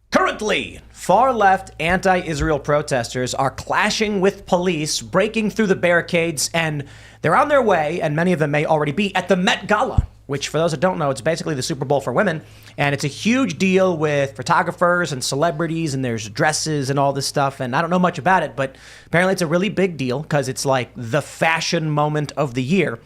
Currently, far-left anti-Israel protesters are clashing with police, breaking through the barricades, and they're on their way, and many of them may already be, at the Met Gala, which, for those that don't know, it's basically the Super Bowl for women, and it's a huge deal with photographers and celebrities, and there's dresses and all this stuff, and I don't know much about it, but apparently it's a really big deal because it's like the fashion moment of the year.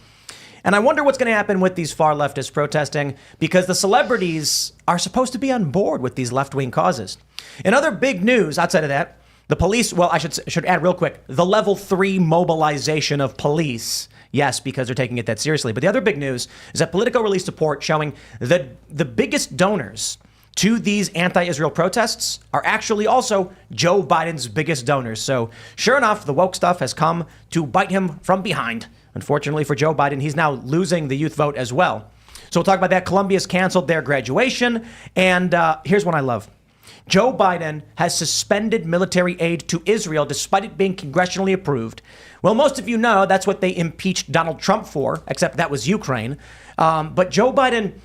And I wonder what's going to happen with these far leftists protesting, because the celebrities are supposed to be on board with these left-wing causes. In other big news outside of that, the police, well, I should add real quick, the level 3 mobilization of police. Yes, because they're taking it that seriously. But the other big news is that Politico released a report showing that the biggest donors to these anti-Israel protests are actually also Joe Biden's biggest donors. So sure enough, the woke stuff has come to bite him from behind. Unfortunately for Joe Biden, he's now losing the youth vote as well. So we'll talk about that. Columbia's canceled their graduation. And here's one I love. Joe Biden has suspended military aid to Israel despite it being congressionally approved. Well, most of you know that's what they impeached Donald Trump for, except that was Ukraine. But Joe Biden,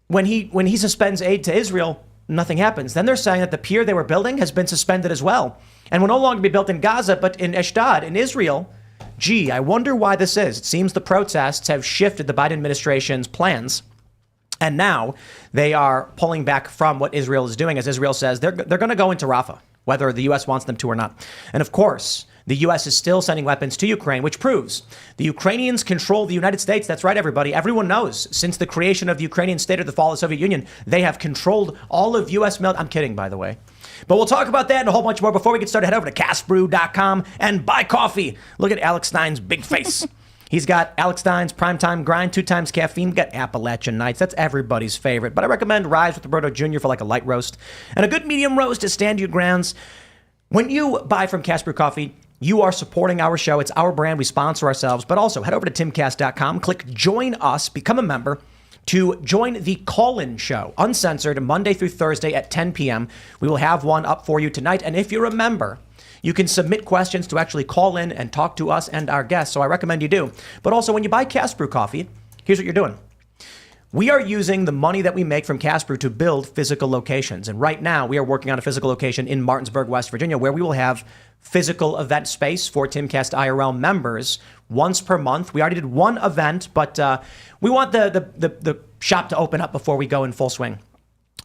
when he suspends aid to Israel, nothing happens. Then they're saying that the pier they were building has been suspended as well and will no longer be built in Gaza, but in Ashdod, in Israel. Gee, I wonder why this is. It seems the protests have shifted the Biden administration's plans. And now they are pulling back from what Israel is doing. As Israel says, they're going to go into Rafah, whether the U.S. wants them to or not. And of course, the U.S. is still sending weapons to Ukraine, which proves the Ukrainians control the United States. That's right, everybody. Everyone knows since the creation of the Ukrainian state or the fall of the Soviet Union, they have controlled all of U.S. military. I'm kidding, by the way. But we'll talk about that and a whole bunch more. Before we get started, head over to castbrew.com and buy coffee. Look at Alex Stein's big face. He's got Alex Stein's Primetime Grind, 2 times caffeine. We've got Appalachian Nights. That's everybody's favorite. But I recommend Rise with Roberto Jr. for like a light roast. And a good medium roast to stand your grounds. When you buy from Cast Brew Coffee, you are supporting our show. It's our brand. We sponsor ourselves. But also, head over to timcast.com. Click Join Us. Become a member to join the call-in show, uncensored, Monday through Thursday at 10 p.m. We will have one up for you tonight. And if you're a member, you can submit questions to actually call in and talk to us and our guests. So I recommend you do. But also, when you buy Cast Brew Coffee, here's what you're doing. We are using the money that we make from Cast Brew to build physical locations. And right now, we are working on a physical location in Martinsburg, West Virginia, where we will have physical event space for Timcast IRL members once per month. We already did one event, but we want the shop to open up before we go in full swing.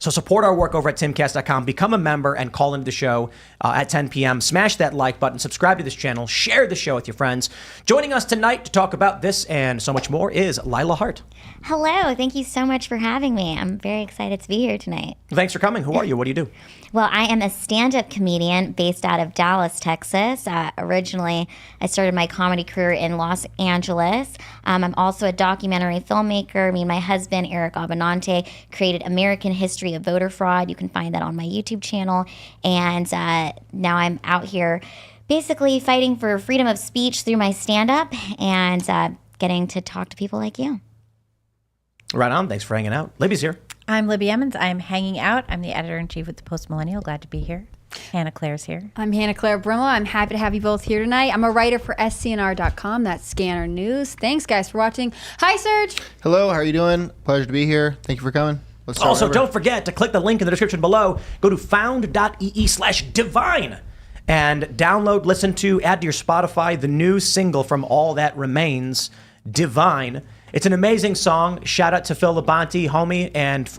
So support our work over at timcast.com. Become a member and call into the show at 10 p.m. Smash that like button. Subscribe to this channel. Share the show with your friends. Joining us tonight to talk about this and so much more is Lila Hart. Hello. Thank you so much for having me. I'm very excited to be here tonight. Thanks for coming. Who are you? What do you do? Well, I am a stand-up comedian based out of Dallas, Texas. Originally, I started my comedy career in Los Angeles. I'm also a documentary filmmaker. Me and my husband, Eric Abenante, created American History of Voter Fraud. You can find that on my YouTube channel. And now I'm out here basically fighting for freedom of speech through my stand-up and getting to talk to people like you. Right on. Thanks for hanging out. Libby's here. I'm Libby Emmons. I'm hanging out. I'm the editor-in-chief with the Post Millennial. Glad to be here. Hannah Claire's here. I'm Hannah Claire Brimmel. I'm happy to have you both here tonight. I'm a writer for scnr.com. That's Scanner News. Thanks, guys, for watching. Hi, Serge. Hello. How are you doing? Pleasure to be here. Thank you for coming. Let's start Also, over. don't forget to click the link in the description below. Go to found.ee/divine and download, listen to, add to your Spotify the new single from All That Remains, Divine. It's an amazing song. Shout out to Phil Labonte, homie, and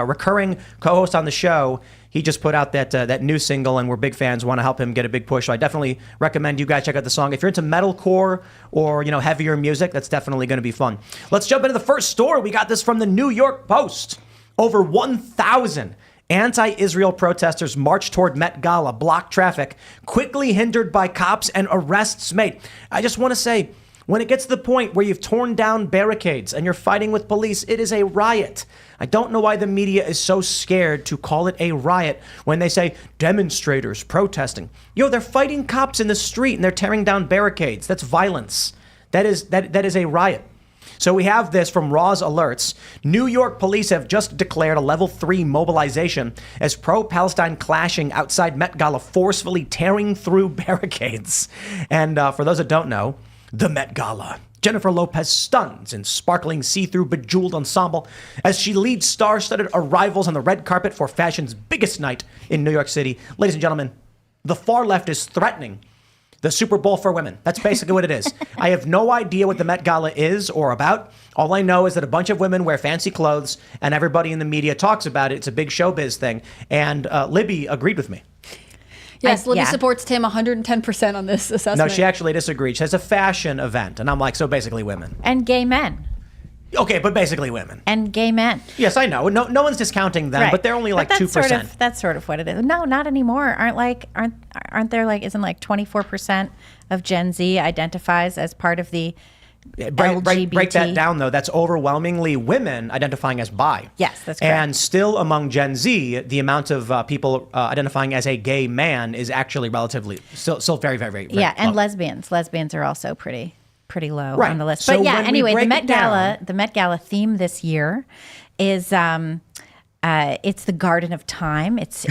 recurring co-host on the show. He just put out that new single, and we're big fans. Want to help him get a big push. So I definitely recommend you guys check out the song. If you're into metalcore or heavier music, that's definitely going to be fun. Let's jump into the first story. We got this from the New York Post. Over 1,000 anti-Israel protesters marched toward Met Gala, blocked traffic, quickly hindered by cops and arrests made. I just want to say, when it gets to the point where you've torn down barricades and you're fighting with police, it is a riot. I don't know why the media is so scared to call it a riot when they say demonstrators protesting. They're fighting cops in the street and they're tearing down barricades. That's violence. That is a riot. So we have this from Raw's Alerts. New York police have just declared a level 3 mobilization as pro-Palestine clashing outside Met Gala, forcefully tearing through barricades. And for those that don't know, the Met Gala Jennifer Lopez stuns in sparkling see-through bejeweled ensemble as she leads star-studded arrivals on the red carpet for fashion's biggest night in New York City. Ladies and gentlemen, the far left is threatening the Super Bowl for women. That's basically what it is. I have no idea what the Met Gala is or about. All I know is that a bunch of women wear fancy clothes and everybody in the media talks about it. It's a big showbiz thing. And Libby agreed with me. Yes, Libby supports Tim 110% on this assessment. No, she actually disagreed. She says a fashion event. And I'm like, so basically women. And gay men. Okay, but basically women. And gay men. Yes, I know. No one's discounting them, Right. but they're only like But 2%. That's sort of what it is. No, not anymore. Aren't there like, isn't like 24% of Gen Z identifies as part of the LGBT? Break that down, though. That's overwhelmingly women identifying as bi. Yes, that's correct. And still among Gen Z, the amount of people identifying as a gay man is actually relatively still very, very, very Yeah, and low. lesbians. Lesbians are also pretty low Right. on the list. So But yeah, when we anyway, break the Met it down- Gala, the Met Gala theme this year is it's the Garden of Time. It's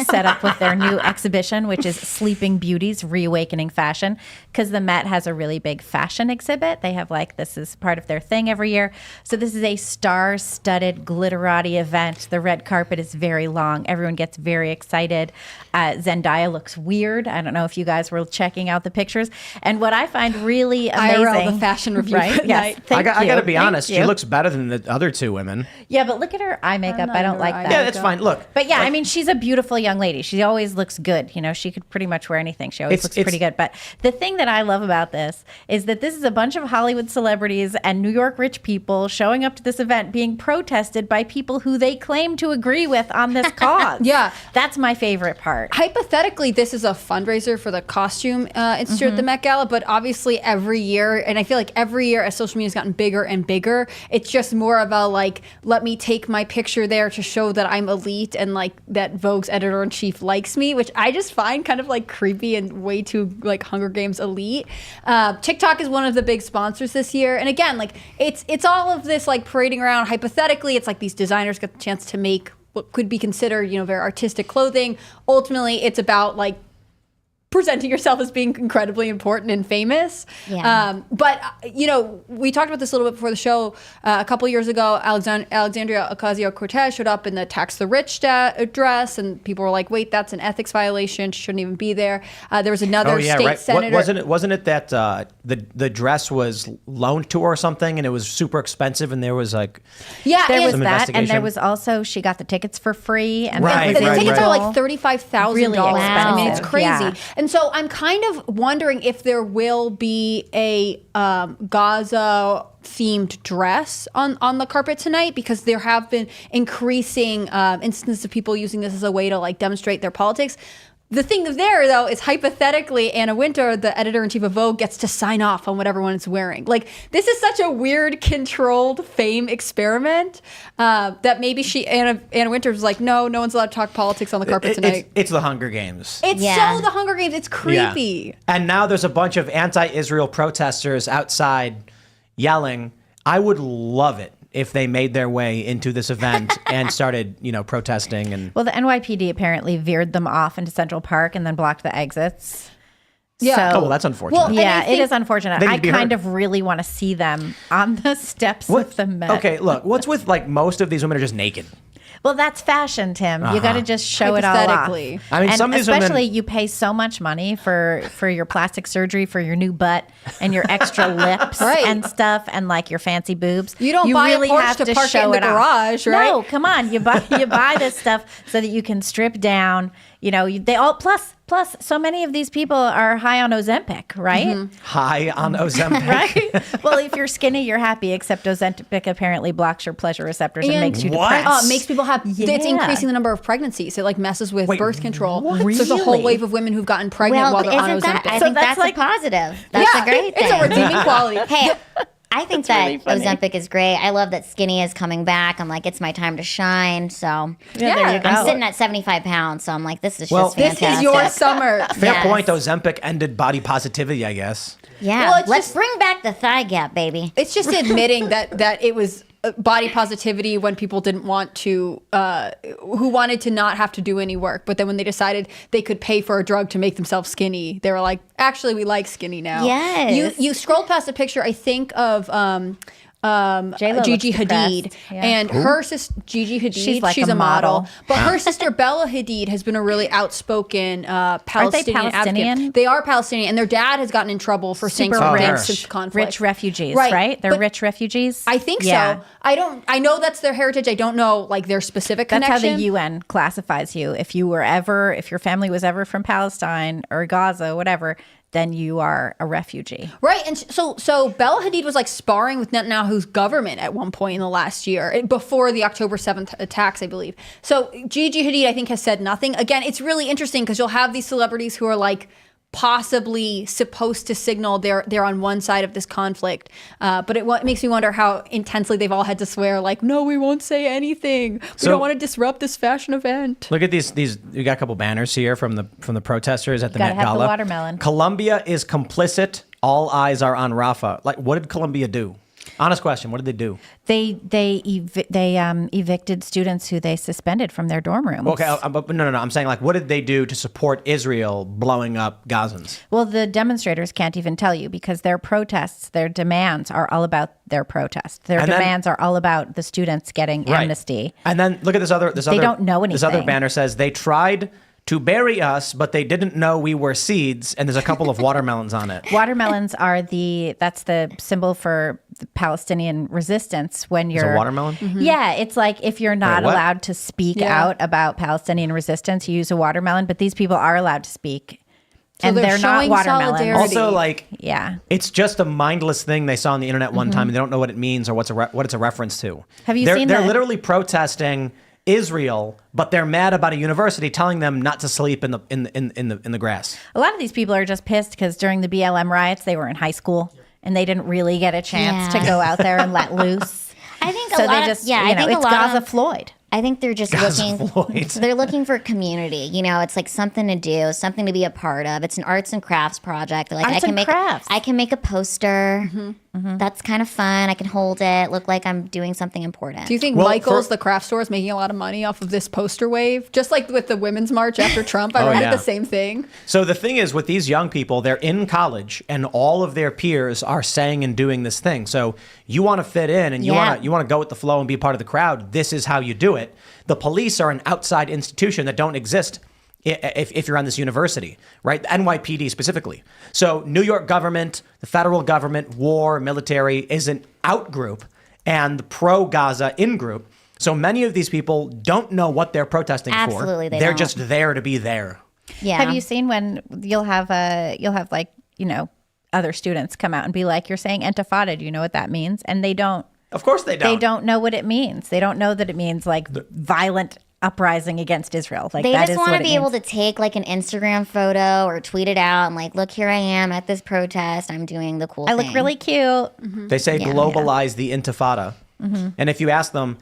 set up with their new exhibition, which is Sleeping Beauties, Reawakening Fashion, because the Met has a really big fashion exhibit. They have this is part of their thing every year. So this is a star-studded, glitterati event. The red carpet is very long. Everyone gets very excited. Zendaya looks weird. I don't know if you guys were checking out the pictures. And what I find really amazing, IRL, the fashion review right? at Yes, night. thank I got to you. be Thank honest. She you. looks better than the other two women. Yeah, but look at her eye makeup. I don't like that. Yeah, that's fine. Look. But yeah, I mean, she's a beautiful young lady. She always looks good. You know, she could pretty much wear anything. She always looks pretty good. But the thing that I love about this is that this is a bunch of Hollywood celebrities and New York rich people showing up to this event being protested by people who they claim to agree with on this cause. Yeah. That's my favorite part. Hypothetically, this is a fundraiser for the costume institute at the Met Gala, but obviously every year, and I feel like every year as social media has gotten bigger and bigger, it's just more about let me take my picture there to show that I'm elite and that Vogue's editor-in-chief likes me, which I just find kind of creepy and way too Hunger Games elite. TikTok is one of the big sponsors this year, and again, it's all of this parading around. Hypothetically, it's these designers get the chance to make what could be considered, very artistic clothing. Ultimately, it's about presenting yourself as being incredibly important and famous. Yeah. But we talked about this a little bit before the show. A couple years ago, Alexandria Ocasio-Cortez showed up in the Tax the Rich dress, and people were like, wait, that's an ethics violation. She shouldn't even be there. There was another state senator. Wasn't it that the dress was loaned to her or something, and it was super expensive, and there was There some was that, and investigation? there was also she got the tickets for free, and Right, the right, tickets right. are $35,000. Really I mean, it's expensive. crazy. Yeah. And so I'm kind of wondering if there will be a Gaza themed dress on the carpet tonight, because there have been increasing instances of people using this as a way to demonstrate their politics. The thing there, though, is hypothetically Anna Wintour, the editor-in-chief of Vogue, gets to sign off on what everyone's wearing. This is such a weird, controlled fame experiment that maybe Anna Wintour was no one's allowed to talk politics on the carpet tonight. It's the Hunger Games. It's Yeah. so the Hunger Games. It's creepy. Yeah. And now there's a bunch of anti-Israel protesters outside yelling. I would love it if they made their way into this event and started, protesting. And well, the NYPD apparently veered them off into Central Park and then blocked the exits. Yeah. So, oh, well, that's unfortunate. Well, yeah, And I think it is unfortunate. they need I to be kind heard. of really want to see them on the steps of the Met. Okay, look, what's with most of these women are just naked. Well, that's fashion, Tim. You got to just show it all off. Hypothetically. I mean, and some of these women- especially you pay so much money for your plastic surgery, for your new butt and your extra lips Right. and stuff, and your fancy boobs. You don't buy a Porsche to park it in the off. garage, right? No, come on. You buy this stuff so that you can strip down. They all plus so many of these people are high on Ozempic, right? Mm-hmm. High on Ozempic. Right. Well, if you're skinny, you're happy. Except Ozempic apparently blocks your pleasure receptors and makes you What? depressed. It makes people have. It's Yeah. increasing the number of pregnancies. It messes with Wait, birth control. what? So there's a whole Really? wave of women who've gotten pregnant Well, while they're on isn't that? Ozempic. I So think that's that's a positive. That's a great thing. It's a redeeming quality. Hey, I think that really funny. Ozempic is great. I love that skinny is coming back. I'm like, it's my time to shine. So Yeah, there you go. I'm sitting at 75 pounds. So I'm like, this is Well, just This fantastic. is your summer. Fair Yes. point. Ozempic ended body positivity, I guess. Yeah. Well, it's Let's just- bring back the thigh gap, baby. It's just admitting that it was body positivity when people didn't want to, who wanted to not have to do any work. But then when they decided they could pay for a drug to make themselves skinny, they were like, actually, we like skinny now. Yes. You scrolled past a picture, I think, of J-Lo Gigi looks Hadid, depressed. Yeah. and her sister Gigi Hadid. She's like she's a a model, model. but her sister Bella Hadid has been a really outspoken Palestinian Palestinian? advocate. They are Palestinian, and their dad has gotten in trouble for saying Super something rich. since the conflict. Rich refugees, Right, right? They're but rich refugees. I think Yeah. so. I know that's their heritage. I don't know like their specific That's connection. how the UN classifies you. If your family was ever from Palestine or Gaza, whatever, then you are a refugee. Right, and so Bella Hadid was like sparring with Netanyahu's government at one point in the last year, before the October 7th attacks, I believe. So Gigi Hadid, I think, has said nothing. Again, it's really interesting because you'll have these celebrities who are like possibly supposed to signal they're on one side of this conflict, but it makes me wonder how intensely they've all had to swear, like, no, we won't say anything. We don't want to disrupt this fashion event. Look at these. You got a couple banners here from the protesters at the Gotta Met have the Gala. watermelon. Colombia is complicit. All eyes are on Rafah. Like, what did Colombia do? Honest question. What did they do? They evicted students who they suspended from their dorm rooms. Okay, but no. I'm saying, like, what did they do to support Israel blowing up Gazans? Well, the demonstrators can't even tell you because their protests, their demands are all about their protests. Their And then- demands are all about the students getting amnesty. And then look at this other. They don't know This other anything. banner says they tried to bury us, but they didn't know we were seeds. And there's a couple of watermelons on it. Watermelons are that's the symbol for the Palestinian resistance when It's you're a watermelon. Yeah, it's like if you're not Wait, what? allowed to speak Yeah. out about Palestinian resistance, you use a watermelon, but these people are allowed to speak. And they're they're not showing watermelons. solidarity. Also, like, Yeah. it's just a mindless thing they saw on the internet one time, and they don't know what it means or what it's a reference to. Have you they're, seen They're the- literally protesting Israel, but they're mad about a university telling them not to sleep in the grass. A lot of these people are just pissed because during the BLM riots, they were in high school and they didn't really get a chance Yeah. to go out there and let loose. I think So a lot they of, just, yeah, you I know, think it's a lot Gaza of, Floyd. I think they're just Gaza looking. Floyd. They're looking for community. You know, it's like something to do, something to be a part of. It's an arts and crafts project. They're like, Arts and crafts. I can make a poster. That's kind of fun. I can hold it. Look like I'm doing something important. Do you think Well, Michael's, for- the craft store, is making a lot of money off of this poster wave? Just like with the Women's March after Trump, I read yeah. the same thing. So the thing is, with these young people, they're in college, and all of their peers are saying and doing this thing. So you want to fit in, and you Yeah. want to go with the flow and be part of the crowd. This is how you do it. The police are an outside institution that don't exist if you're on this university, right? The NYPD specifically. So New York government, the federal government, war, military is an out group, and the pro-Gaza in group. So many of these people don't know what they're protesting Absolutely, for. they They're don't. just there to be there. Yeah. Have you seen when you'll have like, you know, other students come out and be like, you're saying intifada, do you know what that means? And they don't. Of course they don't. They don't know what it means. They don't know that it means like violent uprising against Israel. Like They that just is want what to it be able means. to take like an Instagram photo or tweet it out and like, look, here I am at this protest. I'm doing the cool I thing. look really cute. They say globalize the intifada. And if you ask them,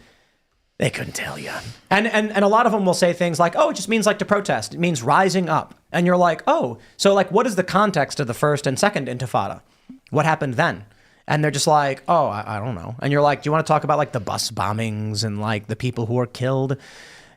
they couldn't tell you. And a lot of them will say things like, oh, it just means like to protest. It means rising up. And you're like, oh, so like what is the context of the first and second intifada? What happened then? And they're just like, oh, I don't know. And you're like, do you want to talk about like the bus bombings and like the people who were killed?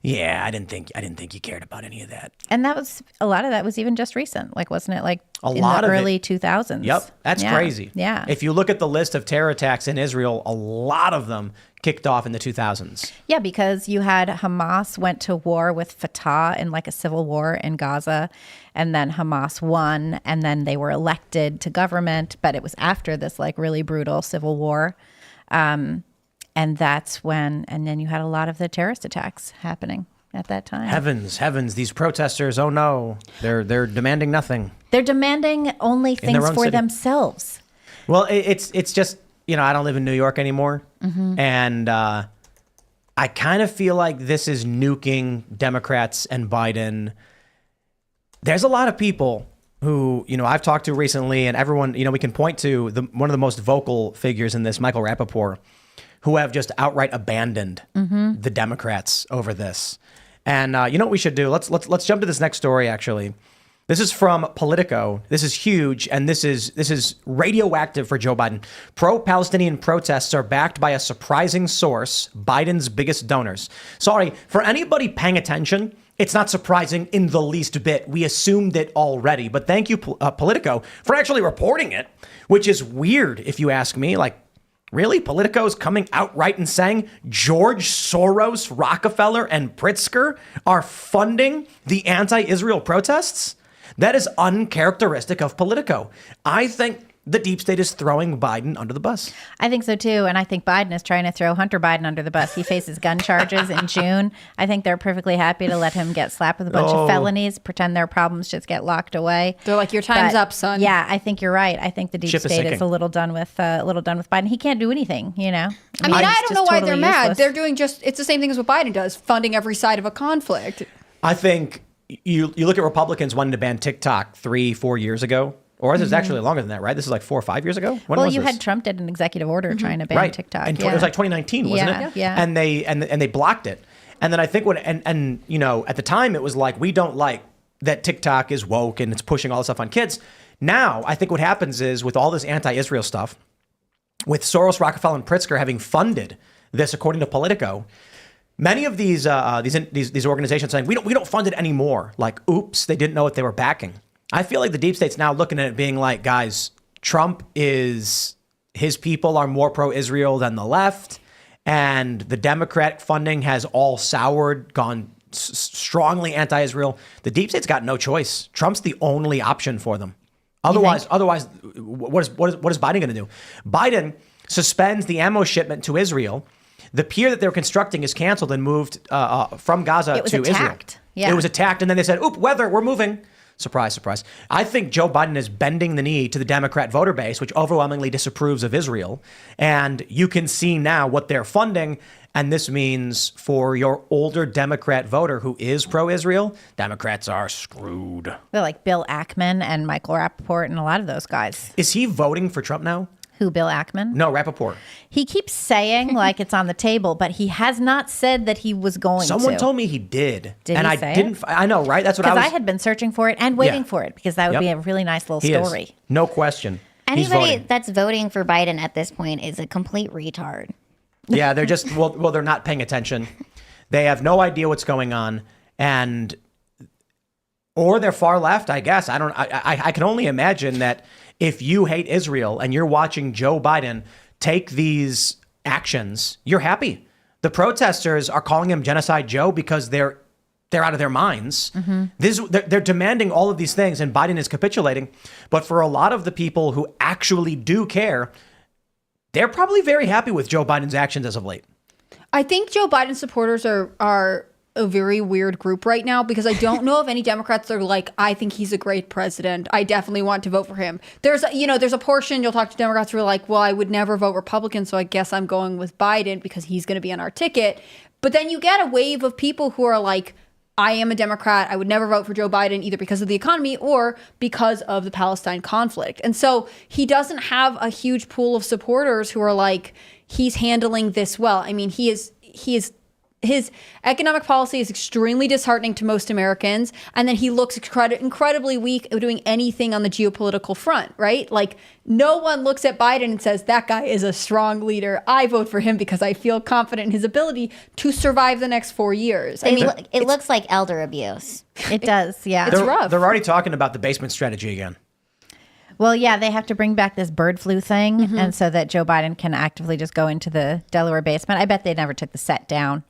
Yeah, I didn't think you cared about any of that. And that was a lot of that was even just recent. Like, wasn't it like A in lot the of it. early 2000s? Yep, that's Yeah. crazy. Yeah. If you look at the list of terror attacks in Israel, a lot of them kicked off in the 2000s. Yeah, because you had Hamas went to war with Fatah in like a civil war in Gaza, and then Hamas won, and then they were elected to government, but it was after this like really brutal civil war. And that's when, and then you had a lot of the terrorist attacks happening at that time. Heavens, these protesters, oh no, they're demanding nothing. They're demanding only their things own for city. themselves. Well, it's just, you know, I don't live in New York anymore. And I kind of feel like this is nuking Democrats and Biden. There's a lot of people who, you know, I've talked to recently, and everyone, you know, we can point to one of the most vocal figures in this, Michael Rappaport, who have just outright abandoned the Democrats over this. And you know what we should do? Let's jump to this next story, actually. This is from Politico. This is huge, and this is radioactive for Joe Biden. Pro-Palestinian protests are backed by a surprising source, Biden's biggest donors. Sorry, for anybody paying attention, it's not surprising in the least bit. We assumed it already, but thank you, Politico, for actually reporting it, which is weird if you ask me. Like, really? Politico's coming outright and saying George Soros, Rockefeller, and Pritzker are funding the anti-Israel protests? That is uncharacteristic of Politico. I think the deep state is throwing Biden under the bus. I think so too. And I think Biden is trying to throw Hunter Biden under the bus. He faces gun charges in June. I think they're perfectly happy to let him get slapped with a bunch of felonies, pretend their problems just get locked away. They're like, your time's up, son. Yeah, I think you're right. I think the deep Ship is state sinking. is a little done with Biden. He can't do anything, you know. I mean, I don't know why they're mad. Useless. They're doing it's the same thing as what Biden does, funding every side of a conflict. I think you look at Republicans wanting to ban TikTok 3-4 years ago, or this is actually longer than that, right? This is like 4 or 5 years ago. When Well, was you this? had Trump did an executive order trying to ban TikTok. And it was like 2019, wasn't it? Yeah. And they blocked it. And then I think and you know, at the time it was like, we don't like that TikTok is woke and it's pushing all this stuff on kids. Now I think what happens is, with all this anti-Israel stuff, with Soros, Rockefeller, and Pritzker having funded this, according to Politico, many of these organizations saying we don't fund it anymore. Like, oops, they didn't know what they were backing. I feel like the deep state's now looking at it being like, guys, his people are more pro-Israel than the left, and the Democratic funding has all soured, gone strongly anti-Israel. The deep state's got no choice. Trump's the only option for them. Otherwise, what is Biden going to do? Biden suspends the ammo shipment to Israel. The pier that they were constructing is canceled and moved from Gaza to Israel. Yeah. It was attacked, and then they said, "Oop, weather, we're moving." Surprise, surprise. I think Joe Biden is bending the knee to the Democrat voter base, which overwhelmingly disapproves of Israel. And you can see now what they're funding. And this means for your older Democrat voter who is pro-Israel, Democrats are screwed. They're like Bill Ackman and Michael Rappaport and a lot of those guys. Is he voting for Trump now? Who, Bill Ackman? No, Rappaport. He keeps saying like it's on the table, but he has not said that he was going to. Someone told me he did. Did and he I say didn't. it? I know, right? That's what I was. Because I had been searching for it and waiting Yeah. for it, because that would Yep. be a really nice little He story. is. No question. He's Anybody voting. that's voting for Biden at this point is a complete retard. Yeah, they're just well, they're not paying attention. They have no idea what's going on, or they're far left. I guess I can only imagine that if you hate Israel and you're watching Joe Biden take these actions, you're happy. The protesters are calling him Genocide Joe because they're out of their minds. They're demanding all of these things, and Biden is capitulating. But for a lot of the people who actually do care, they're probably very happy with Joe Biden's actions as of late. I think Joe Biden supporters are a very weird group right now, because I don't know if any Democrats are like, I think he's a great president, I definitely want to vote for him. There's a portion, you'll talk to Democrats who are like, well, I would never vote Republican, so I guess I'm going with Biden because he's going to be on our ticket. But then you get a wave of people who are like, I am a Democrat, I would never vote for Joe Biden either because of the economy or because of the Palestine conflict. And so he doesn't have a huge pool of supporters who are like, he's handling this well. I mean, his economic policy is extremely disheartening to most Americans. And then he looks incredibly weak at doing anything on the geopolitical front, right? Like, no one looks at Biden and says, that guy is a strong leader. I vote for him because I feel confident in his ability to survive the next 4 years. It looks like elder abuse. It does, yeah. It's rough. They're already talking about the basement strategy again. Well, yeah, they have to bring back this bird flu thing, and so that Joe Biden can actively just go into the Delaware basement. I bet they never took the set down.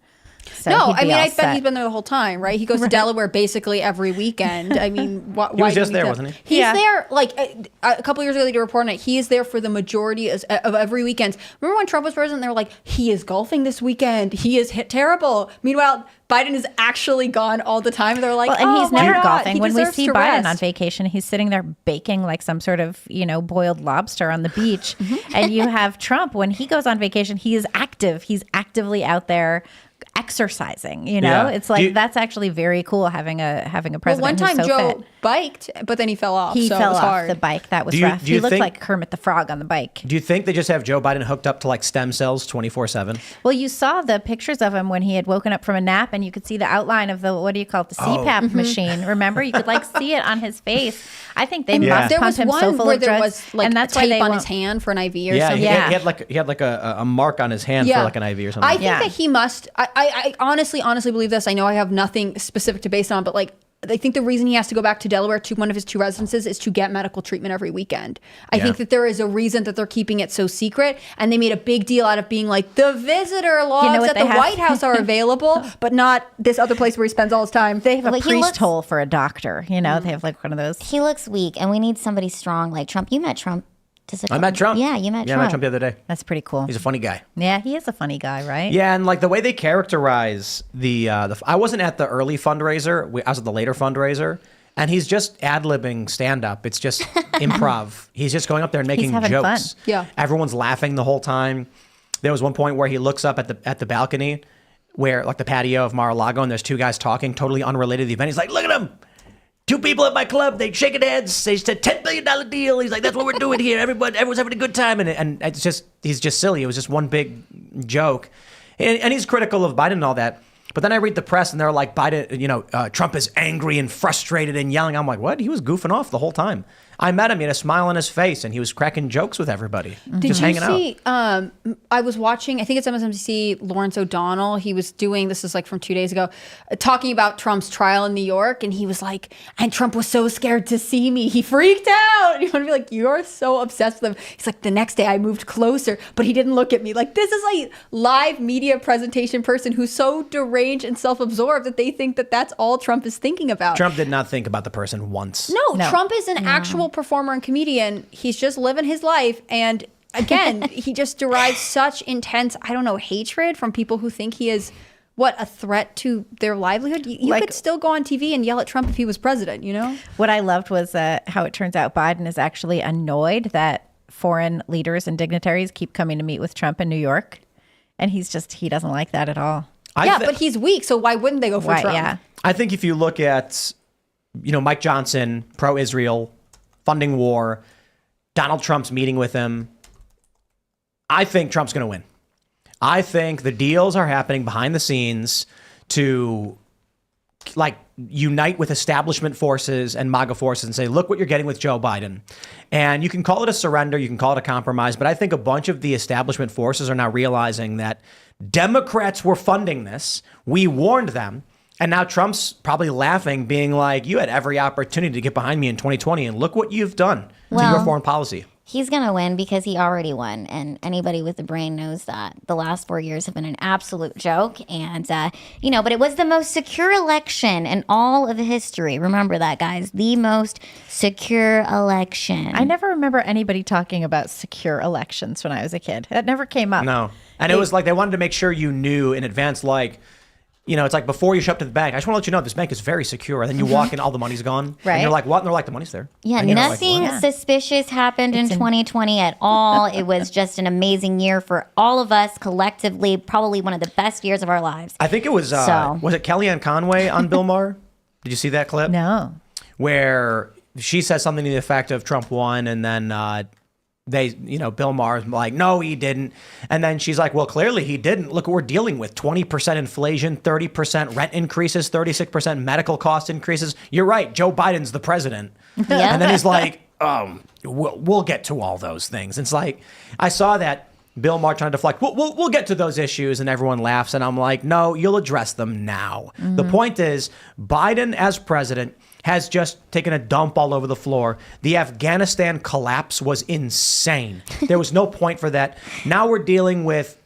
So No, he'd be I mean, all I bet set. he's been there the whole time, right? He goes to Delaware basically every weekend. I mean, why He was just do we there, think- wasn't he? He's Yeah. there, like, a couple years ago, they did a report on it. He is there for the majority of every weekend. Remember when Trump was president? They were like, he is golfing this weekend. He is hit terrible. Meanwhile, Biden is actually gone all the time. They're like, Well, and he's oh my never God, golfing. he When we deserves see to Biden on rest. vacation, he's sitting there baking like some sort of, boiled lobster on the beach. And you have Trump, when he goes on vacation, he is active. He's actively out there exercising. You know, Yeah. it's like that's actually very cool having a president. Well, one time who's so Joe fit. biked, but then he fell off. He so fell it was off hard. the bike. That was Do you- rough. do you He looked think- like Kermit the Frog on the bike. Do you think they just have Joe Biden hooked up to like stem cells 24/7? Well, you saw the pictures of him when he had woken up from a nap, and you could see the outline of the what do you call it, the CPAP machine. Remember, you could like see it on his face. I think they must There pump was him so one full where of there drugs, was like and a that's why tape they on won't- his hand for an IV or Yeah, something. he had like a mark on his hand for like an IV or something. I think Yeah. that he must. I honestly believe this. I know I have nothing specific to base on, but like I think the reason he has to go back to Delaware to one of his 2 residences is to get medical treatment every weekend. I think that there is a reason that they're keeping it so secret, and they made a big deal out of being like the visitor logs what at they the have? White House are available, but not this other place where he spends all his time. They have a Well, he priest looks- hole for a doctor. You know, they have like one of those. He looks weak, and we need somebody strong like Trump. You met Trump. I met Trump. Yeah, you met Yeah, I Trump. met Trump the other day. That's pretty cool. He's a funny guy. Yeah, he is a funny guy, right? Yeah, and like the way they characterize the I wasn't at the early fundraiser. I was at the later fundraiser, and he's just ad-libbing stand-up. It's just improv. He's just going up there and making having jokes. fun. Yeah. Everyone's laughing the whole time. There was one point where he looks up at the balcony, where like the patio of Mar-a-Lago, and there's 2 guys talking, totally unrelated to the event. He's like, "Look at them. 2 people at my club, they shaking heads. They said $10 billion deal." He's like, "That's what we're doing here. Everyone's having a good time." And it's just, he's just silly. It was just one big joke. And he's critical of Biden and all that. But then I read the press and they're like, Biden, Trump is angry and frustrated and yelling. I'm like, what? He was goofing off the whole time. I met him, he had a smile on his face, and he was cracking jokes with everybody. Did just you hanging see? out. I was watching. I think it's MSNBC. Lawrence O'Donnell. He was doing. This is like from 2 days ago, talking about Trump's trial in New York, and he was like, "And Trump was so scared to see me. He freaked out." You want to be like, "You are so obsessed with him." He's like, "The next day I moved closer, but he didn't look at me." Like, this is like live media presentation person who's so deranged and self-absorbed that they think that that's all Trump is thinking about. Trump did not think about the person once. No, Trump is an actual performer and comedian. He's just living his life. And again, he just derives such intense, hatred from people who think he is, a threat to their livelihood. You could still go on TV and yell at Trump if he was president, you know? What I loved was how it turns out Biden is actually annoyed that foreign leaders and dignitaries keep coming to meet with Trump in New York. And he doesn't like that at all. But he's weak, so why wouldn't they go for Right, Trump? yeah. I think if you look at, Mike Johnson, pro-Israel, funding war, Donald Trump's meeting with him, I think Trump's going to win. I think the deals are happening behind the scenes to unite with establishment forces and MAGA forces and say, look what you're getting with Joe Biden. And you can call it a surrender, you can call it a compromise, but I think a bunch of the establishment forces are now realizing that Democrats were funding this. We warned them. And now Trump's probably laughing, being like, you had every opportunity to get behind me in 2020, and look what you've done to your foreign policy. He's going to win because he already won. And anybody with a brain knows that. The last 4 years have been an absolute joke. And, but it was the most secure election in all of history. Remember that, guys. The most secure election. I never remember anybody talking about secure elections when I was a kid. That never came up. No. And it was like they wanted to make sure you knew in advance, it's like before you show up to the bank, I just want to let you know this bank is very secure. And then you walk in, all the money's gone. Right. And you're like, what? And they're like, the money's there. Yeah, And you're like, nothing what? suspicious happened in 2020 at all. It was just an amazing year for all of us collectively, probably one of the best years of our lives. I think it was, was it Kellyanne Conway on Bill Maher? Did you see that clip? No. Where she says something to the effect of Trump won, and then Bill Maher's like, no, he didn't. And then she's like, well, clearly he didn't. Look what we're dealing with. 20% inflation, 30% rent increases, 36% medical cost increases. You're right. Joe Biden's the president. Yeah. And then he's like, we'll get to all those things. It's like, I saw that Bill Maher trying to deflect. We'll get to those issues, and everyone laughs. And I'm like, no, you'll address them now. Mm-hmm. The point is, Biden as president has just taken a dump all over the floor. The Afghanistan collapse was insane. There was no point for that. Now we're dealing with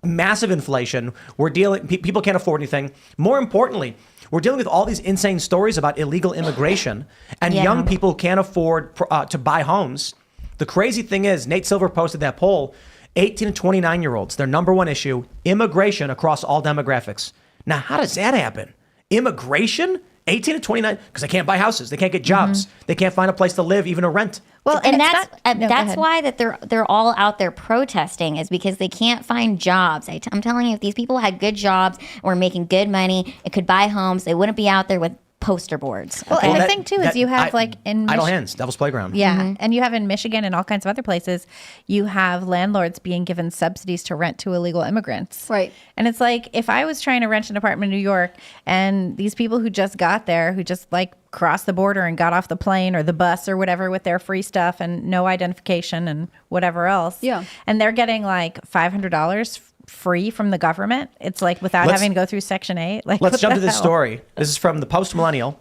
massive inflation. People can't afford anything. More importantly, we're dealing with all these insane stories about illegal immigration and young people who can't afford to buy homes. The crazy thing is, Nate Silver posted that poll, 18 to 29-year-olds, their number one issue, immigration across all demographics. Now, how does that happen? Immigration? 18 to 29, because they can't buy houses. They can't get jobs. They can't find a place to live, even to rent. Well, And it's that's not- no, go that's ahead. why that they're all out there protesting, is because they can't find jobs. I'm telling you, if these people had good jobs and were making good money and could buy homes, they wouldn't be out there with poster boards. Well, okay? and the thing too is you have like in Idle Hands, Devil's Playground. Yeah, and you have in Michigan and all kinds of other places, you have landlords being given subsidies to rent to illegal immigrants. Right. And it's like, if I was trying to rent an apartment in New York and these people who just got there, who just like crossed the border and got off the plane or the bus or whatever with their free stuff and no identification and whatever else. Yeah. And they're getting like $500 free from the government. It's like without Let's- having to go through Section 8. Like, Let's what jump the to this hell? story. This is from the Post Millennial.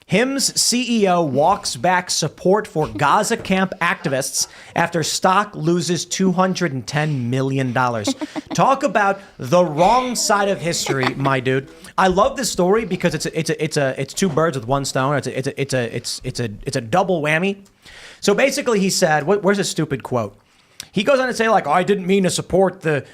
HIM's CEO walks back support for Gaza camp activists after stock loses $210 million. Talk about the wrong side of history, my dude. I love this story because it's two birds with one stone. It's a double whammy. So basically, he said, where's a stupid quote? He goes on to say, like, oh, I didn't mean to support the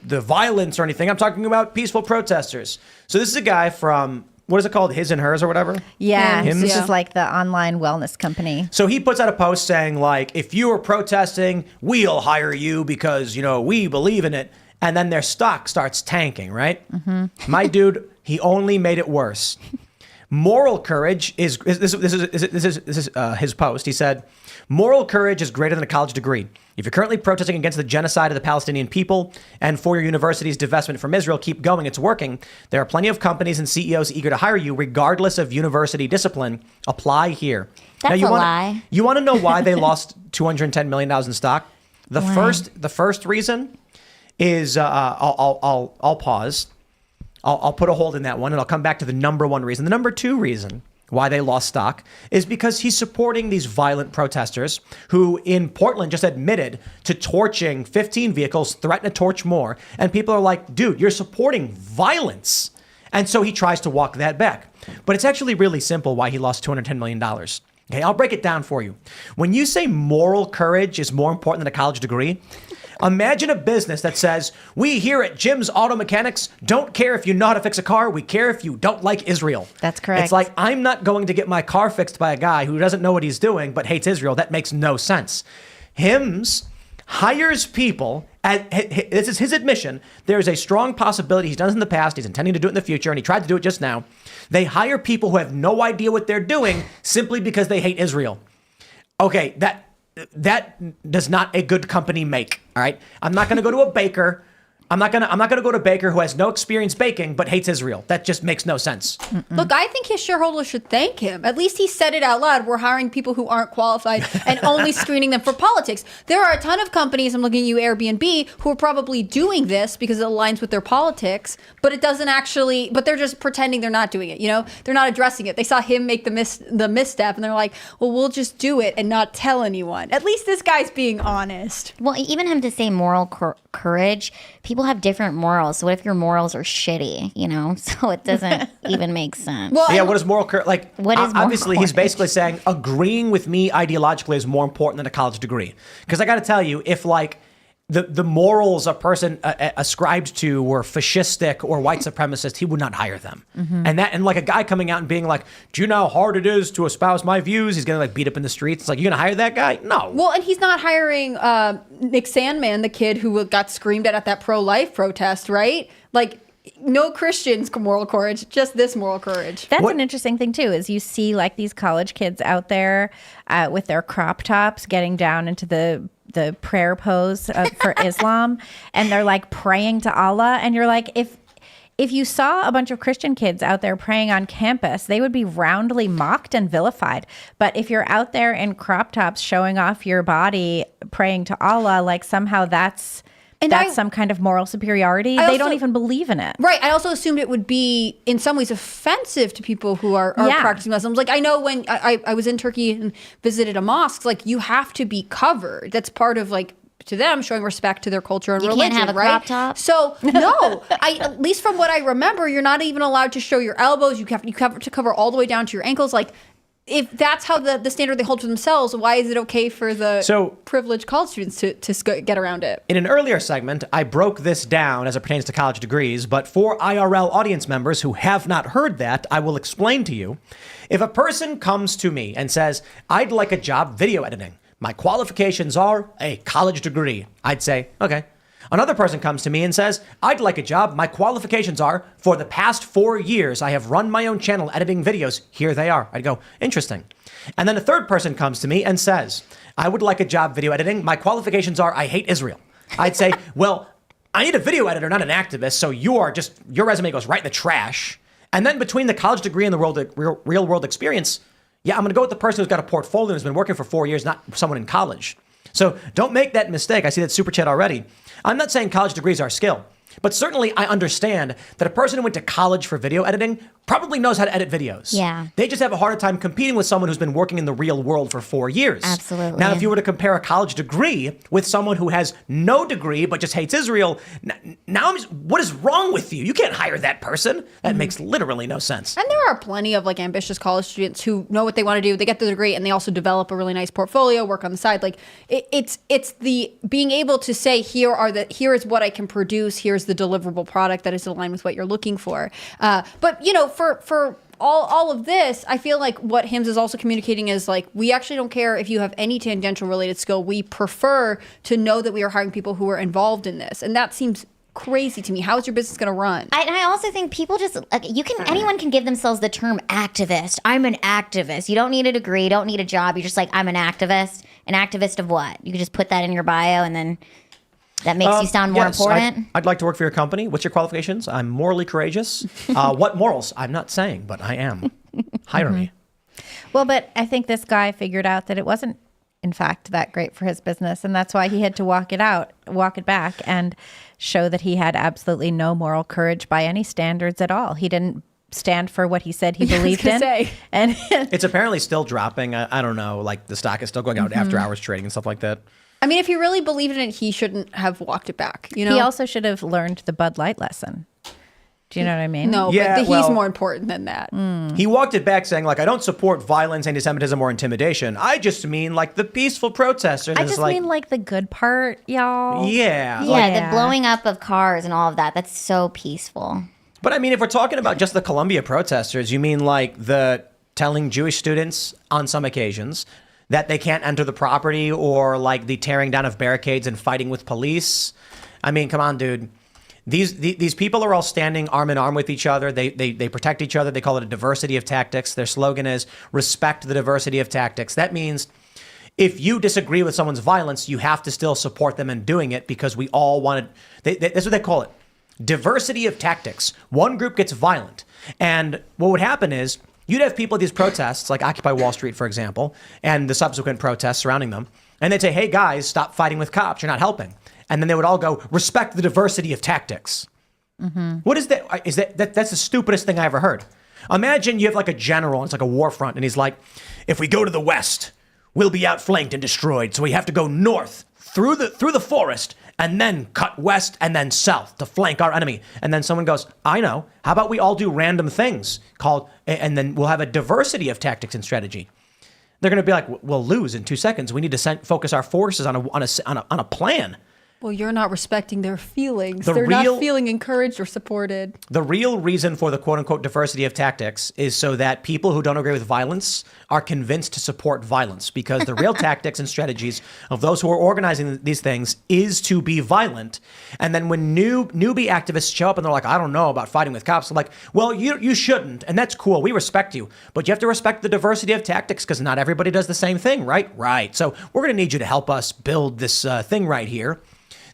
violence or anything. I'm talking about peaceful protesters. So this is a guy from, what is it called? His and Hers or whatever? Yeah, Hims, this yeah. is like the online wellness company. So he puts out a post saying, like, if you are protesting, we'll hire you because, we believe in it. And then their stock starts tanking, right? My dude, he only made it worse. Moral courage is this is his post. He said, moral courage is greater than a college degree. If you're currently protesting against the genocide of the Palestinian people and for your university's divestment from Israel, keep going. It's working. There are plenty of companies and CEOs eager to hire you, regardless of university discipline. Apply here. That's you a wanna, lie. You want to know why they lost $210 million in stock? The first reason is I'll pause. I'll put a hold in that one, and I'll come back to the number one reason. The number two reason why they lost stock is because he's supporting these violent protesters who in Portland just admitted to torching 15 vehicles, threaten to torch more. And people are like, dude, you're supporting violence. And so he tries to walk that back. But it's actually really simple why he lost $210 million. Okay, I'll break it down for you. When you say moral courage is more important than a college degree, imagine a business that says, we here at Jim's Auto Mechanics don't care if you know how to fix a car. We care if you don't like Israel. That's correct. It's like, I'm not going to get my car fixed by a guy who doesn't know what he's doing but hates Israel. That makes no sense. HIMS hires people, this is his admission, there is a strong possibility he's done this in the past, he's intending to do it in the future, and he tried to do it just now. They hire people who have no idea what they're doing simply because they hate Israel. Okay, that does not a good company make. All right, I'm not going to go to a baker. I'm not gonna go to a baker who has no experience baking but hates Israel. That just makes no sense. Look, I think his shareholders should thank him. At least he said it out loud. We're hiring people who aren't qualified and only screening them for politics. There are a ton of companies, I'm looking at you, Airbnb, who are probably doing this because it aligns with their politics, but it doesn't actually, but they're just pretending they're not doing it, They're not addressing it. They saw him make the misstep and they're like, well, we'll just do it and not tell anyone. At least this guy's being honest. Well, even him to say moral courage, people have different morals. So what if your morals are shitty, So it doesn't even make sense. Well, Yeah, what is moral courage? Like, What is moral obviously, he's courage? basically saying agreeing with me ideologically is more important than a college degree. Because I got to tell you, if like the morals a person ascribed to were fascistic or white supremacist, he would not hire them. And like a guy coming out and being like, do you know how hard it is to espouse my views? He's gonna like beat up in the streets. It's like, you're gonna hire that guy? No. Well, and he's not hiring Nick Sandman, the kid who got screamed at that pro-life protest, right? Like, no Christians moral courage, just this moral courage. That's What- an interesting thing too, is you see like these college kids out there with their crop tops getting down into the prayer pose for Islam, and they're like praying to Allah, and you're like, if you saw a bunch of Christian kids out there praying on campus, they would be roundly mocked and vilified. But if you're out there in crop tops showing off your body praying to Allah, like somehow that's some kind of moral superiority. They also- don't even believe in it. Right. I also assumed it would be, in some ways, offensive to people who are Yeah. practicing Muslims. Like, I know when I was in Turkey and visited a mosque, like, you have to be covered. That's part of, like, to them, showing respect to their culture and You can't religion, have a right? crop top? So, no. At least from what I remember, you're not even allowed to show your elbows. You have to cover all the way down to your ankles. Like, if that's how the standard they hold for themselves, why is it okay for the privileged college students to get around it? In an earlier segment, I broke this down as it pertains to college degrees, but for IRL audience members who have not heard that, I will explain to you. If a person comes to me and says, I'd like a job video editing, my qualifications are a college degree, I'd say, okay. Another person comes to me and says, I'd like a job. My qualifications are, for the past 4 years, I have run my own channel editing videos. Here they are. I'd go, interesting. And then a third person comes to me and says, I would like a job video editing. My qualifications are, I hate Israel. I'd say, well, I need a video editor, not an activist. So your resume goes right in the trash. And then between the college degree and the real world experience, yeah, I'm going to go with the person who's got a portfolio and has been working for 4 years, not someone in college. So don't make that mistake. I see that super chat already. I'm not saying college degrees are a skill, but certainly I understand that a person who went to college for video editing probably knows how to edit videos. Yeah. They just have a harder time competing with someone who's been working in the real world for 4 years. Absolutely. Now, if you were to compare a college degree with someone who has no degree but just hates Israel, what is wrong with you? You can't hire that person. That makes literally no sense. And there are plenty of like ambitious college students who know what they want to do. They get the degree and they also develop a really nice portfolio, work on the side. Like it's the being able to say, here is what I can produce. Here's the deliverable product that is aligned with what you're looking for. But for all of this, I feel like what HIMSS is also communicating is like, we actually don't care if you have any tangential related skill. We prefer to know that we are hiring people who are involved in this. And that seems crazy to me. How is your business going to run? I also think people just anyone can give themselves the term activist. I'm an activist. You don't need a degree, you don't need a job. You're just like, I'm an activist. An activist of what? You can just put that in your bio and then that makes you sound more important? I'd like to work for your company. What's your qualifications? I'm morally courageous. What morals? I'm not saying, but I am. Hire me. Well, but I think this guy figured out that it wasn't, in fact, that great for his business. And that's why he had to walk it back and show that he had absolutely no moral courage by any standards at all. He didn't stand for what he said he believed in. And it's apparently still dropping. I don't know, like the stock is still going out after hours trading and stuff like that. I mean, if he really believed in it, he shouldn't have walked it back. You know, he also should have learned the Bud Light lesson. Do you know what I mean? No, yeah, but he's more important than that. He walked it back saying, like, I don't support violence, anti-Semitism, or intimidation. I just mean, like, the peaceful protesters. I just mean, like, the good part, y'all. Yeah. Yeah, the blowing up of cars and all of that. That's so peaceful. But, I mean, if we're talking about just the Columbia protesters, you mean, like, the telling Jewish students on some occasions that they can't enter the property, or, like, the tearing down of barricades and fighting with police? I mean, come on, dude. These people are all standing arm in arm with each other. They protect each other. They call it a diversity of tactics. Their slogan is respect the diversity of tactics. That means if you disagree with someone's violence, you have to still support them in doing it, because we all want it. That's what they call it. Diversity of tactics. One group gets violent. And what would happen is you'd have people at these protests, like Occupy Wall Street, for example, and the subsequent protests surrounding them. And they'd say, hey, guys, stop fighting with cops. You're not helping. And then they would all go, respect the diversity of tactics. Mm-hmm. What is that? That's the stupidest thing I ever heard. Imagine you have like a general, and it's like a war front, and he's like, if we go to the west, we'll be outflanked and destroyed. So we have to go north through the forest and then cut west and then south to flank our enemy. And then someone goes, I know. How about we all do random things and then we'll have a diversity of tactics and strategy. They're going to be like, we'll lose in 2 seconds. We need to focus our forces on a plan. Well, you're not respecting their feelings. They're not feeling encouraged or supported. The real reason for the quote-unquote diversity of tactics is so that people who don't agree with violence are convinced to support violence, because the real tactics and strategies of those who are organizing these things is to be violent. And then when newbie activists show up and they're like, I don't know about fighting with cops, I'm like, well, you shouldn't, and that's cool. We respect you. But you have to respect the diversity of tactics, because not everybody does the same thing, right? Right. So we're going to need you to help us build this thing right here.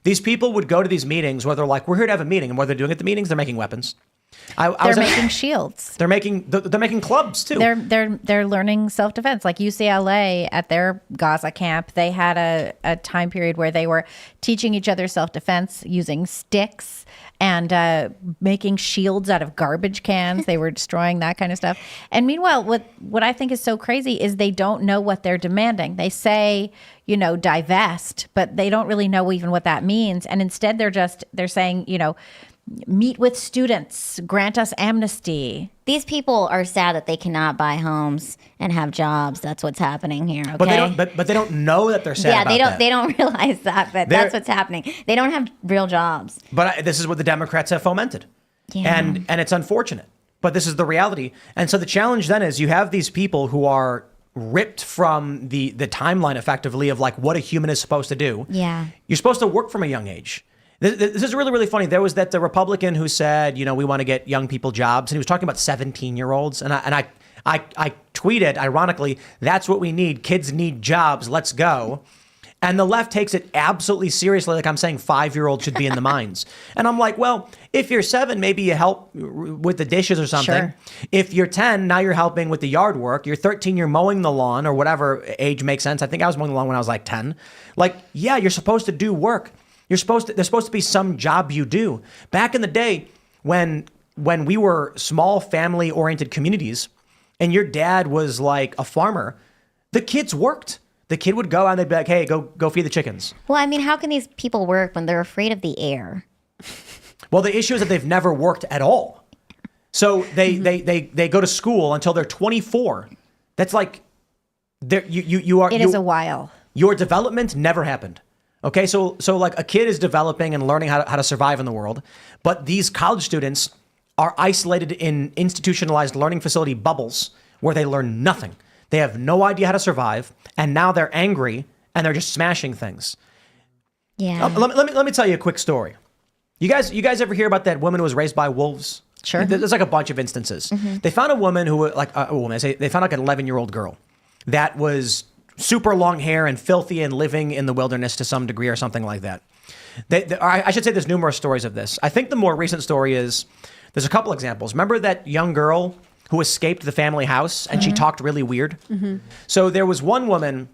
These people would go to these meetings where they're like, we're here to have a meeting. And what they're doing at the meetings, they're making weapons. They're making shields. They're making clubs too. They're learning self-defense. Like UCLA at their Gaza camp, they had a time period where they were teaching each other self-defense using sticks and making shields out of garbage cans. They were destroying that kind of stuff. And meanwhile, what I think is so crazy is they don't know what they're demanding. They say, divest, but they don't really know even what that means. And instead they're saying, meet with students, grant us amnesty. These people are sad that they cannot buy homes and have jobs. That's what's happening here. Okay? But they don't. But they don't know that they're sad. Yeah, about they don't. that. They don't realize that, but that's what's happening. They don't have real jobs. But this is what the Democrats have fomented, Yeah. and it's unfortunate. But this is the reality. And so the challenge then is you have these people who are ripped from the timeline effectively of like what a human is supposed to do. Yeah. You're supposed to work from a young age. This is really, really funny. There was the Republican who said, we want to get young people jobs. And he was talking about 17-year-olds. And I tweeted, ironically, that's what we need. Kids need jobs. Let's go. And the left takes it absolutely seriously. Like I'm saying 5-year-olds should be in the mines. And I'm like, well, if you're 7, maybe you help with the dishes or something. Sure. If you're 10, now you're helping with the yard work. You're 13, you're mowing the lawn or whatever age makes sense. I think I was mowing the lawn when I was like 10. Like, yeah, you're supposed to do work. There's supposed to be some job you do. Back in the day when we were small family oriented communities and your dad was like a farmer, the kids worked. The kid would go out and they'd be like, hey, go feed the chickens. Well, I mean, how can these people work when they're afraid of the air? Well, the issue is that they've never worked at all. So they go to school until they're 24. That's like you are. It is a while. Your development never happened. Okay, so like a kid is developing and learning how to survive in the world, but these college students are isolated in institutionalized learning facility bubbles where they learn nothing. They have no idea how to survive, and now they're angry and they're just smashing things. Yeah. Let me tell you a quick story. You guys ever hear about that woman who was raised by wolves? Sure. There's like a bunch of instances. Mm-hmm. They found a woman who they found like an 11-year-old girl that was super long hair and filthy and living in the wilderness to some degree or something like that. I should say there's numerous stories of this. I think the more recent story is there's a couple examples. Remember that young girl who escaped the family house and she talked really weird? Mm-hmm. So there was one woman,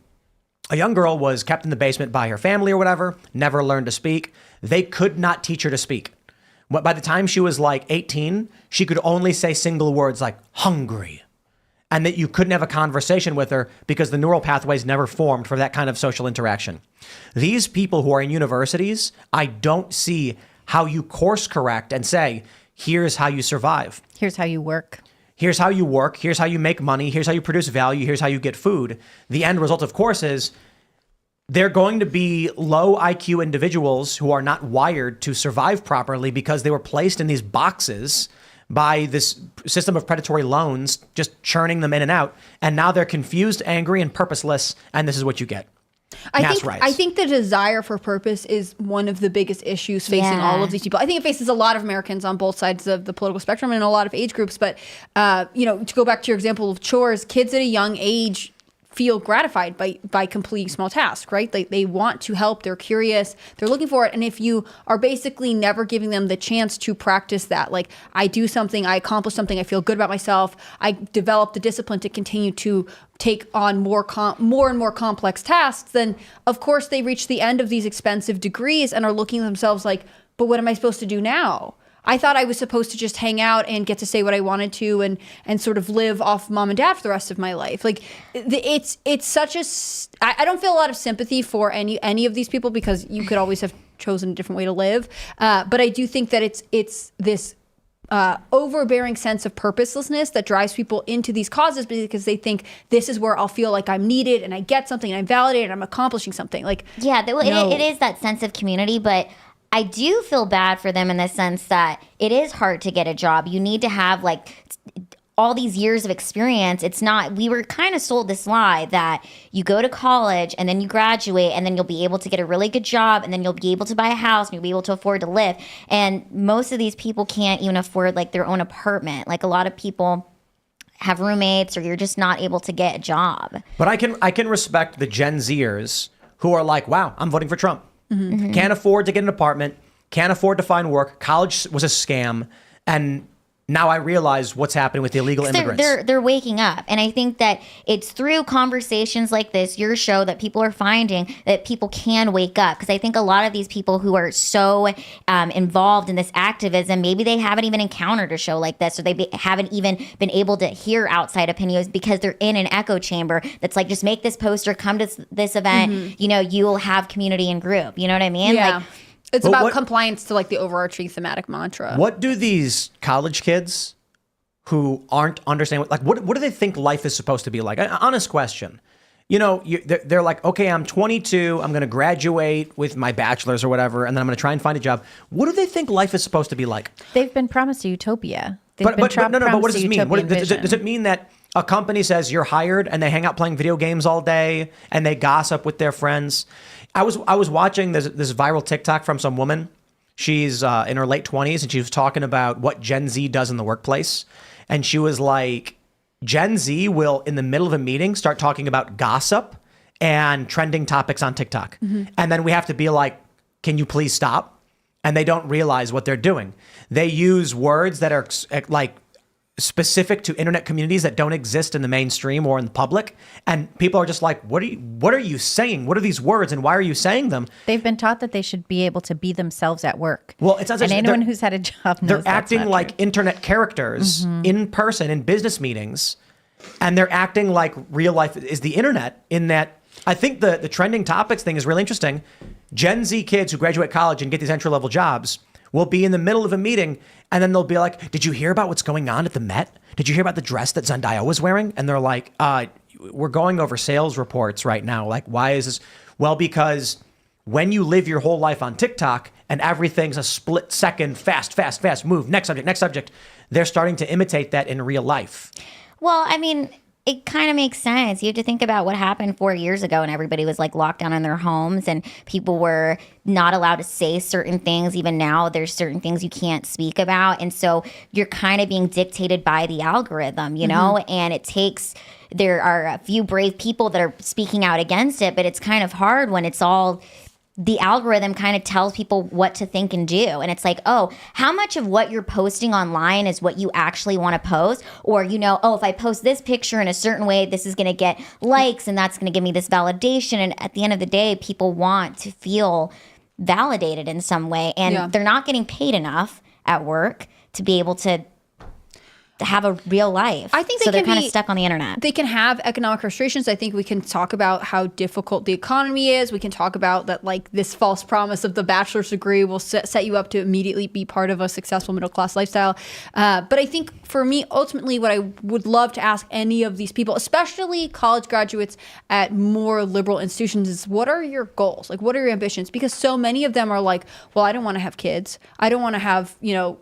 a young girl was kept in the basement by her family or whatever, never learned to speak. They could not teach her to speak. But by the time she was like 18, she could only say single words like hungry. And that you couldn't have a conversation with her because the neural pathways never formed for that kind of social interaction. These people who are in universities, I don't see how you course correct and say, here's how you survive. Here's how you work. Here's how you work. Here's how you make money. Here's how you produce value. Here's how you get food. The end result, of course, is they're going to be low IQ individuals who are not wired to survive properly because they were placed in these boxes by this system of predatory loans, just churning them in and out. And now they're confused, angry, and purposeless. And this is what you get. I think the desire for purpose is one of the biggest issues facing all of these people. I think it faces a lot of Americans on both sides of the political spectrum and a lot of age groups. But, to go back to your example of chores, kids at a young age feel gratified by completing small tasks, right? They want to help. They're curious. They're looking for it. And if you are basically never giving them the chance to practice that, like I do something, I accomplish something, I feel good about myself, I develop the discipline to continue to take on more and more complex tasks, then of course they reach the end of these expensive degrees and are looking at themselves like, but what am I supposed to do now? I thought I was supposed to just hang out and get to say what I wanted to and sort of live off mom and dad for the rest of my life. Like it's such a, I don't feel a lot of sympathy for any of these people because you could always have chosen a different way to live. But I do think that it's this overbearing sense of purposelessness that drives people into these causes because they think this is where I'll feel like I'm needed and I get something and I'm validated and I'm accomplishing something. Like, yeah, it is that sense of community, but I do feel bad for them in the sense that it is hard to get a job. You need to have like all these years of experience. It's not, we were kind of sold this lie that you go to college and then you graduate and then you'll be able to get a really good job and then you'll be able to buy a house and you'll be able to afford to live. And most of these people can't even afford like their own apartment. Like a lot of people have roommates or you're just not able to get a job. But I can respect the Gen Zers who are like, wow, I'm voting for Trump. Mm-hmm. Can't afford to get an apartment, can't afford to find work. College was a scam. And now I realize what's happening with the illegal immigrants. They're waking up. And I think that it's through conversations like this, your show, that people are finding that people can wake up. Because I think a lot of these people who are so involved in this activism, maybe they haven't even encountered a show like this, or they haven't even been able to hear outside opinions because they're in an echo chamber that's like, just make this poster, come to this event, you'll have community and group. You know what I mean? Yeah. Like, It's But about what- compliance to like the overarching thematic mantra. What do these college kids who aren't understanding, like, what do they think life is supposed to be like? An honest question. You know, they're like, okay, I'm 22, I'm going to graduate with my bachelor's or whatever, and then I'm going to try and find a job. What do they think life is supposed to be like? They've been promised a utopia. But what does this mean? Does it mean that a company says you're hired and they hang out playing video games all day and they gossip with their friends? I was watching this viral TikTok from some woman. She's in her late 20s and she was talking about what Gen Z does in the workplace. And she was like, Gen Z will, in the middle of a meeting, start talking about gossip and trending topics on TikTok. And then we have to be like, can you please stop? And they don't realize what they're doing. They use words that are like specific to internet communities that don't exist in the mainstream or in the public. And people are just like, what are you saying? What are these words and why are you saying them? They've been taught that they should be able to be themselves at work. Well, it's not and anyone who's had a job knows they're that's acting not like true. internet characters in person in business meetings, and they're acting like real life is the internet. In that, I think the trending topics thing is really interesting. Gen Z kids who graduate college and get these entry level jobs will be in the middle of a meeting, and then they'll be like, "Did you hear about what's going on at the Met? Did you hear about the dress that Zendaya was wearing?" And they're like, "We're going over sales reports right now. Like, why is this?" Well, because when you live your whole life on TikTok and everything's a split second, fast move, next subject, they're starting to imitate that in real life. Well, I mean, it kind of makes sense. You have to think about what happened 4 years ago and everybody was like locked down in their homes and people were not allowed to say certain things. Even now, there's certain things you can't speak about. And so you're kind of being dictated by the algorithm, you know, and there are a few brave people that are speaking out against it, but it's kind of hard when it's all the algorithm kind of tells people what to think and do. And it's like, oh, how much of what you're posting online is what you actually want to post? Or, you know, oh, if I post this picture in a certain way, this is going to get likes and that's going to give me this validation. And at the end of the day, people want to feel validated in some way. And they're not getting paid enough at work to be able to have a real life. I think so they're can kind of be- stuck on the internet. They can have economic frustrations. I think we can talk about how difficult the economy is. We can talk about that, like this false promise of the bachelor's degree will set you up to immediately be part of a successful middle class lifestyle. But I think for me, ultimately, what I would love to ask any of these people, especially college graduates at more liberal institutions, is what are your goals? Like, what are your ambitions? Because so many of them are like, well, I don't want to have kids. I don't want to have, you know,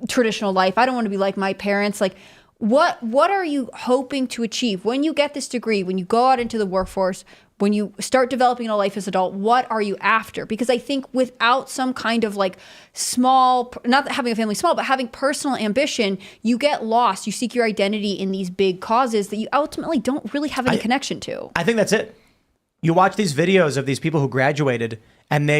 traditional life. I don't want to be like my parents. Like, what are you hoping to achieve when you get this degree, when you go out into the workforce, when you start developing a life as an adult? What are you after? Because I think without some kind of like small, not having a family small, but having personal ambition, you get lost. You seek your identity in these big causes that you ultimately don't really have any connection to. I think that's it. You watch these videos of these people who graduated and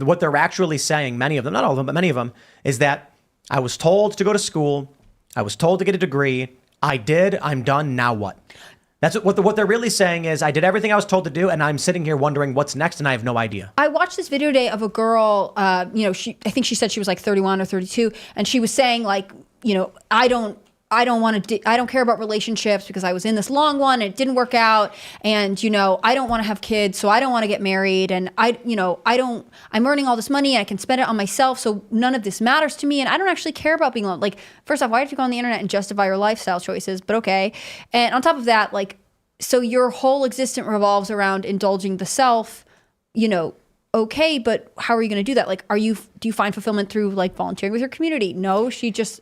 what they're actually saying, many of them, not all of them, but many of them, is that I was told to go to school. I was told to get a degree. I did. I'm done. Now what? That's what they're really saying is I did everything I was told to do, and I'm sitting here wondering what's next, and I have no idea. I watched this video today of a girl, I think she said she was like 31 or 32, and she was saying like, you know, I don't care about relationships because I was in this long one and it didn't work out. And, you know, I don't want to have kids, so I don't want to get married. And I'm earning all this money and I can spend it on myself. So none of this matters to me. And I don't actually care about being alone. Like, first off, why did you go on the internet and justify your lifestyle choices? But okay. And on top of that, like, so your whole existence revolves around indulging the self, you know, okay, but how are you going to do that? Like, do you find fulfillment through like volunteering with your community? No, she just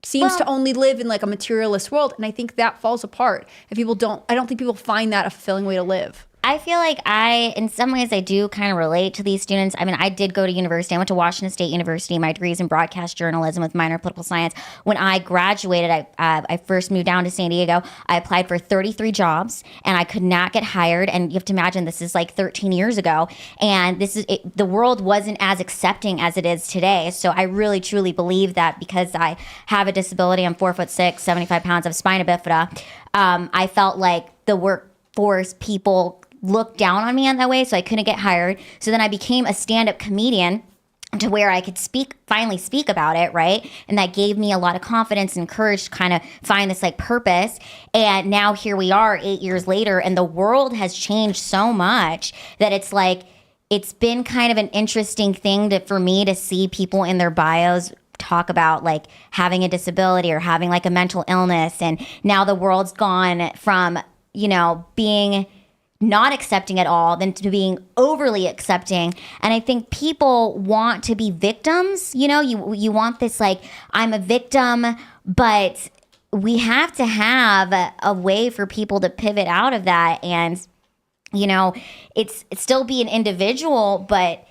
seems to only live in like a materialist world. And I think that falls apart if I don't think people find that a fulfilling way to live. I feel like in some ways, I do kind of relate to these students. I mean, I did go to university. I went to Washington State University. My degree is in broadcast journalism with minor in political science. When I graduated, I first moved down to San Diego. I applied for 33 jobs, and I could not get hired. And you have to imagine this is like 13 years ago, and the world wasn't as accepting as it is today. So I really, truly believe that because I have a disability, I'm 4'6", 75 pounds, I have spina bifida. I felt like the workforce people looked down on me in that way, so I couldn't get hired. So then I became a stand-up comedian to where I could finally speak about it, right? And that gave me a lot of confidence and courage to kind of find this like purpose. And now here we are 8 years later, and the world has changed so much that it's like, it's been kind of an interesting thing for me to see people in their bios talk about like having a disability or having like a mental illness. And now the world's gone from, being not accepting at all than to being overly accepting. And I think people want to be victims. You want this, like, I'm a victim, but we have to have a way for people to pivot out of that. And, it's still be an individual, but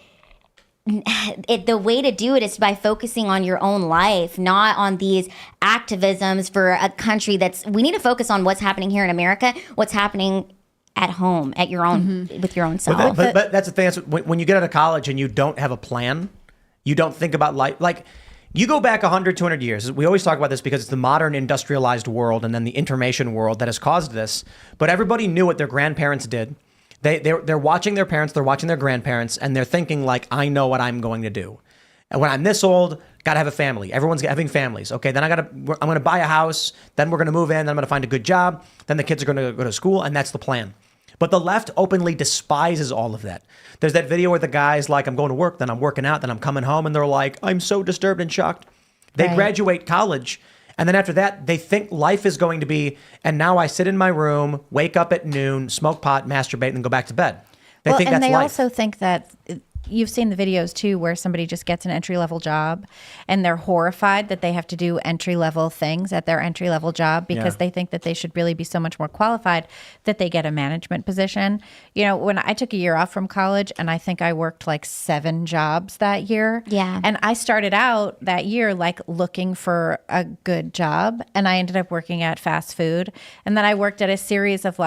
the way to do it is by focusing on your own life, not on these activisms for a country we need to focus on what's happening here in America, what's happening at home, at your own, with your own self. But that's the thing. When you get out of college and you don't have a plan, you don't think about life. Like, you go back 100, 200 years. We always talk about this because it's the modern industrialized world and then the information world that has caused this. But everybody knew what their grandparents did. They're watching their parents, they're watching their grandparents, and they're thinking like, I know what I'm going to do. And when I'm this old, gotta have a family. Everyone's having families. Okay, then I'm gonna buy a house, then we're gonna move in, then I'm gonna find a good job, then the kids are gonna go to school, and that's the plan. But the left openly despises all of that. There's that video where the guy's like, I'm going to work, then I'm working out, then I'm coming home, and they're like, I'm so disturbed and shocked. They graduate college, and then after that, they think life is going to be, and now I sit in my room, wake up at noon, smoke pot, masturbate, and go back to bed. They think that's life. And they also think that you've seen the videos too where somebody just gets an entry-level job and they're horrified that they have to do entry-level things at their entry-level job because they think that they should really be so much more qualified that they get a management position. When I took a year off from college, and I think I worked like 7 jobs that year. Yeah. And I started out that year like looking for a good job, and I ended up working at fast food. And then I worked at a series of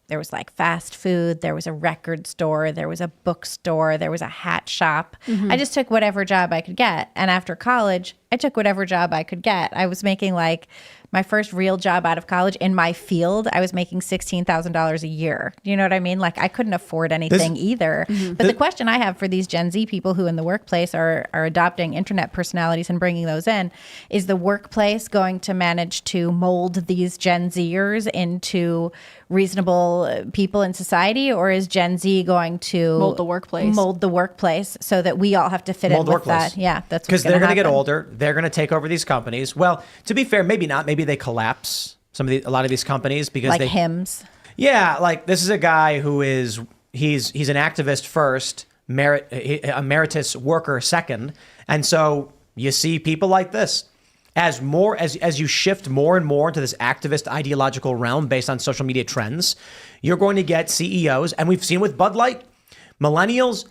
there was like fast food, there was a record store, there was a bookstore, there was a hat shop. I just took whatever job I could get. And after college, I took whatever job I could get. I was making my first real job out of college in my field. I was making $16,000 a year. You know what I mean? I couldn't afford anything either. But the question I have for these Gen Z people who in the workplace are adopting internet personalities and bringing those in, is the workplace going to manage to mold these Gen Zers into reasonable people in society, or is Gen Z going to mold the workplace so that we all have to fit in with that? Yeah, that's because they're going to get older. They're going to take over these companies. Well, to be fair, maybe not. Maybe they collapse a lot of these companies because like Hims. Yeah, this is a guy who is he's an activist first, emeritus worker second, and so you see people like this. As you shift more and more into this activist ideological realm based on social media trends, you're going to get CEOs, and we've seen with Bud Light, millennials,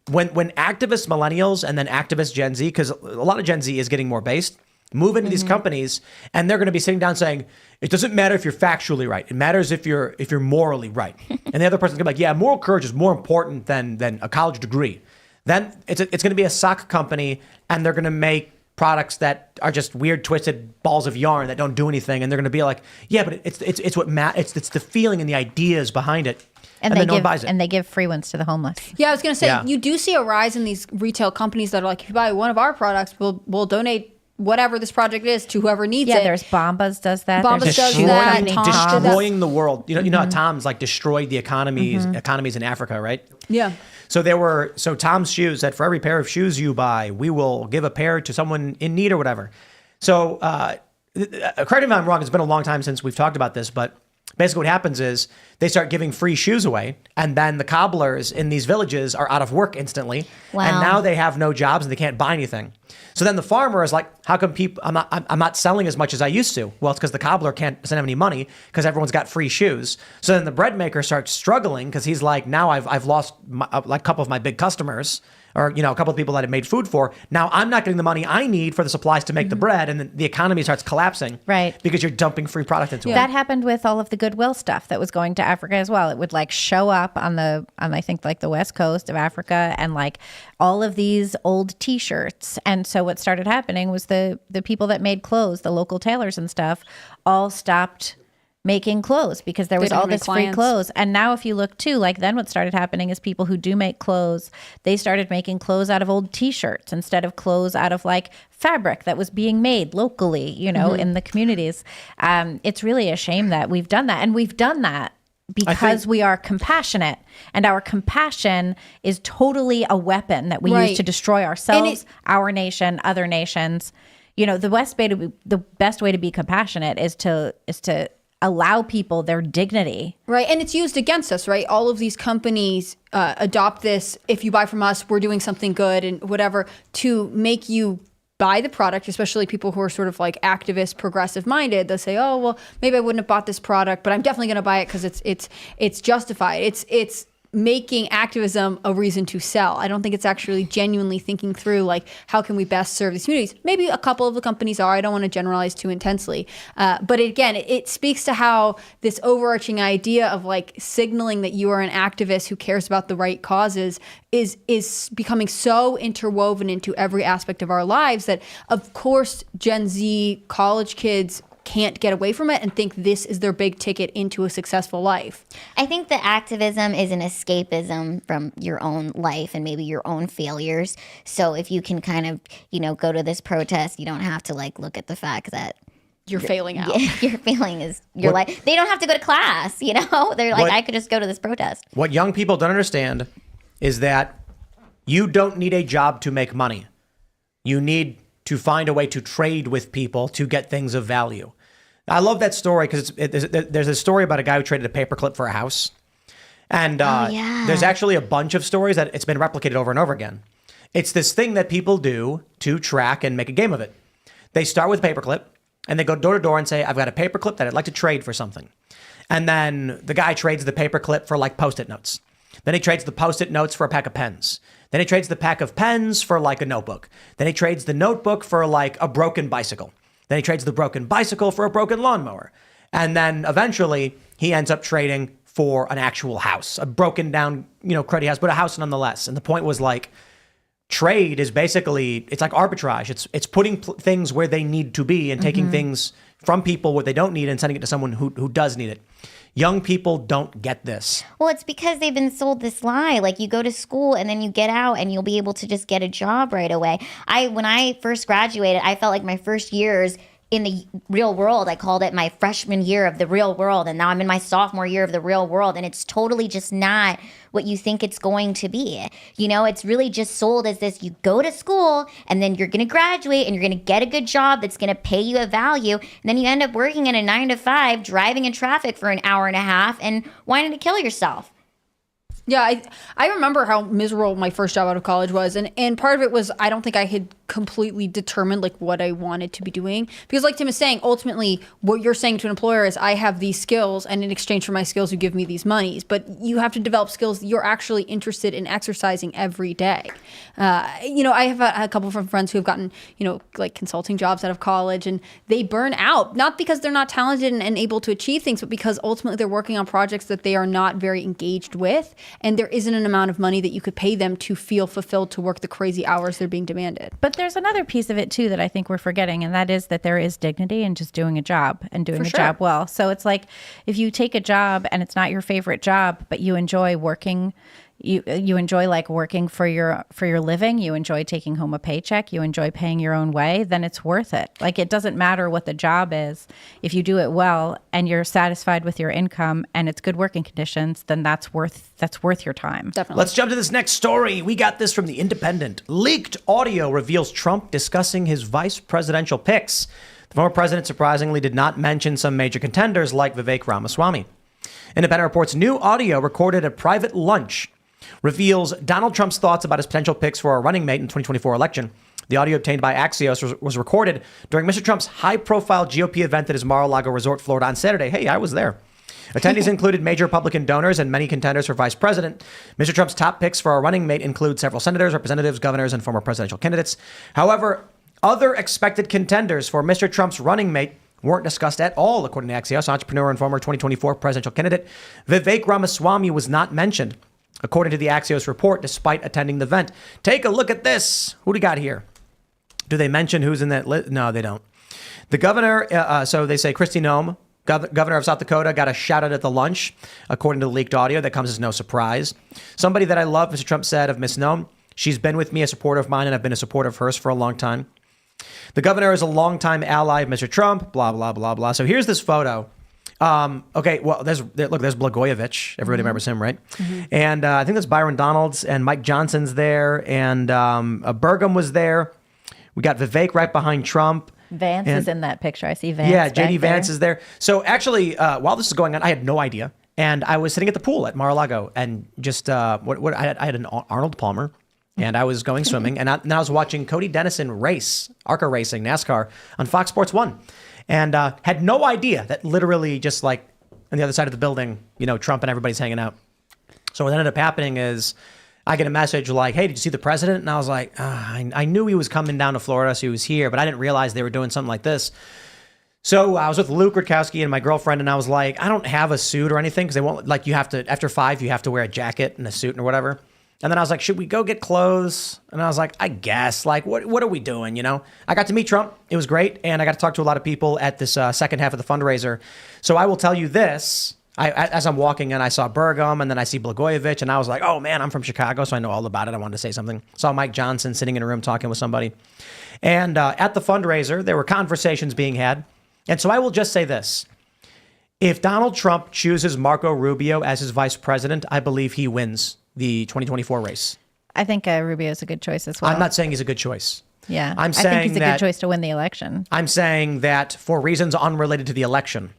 when activist millennials and then activist Gen Z, because a lot of Gen Z is getting more based, move into these companies, and they're going to be sitting down saying, it doesn't matter if you're factually right. It matters if you're morally right. And the other person's going to be like, yeah, moral courage is more important than a college degree. Then it's going to be a sock company, and they're going to make products that are just weird, twisted balls of yarn that don't do anything. And they're going to be like, yeah, but it's the feeling and the ideas behind it. And then no one buys it. And they give free ones to the homeless. Yeah, I was going to say, you do see a rise in these retail companies that are like, if you buy one of our products, we'll donate whatever this project is to whoever needs it. Yeah, there's Bombas does that. Bombas does that. Destroying the world. You know how Tom's destroyed the economies in Africa, right? Yeah. So Tom's shoes said, for every pair of shoes you buy, we will give a pair to someone in need or whatever. So correct me if I'm wrong, it's been a long time since we've talked about this, but basically what happens is they start giving free shoes away, and then the cobblers in these villages are out of work instantly. Wow. And now they have no jobs and they can't buy anything. So then the farmer is like, how come I'm not selling as much as I used to? Well, it's because the cobbler doesn't have any money because everyone's got free shoes. So then the bread maker starts struggling because he's like, now I've lost a couple of my big customers, or a couple of people that I made food for. Now I'm not getting the money I need for the supplies to make the bread, and then the economy starts collapsing. Right. Because you're dumping free product into it. That happened with all of the Goodwill stuff that was going to Africa as well. It would show up on I think the west coast of Africa, and all of these old T-shirts. And so what started happening was the people that made clothes, the local tailors and stuff, all stopped making clothes because there was all this free clothes. And now if you look too, then what started happening is people who do make clothes, they started making clothes out of old T-shirts instead of clothes out of fabric that was being made locally, in the communities. It's really a shame that we've done that. And we've done that because we are compassionate, and our compassion is totally a weapon that we use to destroy ourselves, our nation, other nations. The best way to be compassionate is to allow people their dignity. Right. And it's used against us, right? All of these companies adopt this, if you buy from us, we're doing something good and whatever, to make you buy the product, especially people who are sort of like activist, progressive minded. They'll say, oh, well, maybe I wouldn't have bought this product, but I'm definitely going to buy it because it's justified. It's making activism a reason to sell. I don't think it's actually genuinely thinking through, like, how can we best serve these communities? Maybe a couple of the companies are. I don't want to generalize too intensely. But again, it speaks to how this overarching idea of like signaling that you are an activist who cares about the right causes is becoming so interwoven into every aspect of our lives that, of course, Gen Z college kids can't get away from it and think this is their big ticket into a successful life. I think the activism is an escapism from your own life and maybe your own failures. So if you can kind of, go to this protest, you don't have to like look at the fact that you're failing out. Your failing is your life. They don't have to go to class, They're like, I could just go to this protest. What young people don't understand is that you don't need a job to make money. You need to find a way to trade with people to get things of value. I love that story because there's a story about a guy who traded a paperclip for a house. And there's actually a bunch of stories that it's been replicated over and over again. It's this thing that people do to track and make a game of it. They start with a paperclip and they go door to door and say, I've got a paperclip that I'd like to trade for something. And then the guy trades the paperclip for like Post-it notes. Then he trades the Post-it notes for a pack of pens. Then he trades the pack of pens for like a notebook. Then he trades the notebook for like a broken bicycle. Then he trades the broken bicycle for a broken lawnmower. And then eventually he ends up trading for an actual house, a broken down, cruddy house, but a house nonetheless. And the point was like, trade is basically, it's like arbitrage. It's putting things where they need to be and taking things from people what they don't need and sending it to someone who does need it. Young people don't get this. Well, it's because they've been sold this lie. Like, you go to school and then you get out and you'll be able to just get a job right away. When I first graduated, I felt like my first years in the real world, I called it my freshman year of the real world. And now I'm in my sophomore year of the real world. And it's totally just not what you think it's going to be. It's really just sold as this: you go to school and then you're going to graduate and you're going to get a good job that's going to pay you a value. And then you end up working in a 9 to 5, driving in traffic for an hour and a half and wanting to kill yourself. Yeah, I remember how miserable my first job out of college was. And part of it was I don't think I had completely determined like what I wanted to be doing. Because like Tim is saying, ultimately what you're saying to an employer is I have these skills and in exchange for my skills you give me these monies. But you have to develop skills that you're actually interested in exercising every day. I have a couple of friends who have gotten, like consulting jobs out of college, and they burn out, not because they're not talented and able to achieve things, but because ultimately they're working on projects that they are not very engaged with. And there isn't an amount of money that you could pay them to feel fulfilled to work the crazy hours they're being demanded. But there's another piece of it too that I think we're forgetting, and that is that there is dignity in just doing a job and doing job well. So it's like if you take a job and it's not your favorite job, but you enjoy working, you enjoy like working for your living, you enjoy taking home a paycheck, you enjoy paying your own way, then it's worth it. Like, it doesn't matter what the job is. If you do it well and you're satisfied with your income and it's good working conditions, then that's worth your time. Definitely. Let's jump to this next story. We got this from The Independent. Leaked audio reveals Trump discussing his vice presidential picks. The former president surprisingly did not mention some major contenders like Vivek Ramaswamy. Independent reports new audio recorded at a private lunch reveals Donald Trump's thoughts about his potential picks for a running mate in the 2024 election. The audio obtained by Axios was recorded during Mr. Trump's high-profile GOP event at his Mar-a-Lago resort, Florida on Saturday. Hey, I was there. Attendees included major Republican donors and many contenders for vice president. Mr. Trump's top picks for a running mate include several senators, representatives, governors, and former presidential candidates. However, other expected contenders for Mr. Trump's running mate weren't discussed at all, according to Axios. Entrepreneur and former 2024 presidential candidate Vivek Ramaswamy was not mentioned, according to the Axios report, despite attending the event. Take a look at this. Who do you got here? Do they mention who's in that list? No, they don't. The governor, so they say Kristi Noem, governor of South Dakota, got a shout out at the lunch, according to the leaked audio. That comes as no surprise. Somebody that I love, Mr. Trump said of Miss Noem, she's been with me, a supporter of mine, and I've been a supporter of hers for a long time. The governor is a longtime ally of Mr. Trump, blah, blah, blah, blah. So here's this photo. Okay, well, there's Blagojevich. Everybody remembers him, right? And I think that's Byron Donalds and Mike Johnson's there, and Burgum was there. We got Vivek right behind Trump. Vance is in that picture. I see Vance. Yeah, JD back Vance there. is there. So actually, while this is going on, I had no idea, and I was sitting at the pool at Mar-a-Lago, and just I had an Arnold Palmer. And I was going swimming, and I was watching Cody Dennison race, ARCA racing, NASCAR, on Fox Sports 1. And had no idea that literally just like on the other side of the building, Trump and everybody's hanging out. So what ended up happening is I get a message like, hey, did you see the president? And I was like, I knew he was coming down to Florida, so he was here, but I didn't realize they were doing something like this. So I was with Luke Rutkowski and my girlfriend, and I was like, I don't have a suit or anything because they won't, like, you have to, after 5, you have to wear a jacket and a suit or whatever. And then I was like, should we go get clothes? And I was like, I guess. Like, what are we doing, I got to meet Trump. It was great. And I got to talk to a lot of people at this second half of the fundraiser. So I will tell you this. As I'm walking in, I saw Burgum, and then I see Blagojevich. And I was like, oh, man, I'm from Chicago, so I know all about it. I wanted to say something. Saw Mike Johnson sitting in a room talking with somebody. And at the fundraiser, there were conversations being had. And so I will just say this. If Donald Trump chooses Marco Rubio as his vice president, I believe he wins the 2024 race. I think Rubio is a good choice as well. I'm not saying he's a good choice. Yeah, I'm I saying think he's a good choice to win the election. I'm saying that for reasons unrelated to the election,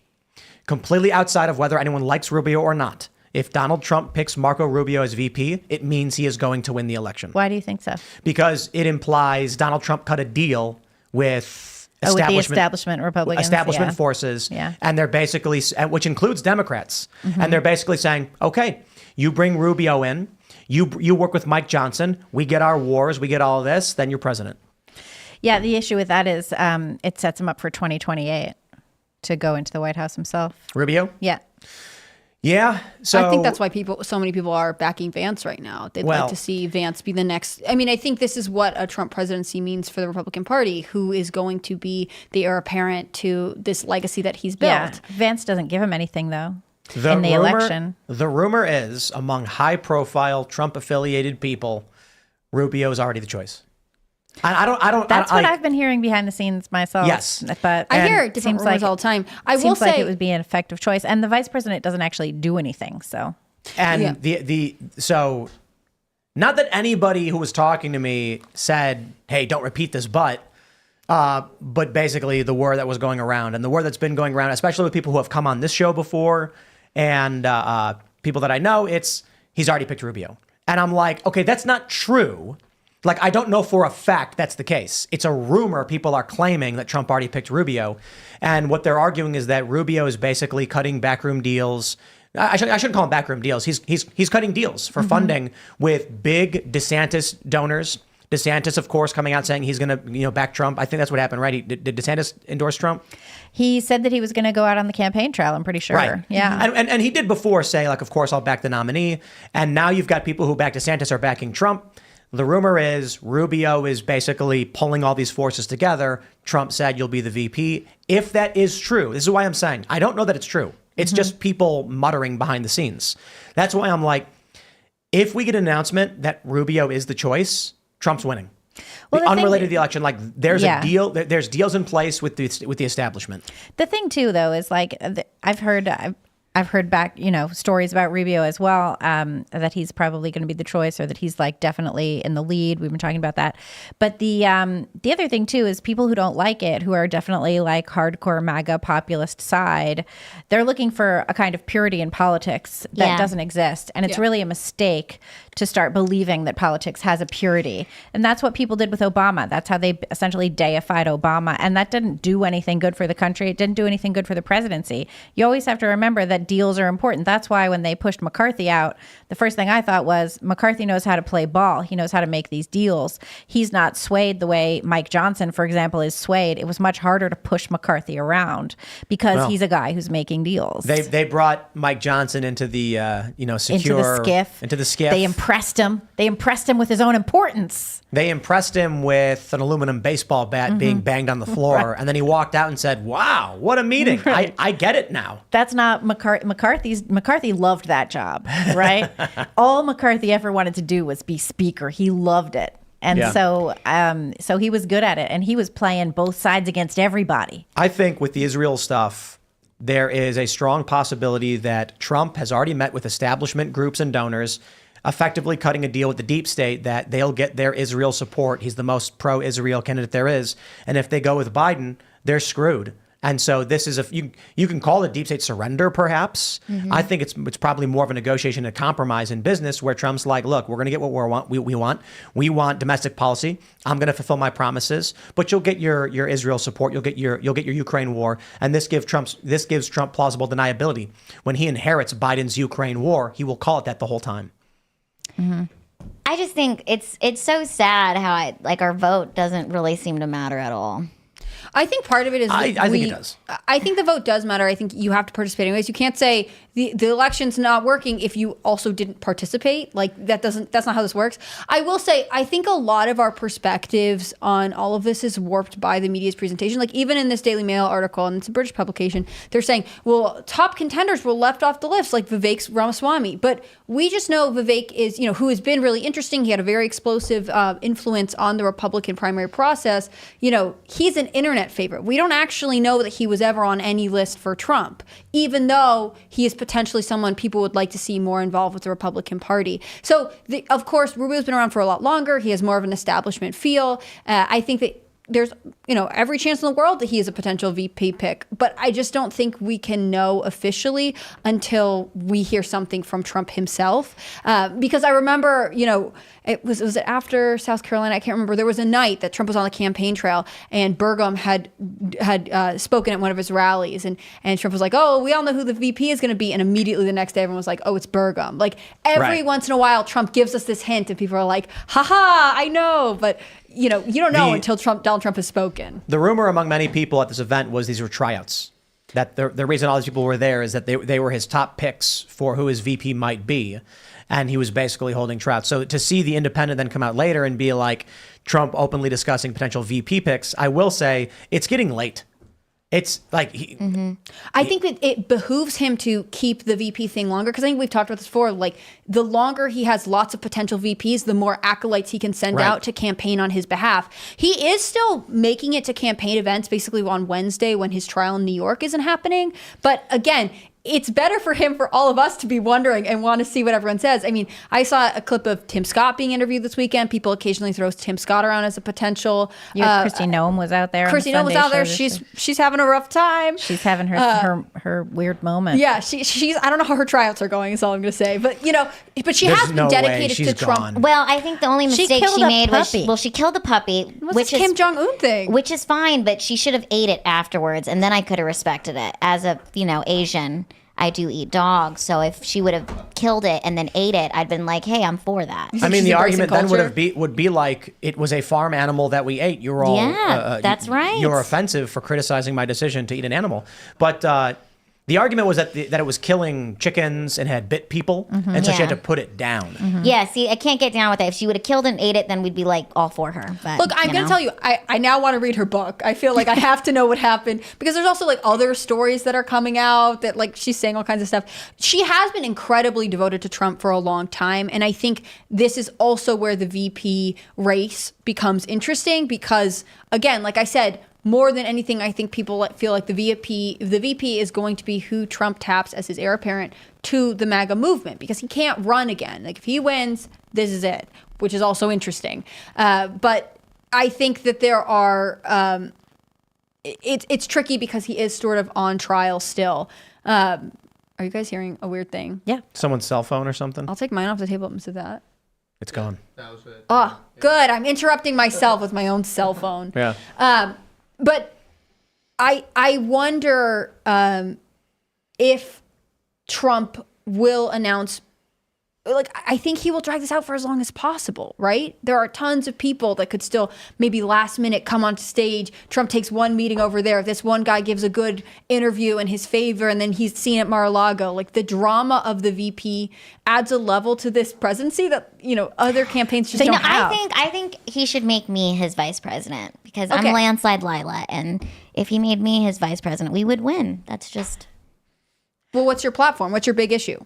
completely outside of whether anyone likes Rubio or not, if Donald Trump picks Marco Rubio as VP, it means he is going to win the election. Why do you think so? Because it implies Donald Trump cut a deal with with the establishment Republicans. Establishment forces. Yeah. And they're basically, which includes Democrats. And they're basically saying, okay, you bring Rubio in, you work with Mike Johnson, we get our wars, we get all of this, then you're president. Yeah, the issue with that is it sets him up for 2028 to go into the White House himself. Rubio? Yeah. Yeah. So I think that's why so many people are backing Vance right now. They'd like to see Vance be the next. I mean, I think this is what a Trump presidency means for the Republican Party, who is going to be the heir apparent to this legacy that he's built. Yeah. Vance doesn't give him anything, though, in the election. The rumor is, among high-profile Trump-affiliated people, Rubio is already the choice. I don't. That's what I've been hearing behind the scenes myself. Yes, but I hear different rumors all the time. I will say it would be an effective choice, and the vice president doesn't actually do anything. So, and so, not that anybody who was talking to me said, "Hey, don't repeat this," but basically the word that was going around, and the word that's been going around, especially with people who have come on this show before, and people that I know, it's he's already picked Rubio, and I'm like, okay, that's not true. Like, I don't know for a fact that's the case. It's a rumor. People are claiming that Trump already picked Rubio. And what they're arguing is that Rubio is basically cutting backroom deals. I shouldn't call them backroom deals. He's cutting deals for funding with big DeSantis donors. DeSantis, of course, coming out saying he's going to back Trump. I think that's what happened, right? Did DeSantis endorse Trump? He said that he was going to go out on the campaign trail, I'm pretty sure. Right. Yeah. And he did before say, like, of course, I'll back the nominee. And now you've got people who back DeSantis are backing Trump. The rumor is Rubio is basically pulling all these forces together. Trump said you'll be the VP. If that is true, this is why I'm saying I don't know that it's true. It's just people muttering behind the scenes. That's why I'm like, if we get an announcement that Rubio is the choice, Trump's winning. Well, unrelated to the election, like there's a deal. There's deals in place with the establishment. The thing too, though, is like I've heard back, stories about Rubio as well, that he's probably going to be the choice, or that he's like definitely in the lead. We've been talking about that. But the other thing too is people who don't like it, who are definitely like hardcore MAGA populist side, they're looking for a kind of purity in politics that doesn't exist. And it's really a mistake to start believing that politics has a purity. And that's what people did with Obama. That's how they essentially deified Obama. And that didn't do anything good for the country. It didn't do anything good for the presidency. You always have to remember that deals are important. That's why when they pushed McCarthy out, the first thing I thought was McCarthy knows how to play ball. He knows how to make these deals. He's not swayed the way Mike Johnson, for example, is swayed. It was much harder to push McCarthy around because he's a guy who's making deals. They brought Mike Johnson into the secure into the skiff. They impressed him with his own importance. They impressed him with an aluminum baseball bat being banged on the floor, and then he walked out and said, "Wow, what a meeting! Right. I get it now." That's not McCarthy loved that job, right? All McCarthy ever wanted to do was be speaker. He loved it. And so he was good at it, and he was playing both sides against everybody. I think with the Israel stuff, there is a strong possibility that Trump has already met with establishment groups and donors, effectively cutting a deal with the deep state that they'll get their Israel support. He's the most pro-Israel candidate there is. And if they go with Biden, they're screwed. And so this is you can call it deep state surrender, perhaps. I think it's probably more of a negotiation, a compromise in business where Trump's like, look, we're going to get what we want. We want domestic policy. I'm going to fulfill my promises, but you'll get your Israel support. You'll get your Ukraine war. And this gives Trump plausible deniability. When he inherits Biden's Ukraine war, he will call it that the whole time. I just think it's so sad how our vote doesn't really seem to matter at all. I think part of it is I think it does. I think the vote does matter. I think you have to participate anyways. You can't say the election's not working if you also didn't participate. Like that's not how this works. I will say I think a lot of our perspectives on all of this is warped by the media's presentation. Like even in this Daily Mail article, and it's a British publication, they're saying, well, top contenders were left off the list, like Vivek Ramaswamy. But we just know Vivek is, who has been really interesting. He had a very explosive influence on the Republican primary process. He's an internet favorite. We don't actually know that he was ever on any list for Trump, even though he is potentially someone people would like to see more involved with the Republican Party. So, of course, Rubio's been around for a lot longer. He has more of an establishment feel. I think that there's, every chance in the world that he is a potential VP pick. But I just don't think we can know officially until we hear something from Trump himself. Because I remember, was it after South Carolina? I can't remember. There was a night that Trump was on the campaign trail and Burgum had spoken at one of his rallies. And Trump was like, oh, we all know who the VP is going to be. And immediately the next day, everyone was like, oh, it's Burgum. Like every once in a while, Trump gives us this hint and people are like, haha, I know. But you don't know until Donald Trump has spoken. The rumor among many people at this event was these were tryouts. That the reason all these people were there is that they were his top picks for who his VP might be. And he was basically holding tryouts. So to see the Independent then come out later and be like Trump openly discussing potential VP picks, I will say it's getting late. It's like I think it behooves him to keep the VP thing longer because I think we've talked about this before. Like the longer he has lots of potential VPs, the more acolytes he can send out to campaign on his behalf. He is still making it to campaign events basically on Wednesday when his trial in New York isn't happening. But again, it's better for him, for all of us to be wondering and want to see what everyone says. I mean, I saw a clip of Tim Scott being interviewed this weekend. People occasionally throw Tim Scott around as a potential. Christy Noem was out there. Christy Noem was out there. She's having a rough time. She's having her weird moment. Yeah, she's. I don't know how her tryouts are going. Is all I'm going to say. But but she has been dedicated to Trump. Well, I think the only mistake she made was she killed the puppy, which is Kim Jong-un thing, which is fine. But she should have ate it afterwards, and then I could have respected it as a Asian. I do eat dogs, so if she would have killed it and then ate it, I'd been like, "Hey, I'm for that." I mean, the argument then would be like it was a farm animal that we ate. You're all that's right. You're offensive for criticizing my decision to eat an animal, but the argument was that it was killing chickens and had bit people, and so she had to put it down. Yeah, see, I can't get down with that. If she would have killed and ate it, then we'd be like all for her. But, look, I'm going to tell you, I now want to read her book. I feel like I have to know what happened because there's also like other stories that are coming out that like she's saying all kinds of stuff. She has been incredibly devoted to Trump for a long time, and I think this is also where the VP race becomes interesting because, again, like I said, more than anything, I think people feel like the VP is going to be who Trump taps as his heir apparent to the MAGA movement because he can't run again. Like if he wins, this is it, which is also interesting. But I think that there are, it's tricky because he is sort of on trial still. Are you guys hearing a weird thing? Yeah. Someone's cell phone or something? I'll take mine off the table and see that. It's gone. That was it. Oh, good. I'm interrupting myself with my own cell phone. Yeah. But I wonder if Trump will announce, like, I think he will drag this out for as long as possible, right? There are tons of people that could still maybe last minute come onto stage. Trump takes one meeting over there. If this one guy gives a good interview in his favor and then he's seen at Mar-a-Lago, like the drama of the VP adds a level to this presidency that, other campaigns just don't have. I think he should make me his vice president because I'm landslide Lila. And if he made me his vice president, we would win. That's just. Well, what's your platform? What's your big issue?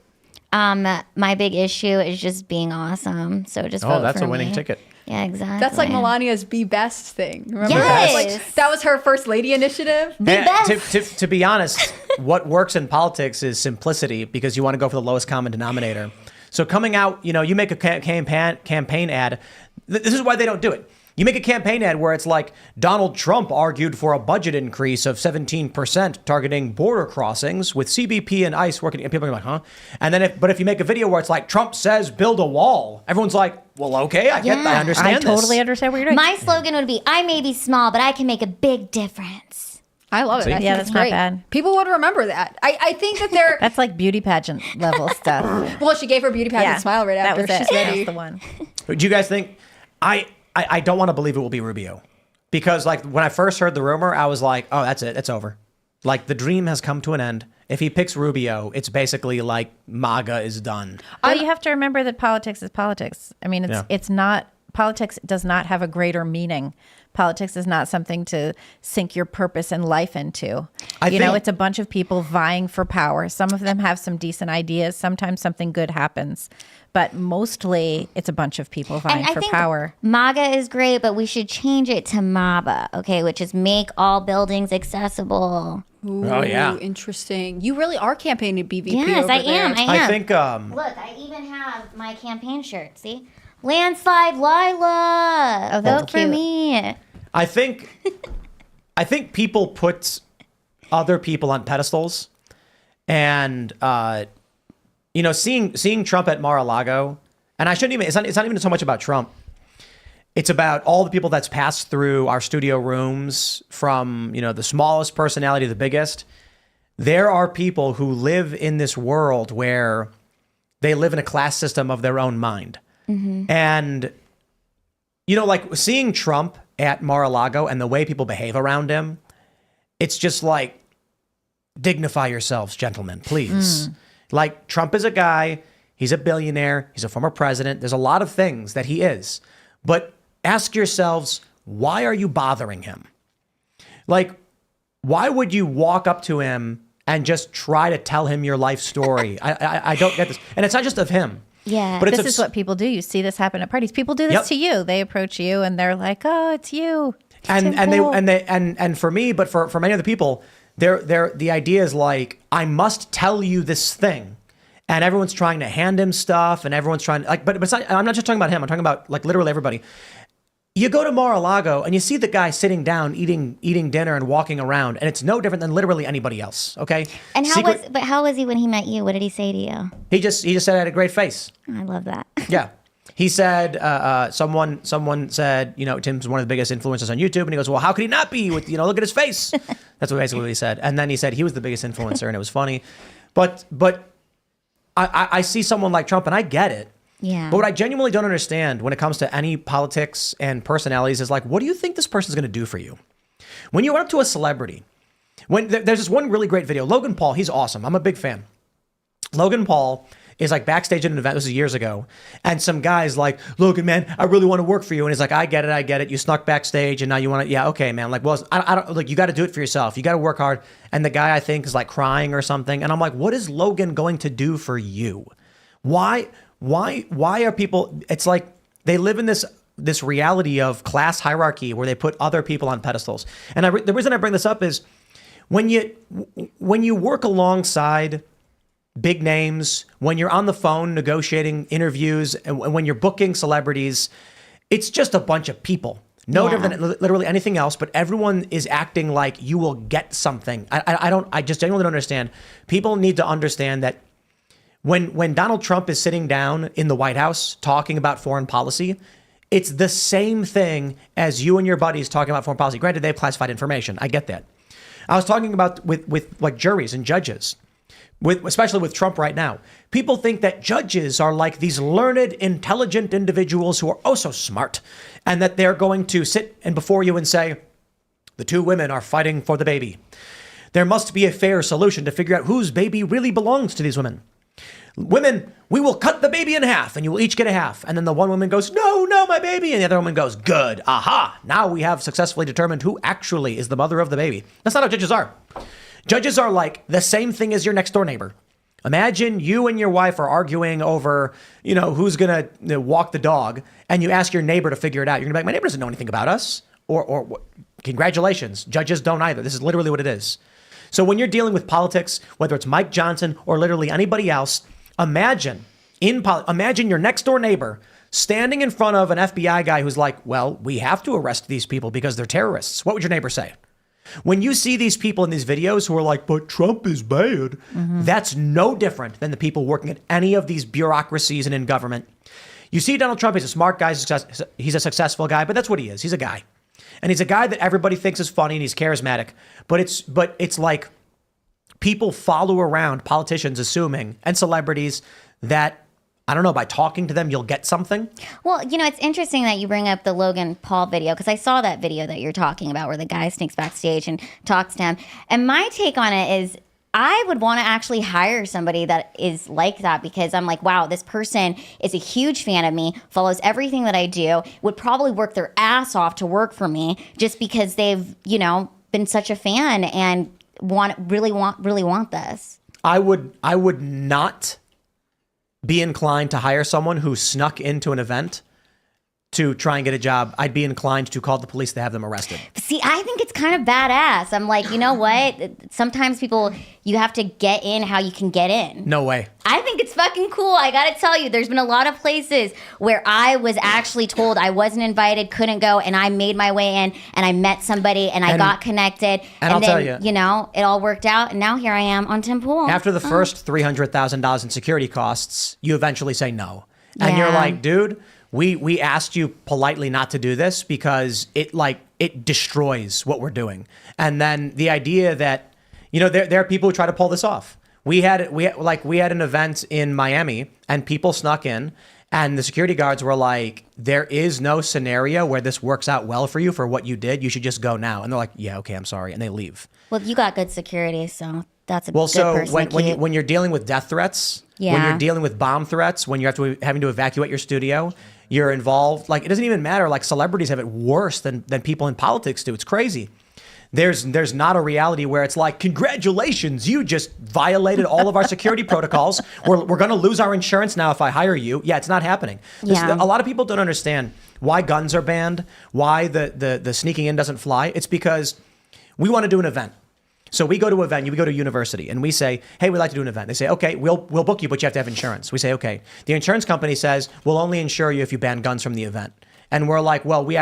My big issue is just being awesome. So just vote that's for a winning me. ticket. Yeah, exactly. That's like Melania's Be Best thing. Remember Yes. that? Like, that was her first lady initiative. Be best. To be honest, what works in politics is simplicity because you want to go for the lowest common denominator. So coming out, you make a campaign ad. This is why they don't do it. You make a campaign ad where it's like Donald Trump argued for a budget increase of 17% targeting border crossings with CBP and ICE working. And people are like, huh? And then if you make a video where it's like Trump says build a wall, everyone's like, well, okay, I understand this. I totally understand what you're doing. My slogan would be, I may be small, but I can make a big difference. I love it. I think Yeah, it's that's not great. bad. People would remember that. I think that they're. That's like beauty pageant level stuff. Well, she gave her beauty pageant smile right after. That was She's it. ready. That's the one. Do you guys think I don't want to believe it will be Rubio because like when I first heard the rumor, I was like, oh, that's it. It's over. Like the dream has come to an end. If he picks Rubio, it's basically like MAGA is done. Well, you have to remember that politics is politics. I mean, it's not, politics does not have a greater meaning. Politics is not something to sink your purpose in life into. It's a bunch of people vying for power. Some of them have some decent ideas. Sometimes something good happens. But mostly, it's a bunch of people vying for power. MAGA is great, but we should change it to MABA, okay, which is make all buildings accessible. Ooh, Oh, yeah. Interesting. You really are campaigning BVP. Yes, over I there. am. I think Look, I even have my campaign shirt. See, landslide Lila. Oh, that's Vote for cute. me. I think people put other people on pedestals, and seeing Trump at Mar-a-Lago, and I shouldn't even. It's not even so much about Trump. It's about all the people that's passed through our studio rooms, from the smallest personality to the biggest. There are people who live in this world where they live in a class system of their own mind, and like seeing Trump at Mar-a-Lago and the way people behave around him, it's just like, dignify yourselves, gentlemen, please. Like, Trump is a guy, he's a billionaire, he's a former president. There's a lot of things that he is. But ask yourselves, why are you bothering him? Like, why would you walk up to him and just try to tell him your life story? I don't get this. And it's not just of him. Yeah. But This is what people do. You see this happen at parties. People do this to you. They approach you and they're like, "Oh, it's you." And for me, but for many other people, the idea is like, I must tell you this thing, and everyone's trying to hand him stuff, and everyone's trying but it's not, I'm not just talking about him. I'm talking about like literally everybody. You go to Mar-a-Lago and you see the guy sitting down eating dinner and walking around, and it's no different than literally anybody else. Okay. And how was he when he met you? What did he say to you? He just said I had a great face. I love that. Yeah. He said, someone said, Tim's one of the biggest influencers on YouTube. And he goes, well, how could he not be with, look at his face. That's basically what he said. And then he said he was the biggest influencer, and it was funny. But I see someone like Trump, and I get it. Yeah. But what I genuinely don't understand when it comes to any politics and personalities is like, what do you think this person's going to do for you? When you went up to a celebrity, there's this one really great video, Logan Paul, he's awesome. I'm a big fan. Logan Paul is like backstage at an event. This is years ago. And some guy's like, Logan, man, I really want to work for you. And he's like, I get it. You snuck backstage and now you want to, yeah, okay, man. Like, well, I don't, like, you got to do it for yourself. You got to work hard. And the guy, I think, is like crying or something. And I'm like, what is Logan going to do for you? Why are people, it's like they live in this reality of class hierarchy where they put other people on pedestals. And the reason I bring this up is when you work alongside big names, when you're on the phone negotiating interviews, and when you're booking celebrities, it's just a bunch of people. No different than literally anything else, but everyone is acting like you will get something. I just genuinely don't understand. People need to understand that when Donald Trump is sitting down in the White House talking about foreign policy, it's the same thing as you and your buddies talking about foreign policy. Granted, they have classified information. I get that. I was talking about with like juries and judges, especially with Trump right now. People think that judges are like these learned, intelligent individuals who are oh so smart, and that they're going to sit and before you and say, the two women are fighting for the baby. There must be a fair solution to figure out whose baby really belongs to these women. Women, we will cut the baby in half and you will each get a half. And then the one woman goes, no, my baby. And the other woman goes, good. Aha. Now we have successfully determined who actually is the mother of the baby. That's not how judges are. Judges are like the same thing as your next door neighbor. Imagine you and your wife are arguing over, who's going to walk the dog. And you ask your neighbor to figure it out. You're going to be like, my neighbor doesn't know anything about us. Or congratulations. Judges don't either. This is literally what it is. So when you're dealing with politics, whether it's Mike Johnson or literally anybody else, imagine your next door neighbor standing in front of an FBI guy who's like, well, we have to arrest these people because they're terrorists. What would your neighbor say? When you see these people in these videos who are like, but Trump is bad, that's no different than the people working at any of these bureaucracies and in government. You see Donald Trump, he's a smart guy, he's a successful guy, but that's what he is. He's a guy. And he's a guy that everybody thinks is funny and he's charismatic. But it's like people follow around politicians assuming, and celebrities, that, I don't know, by talking to them, you'll get something. Well, it's interesting that you bring up the Logan Paul video, because I saw that video that you're talking about where the guy sneaks backstage and talks to him. And my take on it is I would want to actually hire somebody that is like that, because I'm like, wow, this person is a huge fan of me, follows everything that I do, would probably work their ass off to work for me just because they've, been such a fan and really want this. I would not be inclined to hire someone who snuck into an event to try and get a job. I'd be inclined to call the police to have them arrested. See, I think it's kind of badass. I'm like, you know what? Sometimes people, you have to get in how you can get in. No way. I think it's fucking cool. I gotta tell you, there's been a lot of places where I was actually told I wasn't invited, couldn't go, and I made my way in, and I met somebody, and I got connected. And I'll then, tell you, it all worked out, and now here I am on Tim Pool. After the first $300,000 in security costs, you eventually say no. And you're like, dude, we asked you politely not to do this because it destroys what we're doing. And then the idea that, there are people who try to pull this off. We had an event in Miami and people snuck in and the security guards were like, there is no scenario where this works out well for you for what you did. You should just go now. And they're like, yeah, okay, I'm sorry. And they leave. Well, you got good security, so that's a well, good so person when you're dealing with death threats, when Yeah. you're dealing with bomb threats, when you're having to evacuate your studio, you're involved. Like, it doesn't even matter. Like, celebrities have it worse than people in politics do. It's crazy. There's not a reality where it's like, congratulations, you just violated all of our security protocols. We're going to lose our insurance now if I hire you. Yeah, it's not happening. Yeah. A lot of people don't understand why guns are banned, why the sneaking in doesn't fly. It's because we want to do an event. So we go to an event, we go to a university, and we say, hey, we'd like to do an event. They say, okay, we'll book you, but you have to have insurance. We say, okay. The insurance company says, we'll only insure you if you ban guns from the event. And we're like, well, we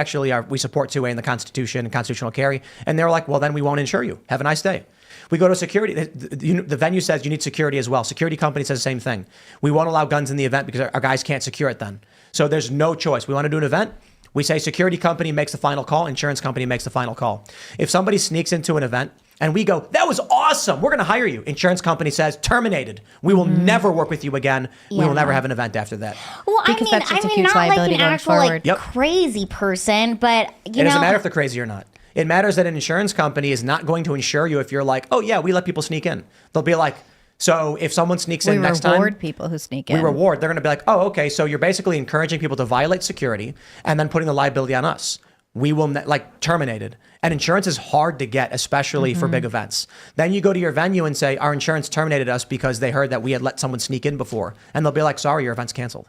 support 2A in the Constitution and constitutional carry. And they're like, well, then we won't insure you. Have a nice day. We go to security. The venue says you need security as well. Security company says the same thing. We won't allow guns in the event because our guys can't secure it then. So there's no choice. We want to do an event. We say security company makes the final call. Insurance company makes the final call. If somebody sneaks into an event and we go, that was awesome, we're going to hire you. Insurance company says, terminated. We will never work with you again. We will never have an event after that. Well, Because that's just a huge not like liability an going actual forward. Yep. crazy person, but It doesn't matter if they're crazy or not. It matters that an insurance company is not going to insure you if you're like, oh yeah, we let people sneak in. They'll be like, so if someone sneaks in next time, We reward people who sneak in. we reward. They're going to be like, oh, okay, so you're basically encouraging people to violate security and then putting the liability on us. We will terminated. And insurance is hard to get, especially for big events. Then you go to your venue and say, our insurance terminated us because they heard that we had let someone sneak in before. And they'll be like, sorry, your event's canceled.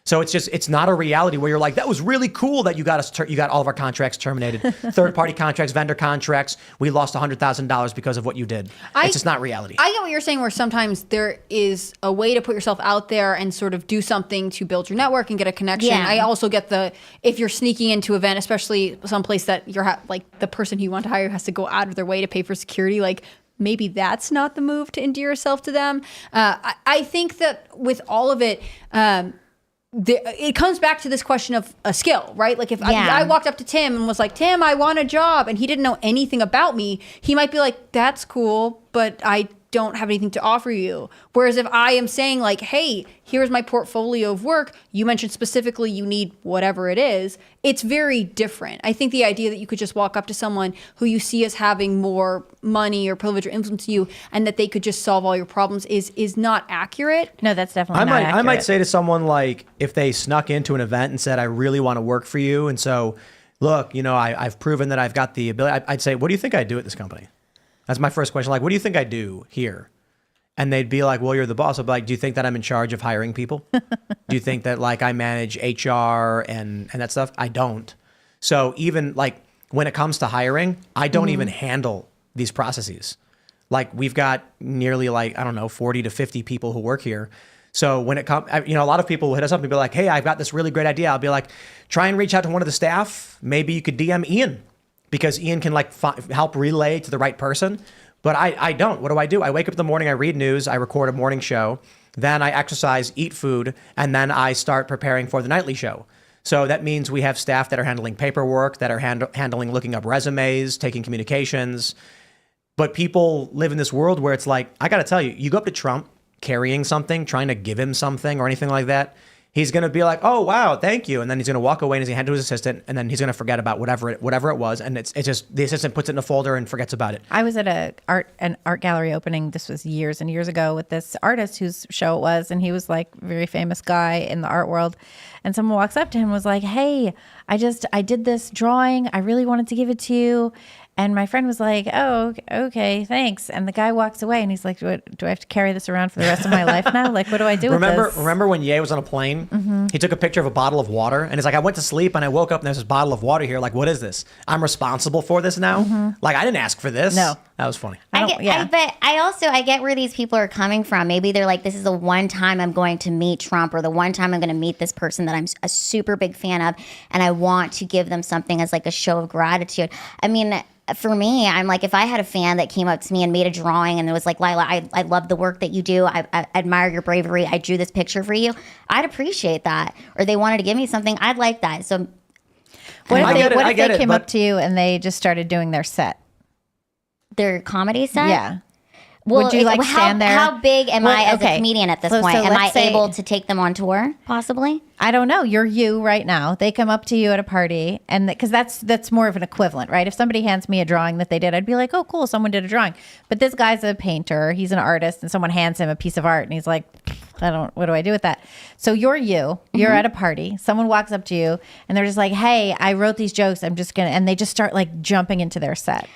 So it's not a reality where you're like, that was really cool that you got you got all of our contracts terminated. Third-party contracts, vendor contracts. We lost $100,000 because of what you did. It's just not reality. I get what you're saying, where sometimes there is a way to put yourself out there and sort of do something to build your network and get a connection. Yeah. I also get if you're sneaking into an event, especially someplace that you're like the person who you want to hire has to go out of their way to pay for security, like maybe that's not the move to endear yourself to them. I think that with all of it, it comes back to this question of a skill, right? Like if I walked up to Tim and was like, Tim, I want a job, and he didn't know anything about me, he might be like, that's cool, but I don't have anything to offer you. Whereas if I am saying like, hey, here's my portfolio of work, you mentioned specifically you need whatever it is, it's very different. I think the idea that you could just walk up to someone who you see as having more money or privilege or influence to you and that they could just solve all your problems is not accurate. No, that's definitely not accurate. I might say to someone, like, if they snuck into an event and said, I really want to work for you, and so, look, I've proven that I've got the ability, I'd say, what do you think I do at this company? That's my first question. Like, what do you think I do here? And they'd be like, well, you're the boss. I'd be like, do you think that I'm in charge of hiring people? Do you think that like I manage HR and that stuff? I don't. So even like when it comes to hiring, I don't even handle these processes. Like we've got nearly like, I don't know, 40 to 50 people who work here. So when it comes, a lot of people will hit us up and be like, hey, I've got this really great idea. I'll be like, try and reach out to one of the staff. Maybe you could DM Ian because Ian can like help relay to the right person. But I don't. What do? I wake up in the morning, I read news, I record a morning show, then I exercise, eat food, and then I start preparing for the nightly show. So that means we have staff that are handling paperwork, that are handling looking up resumes, taking communications. But people live in this world where it's like, I got to tell you, you go up to Trump carrying something, trying to give him something or anything like that, he's going to be like, oh, wow, thank you. And then he's going to walk away and he's going to hand it to his assistant. And then he's going to forget about whatever it was. And it's just the assistant puts it in a folder and forgets about it. I was at an art gallery opening. This was years and years ago with this artist whose show it was. And he was like a very famous guy in the art world. And someone walks up to him and was like, hey, I did this drawing. I really wanted to give it to you. And my friend was like, oh, okay, thanks. And the guy walks away and he's like, do I have to carry this around for the rest of my life now? Like, what do I do with this? Remember when Ye was on a plane? Mm-hmm. He took a picture of a bottle of water and he's like, I went to sleep and I woke up and there's this bottle of water here. Like, what is this? I'm responsible for this now? Mm-hmm. Like, I didn't ask for this. No. That was funny. But I get where these people are coming from. Maybe they're like, this is the one time I'm going to meet Trump or the one time I'm going to meet this person that I'm a super big fan of and I want to give them something as like a show of gratitude. I mean, for me, I'm like, if I had a fan that came up to me and made a drawing and it was like, Lila, I love the work that you do. I admire your bravery. I drew this picture for you. I'd appreciate that. Or they wanted to give me something. I'd like that. So what if they came up to you and they just started doing their set? Their comedy set? Yeah. Well, would you like stand there? How big am I as a comedian at this point? Am I able to take them on tour, possibly? I don't know. You're you right now. They come up to you at a party, and because that's more of an equivalent, right? If somebody hands me a drawing that they did, I'd be like, oh, cool, someone did a drawing. But this guy's a painter. He's an artist, and someone hands him a piece of art, and he's like, what do I do with that? So you're you. You're at a party. Someone walks up to you, and they're just like, hey, I wrote these jokes. I'm just going to, and they just start like jumping into their set.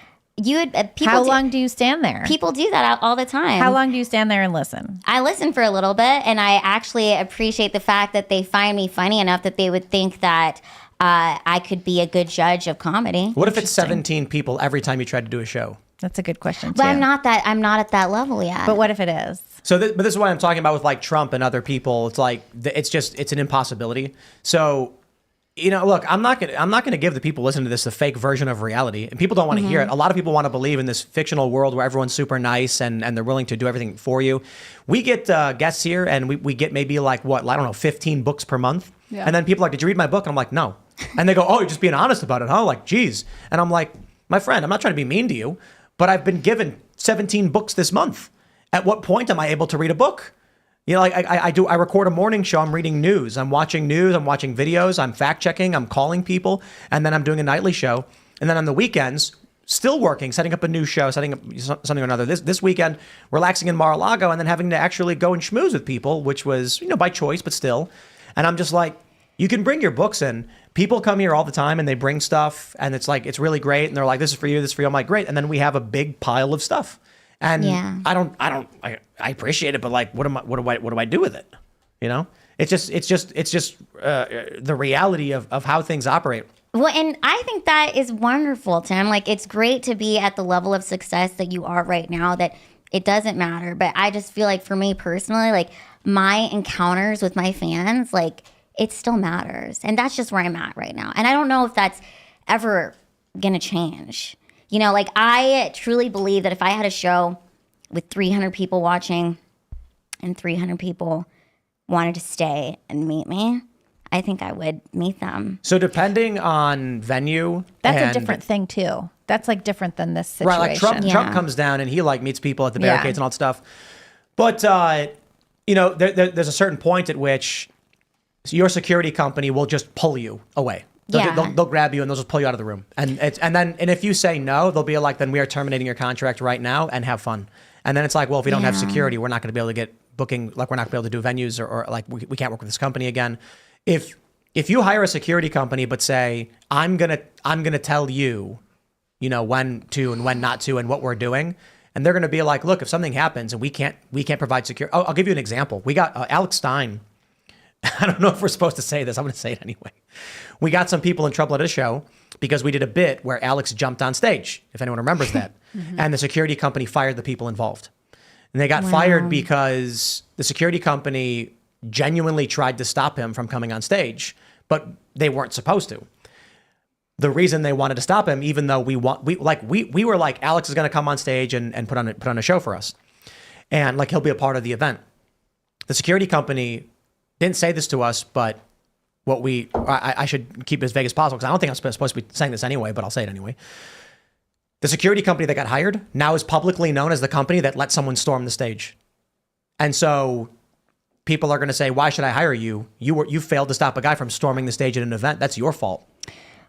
How long do you stand there? People do that all the time. How long do you stand there and listen? I listen for a little bit, and I actually appreciate the fact that they find me funny enough that they would think that I could be a good judge of comedy. What if it's 17 people every time you try to do a show? That's a good question, too. But I'm not at that level yet. But what if it is? So, but this is what I'm talking about with like Trump and other people. It's like it's an impossibility. So, look, I'm not gonna give the people listening to this the fake version of reality, and people don't want to hear it. A lot of people want to believe in this fictional world where everyone's super nice and they're willing to do everything for you. We get guests here, and we get maybe like 15 books per month, and then people are like, "Did you read my book?" And I'm like, "No," and they go, "Oh, you're just being honest about it, huh?" Like, geez, and I'm like, "My friend, I'm not trying to be mean to you, but I've been given 17 books this month. At what point am I able to read a book?" I record a morning show. I'm reading news. I'm watching news. I'm watching videos. I'm fact checking. I'm calling people. And then I'm doing a nightly show. And then on the weekends, still working, setting up a new show, setting up something or another. This weekend, relaxing in Mar-a-Lago and then having to actually go and schmooze with people, which was, by choice, but still. And I'm just like, you can bring your books in. People come here all the time and they bring stuff and it's like, it's really great. And they're like, this is for you, this is for you. I'm like, great. And then we have a big pile of stuff. And I appreciate it, but like, what do I do with it? It's just the reality of how things operate. Well, and I think that is wonderful, Tim. Like, it's great to be at the level of success that you are right now, that it doesn't matter. But I just feel like for me personally, like my encounters with my fans, like it still matters. And that's just where I'm at right now. And I don't know if that's ever going to change. Like I truly believe that if I had a show with 300 people watching and 300 people wanted to stay and meet me, I think I would meet them. So depending on venue. That's a different thing too. That's like different than this situation. Right, like Trump comes down and he like meets people at the barricades and all that stuff. But, there's a certain point at which your security company will just pull you away. They'll grab you and they'll just pull you out of the room. And if you say no, they'll be like, then we are terminating your contract right now and have fun. And then it's like, well, if we don't have security, we're not going to be able to get booking. Like, we're not going to be able to do venues or like we can't work with this company again. If you hire a security company but say, I'm gonna tell you, when to and when not to and what we're doing, and they're going to be like, look, if something happens and we can't provide security. I'll give you an example. We got Alex Stein. I don't know if we're supposed to say this. I'm going to say it anyway. We got some people in trouble at a show because we did a bit where Alex jumped on stage, if anyone remembers that. and the security company fired the people involved. And they got fired because the security company genuinely tried to stop him from coming on stage, but they weren't supposed to. The reason they wanted to stop him, even though we were like, Alex is going to come on stage and put on a show for us, and like he'll be a part of the event. The security company didn't say this to us, but I should keep it as vague as possible because I don't think I'm supposed to be saying this anyway, but I'll say it anyway. The security company that got hired now is publicly known as the company that let someone storm the stage. And so people are going to say, why should I hire you? You failed to stop a guy from storming the stage at an event. That's your fault.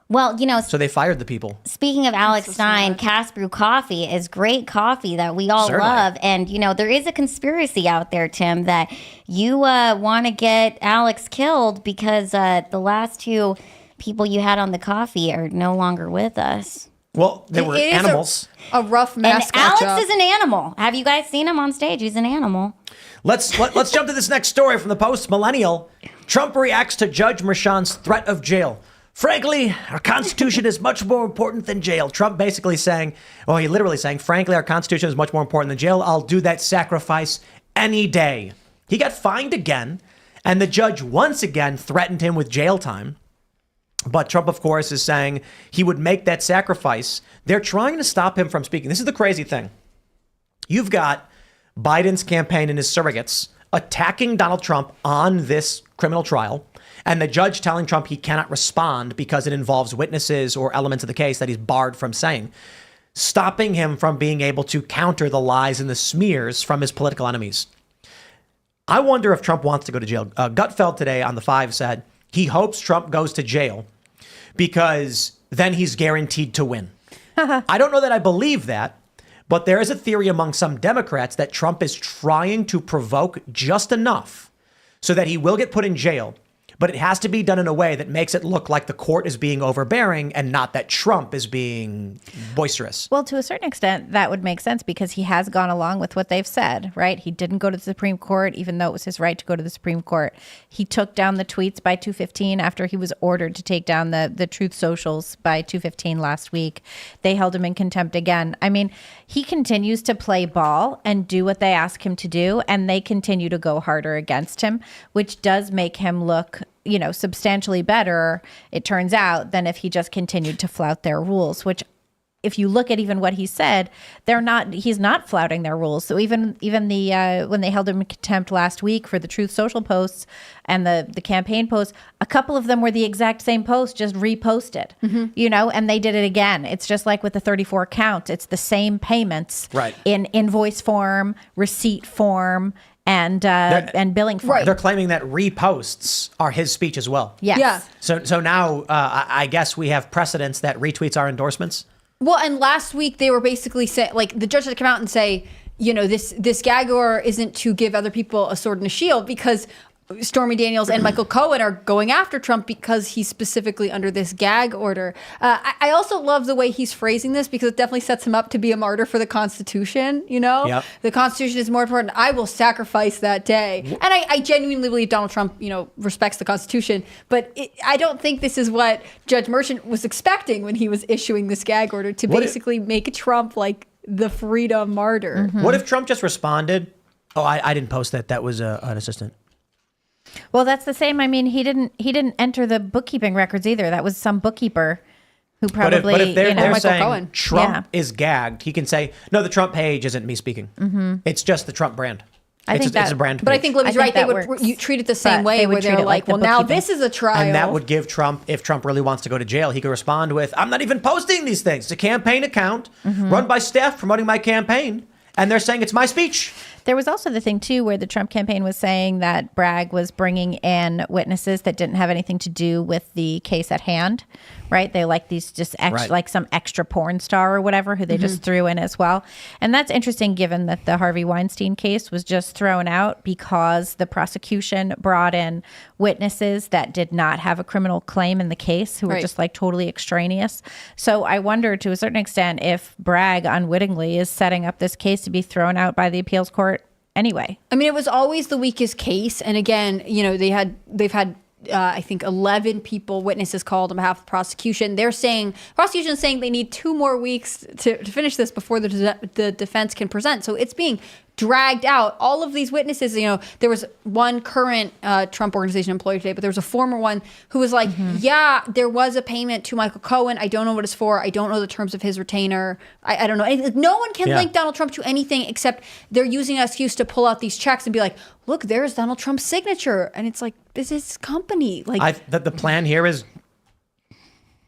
Well, So they fired the people. Speaking of Alex Stein, Cask Brew Coffee is great coffee that we all Certainly. love. And, there is a conspiracy out there, Tim, that you want to get Alex killed because the last two people you had on the coffee are no longer with us. Well, they were It is animals. A rough mess. And Alex is an animal. Have you guys seen him on stage? He's an animal. Let's jump to this next story from the Post Millennial. Trump reacts to Judge Merchan's threat of jail. Frankly, our Constitution is much more important than jail. Trump basically saying, he literally saying, frankly, our Constitution is much more important than jail. I'll do that sacrifice any day. He got fined again, and the judge once again threatened him with jail time. But Trump, of course, is saying he would make that sacrifice. They're trying to stop him from speaking. This is the crazy thing. You've got Biden's campaign and his surrogates attacking Donald Trump on this criminal trial, and the judge telling Trump he cannot respond because it involves witnesses or elements of the case that he's barred from saying, stopping him from being able to counter the lies and the smears from his political enemies. I wonder if Trump wants to go to jail. Gutfeld today on The Five said he hopes Trump goes to jail because then he's guaranteed to win. I don't know that I believe that, but there is a theory among some Democrats that Trump is trying to provoke just enough so that he will get put in jail. But it has to be done in a way that makes it look like the court is being overbearing and not that Trump is being boisterous. Well, to a certain extent, that would make sense because he has gone along with what they've said, right? He didn't go to the Supreme Court, even though it was his right to go to the Supreme Court. He took down the tweets by 2:15 after he was ordered to take down the Truth Socials by 2:15 last week. They held him in contempt again. I mean, he continues to play ball and do what they ask him to do, and they continue to go harder against him, which does make him look substantially better, it turns out, than if he just continued to flout their rules, which if you look at even what he said, he's not flouting their rules. So even the when they held him in contempt last week for the Truth Social posts and the campaign posts, a couple of them were the exact same post, just reposted, and they did it again. It's just like with the 34 count. It's the same payments in invoice form, receipt form, and billing form. They're claiming that reposts are his speech as well. Yes. Yeah. So now I guess we have precedents that retweets are endorsements. Well, and last week they were basically saying, like, the judge had to come out and say, this gag order isn't to give other people a sword and a shield because Stormy Daniels and Michael Cohen are going after Trump because he's specifically under this gag order. I also love the way he's phrasing this because it definitely sets him up to be a martyr for the Constitution. Yep. The Constitution is more important. I will sacrifice that day. And I genuinely believe Donald Trump, respects the Constitution. But I don't think this is what Judge Merchant was expecting when he was issuing this gag order to basically make Trump like the freedom martyr. What if Trump just responded? Oh, I didn't post that. That was an assistant. Well, that's the same. I mean, he didn't enter the bookkeeping records either. That was some bookkeeper who probably, but if they're Michael saying Cohen. Trump is gagged, he can say, no, the Trump page isn't me speaking. It's just the Trump brand. It's a brand page. But I think Libby's right. They would treat it the same way where they're like, well, now this is a trial. And that would give Trump, if Trump really wants to go to jail, he could respond with, I'm not even posting these things. It's a campaign account run by staff promoting my campaign. And they're saying it's my speech. There was also the thing, too, where the Trump campaign was saying that Bragg was bringing in witnesses that didn't have anything to do with the case at hand, right? They like these just like some extra porn star or whatever who they just threw in as well. And that's interesting given that the Harvey Weinstein case was just thrown out because the prosecution brought in witnesses that did not have a criminal claim in the case who were just like totally extraneous. So I wonder to a certain extent if Bragg unwittingly is setting up this case to be thrown out by the appeals court anyway. I mean, it was always the weakest case. And again, they've had I think 11 witnesses called on behalf of the prosecution. Prosecution is saying they need 2 more weeks to finish this before the defense can present. So it's being dragged out. All of these witnesses, there was one current Trump Organization employee today, but there was a former one who was like, yeah, there was a payment to Michael Cohen. I don't know what it's for. I don't know the terms of his retainer. I don't know. No one can link Donald Trump to anything except they're using an excuse to pull out these checks and be like, look, there's Donald Trump's signature. And it's like, this is his company. Like, the plan here is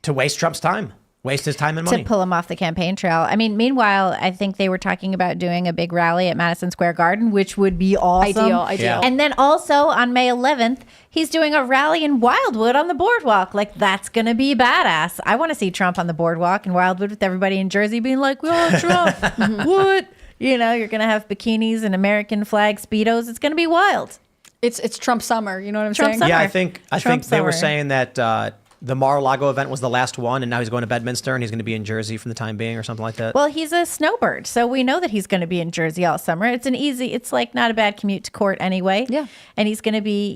to waste Trump's time. Waste his time and money. To pull him off the campaign trail. I mean, meanwhile, I think they were talking about doing a big rally at Madison Square Garden, which would be awesome. Ideal. Yeah. And then also on May 11th, he's doing a rally in Wildwood on the boardwalk. Like, that's going to be badass. I want to see Trump on the boardwalk in Wildwood with everybody in Jersey being like, we love Trump. What? You're going to have bikinis and American flag Speedos. It's going to be wild. it's Trump summer. You know what I'm Trump saying? summer. Yeah, I think Trump they were summer. saying that the Mar-a-Lago event was the last one, and now he's going to Bedminster, and he's going to be in Jersey for the time being, or something like that. Well, he's a snowbird, so we know that he's going to be in Jersey all summer. It's like not a bad commute to court anyway. Yeah. And he's going to be,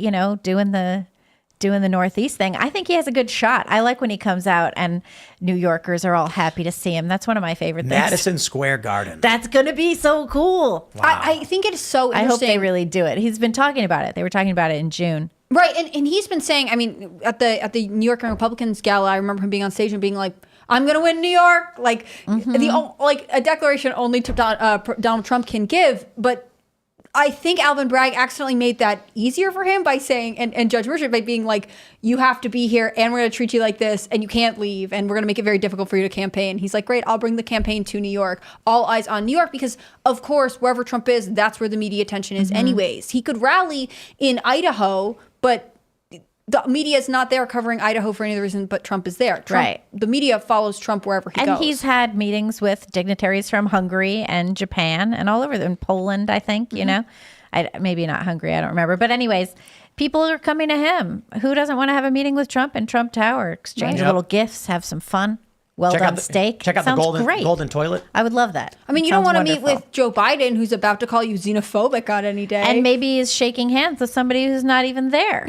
doing the Northeast thing. I think he has a good shot. I like when he comes out and New Yorkers are all happy to see him. That's one of my favorite things. Madison Square Garden. That's going to be so cool. I think it's so I interesting. hope they really do it. He's been talking about it. They were talking about it in June. Right, and he's been saying, I mean, at the New York Republicans Gala, I remember him being on stage and being like, "I'm going to win New York," like a declaration only Donald Trump can give. But I think Alvin Bragg accidentally made that easier for him by saying, and Judge Merchant by being like, "You have to be here, and we're going to treat you like this, and you can't leave, and we're going to make it very difficult for you to campaign." He's like, "Great, I'll bring the campaign to New York. All eyes on New York," because of course, wherever Trump is, that's where the media attention is anyways. He could rally in Idaho, but the media is not there covering Idaho for any other reason, but Trump is there. Right. The media follows Trump wherever he goes. And he's had meetings with dignitaries from Hungary and Japan and all over, in Poland, I think, maybe not Hungary, I don't remember. But anyways, people are coming to him. Who doesn't want to have a meeting with Trump in Trump Tower? Exchange Yep. little gifts, have some fun. Well done steak. Check out Sounds the great. golden toilet. I would love that. I mean, It you don't sounds want to meet wonderful. with Joe Biden, who's about to call you xenophobic on any day. And maybe he's shaking hands with somebody who's not even there.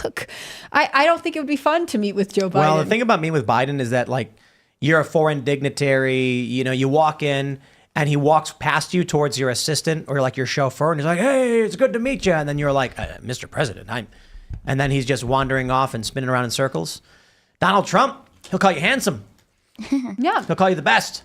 Look, I don't think it would be fun to meet with Joe Biden. Well, the thing about meeting with Biden is that, like, you're a foreign dignitary. You walk in, and he walks past you towards your assistant or like your chauffeur, and he's like, "Hey, it's good to meet you." And then you're like, "Mr. President, and then he's just wandering off and spinning around in circles. Donald Trump, he'll call you handsome. yeah. He'll call you the best.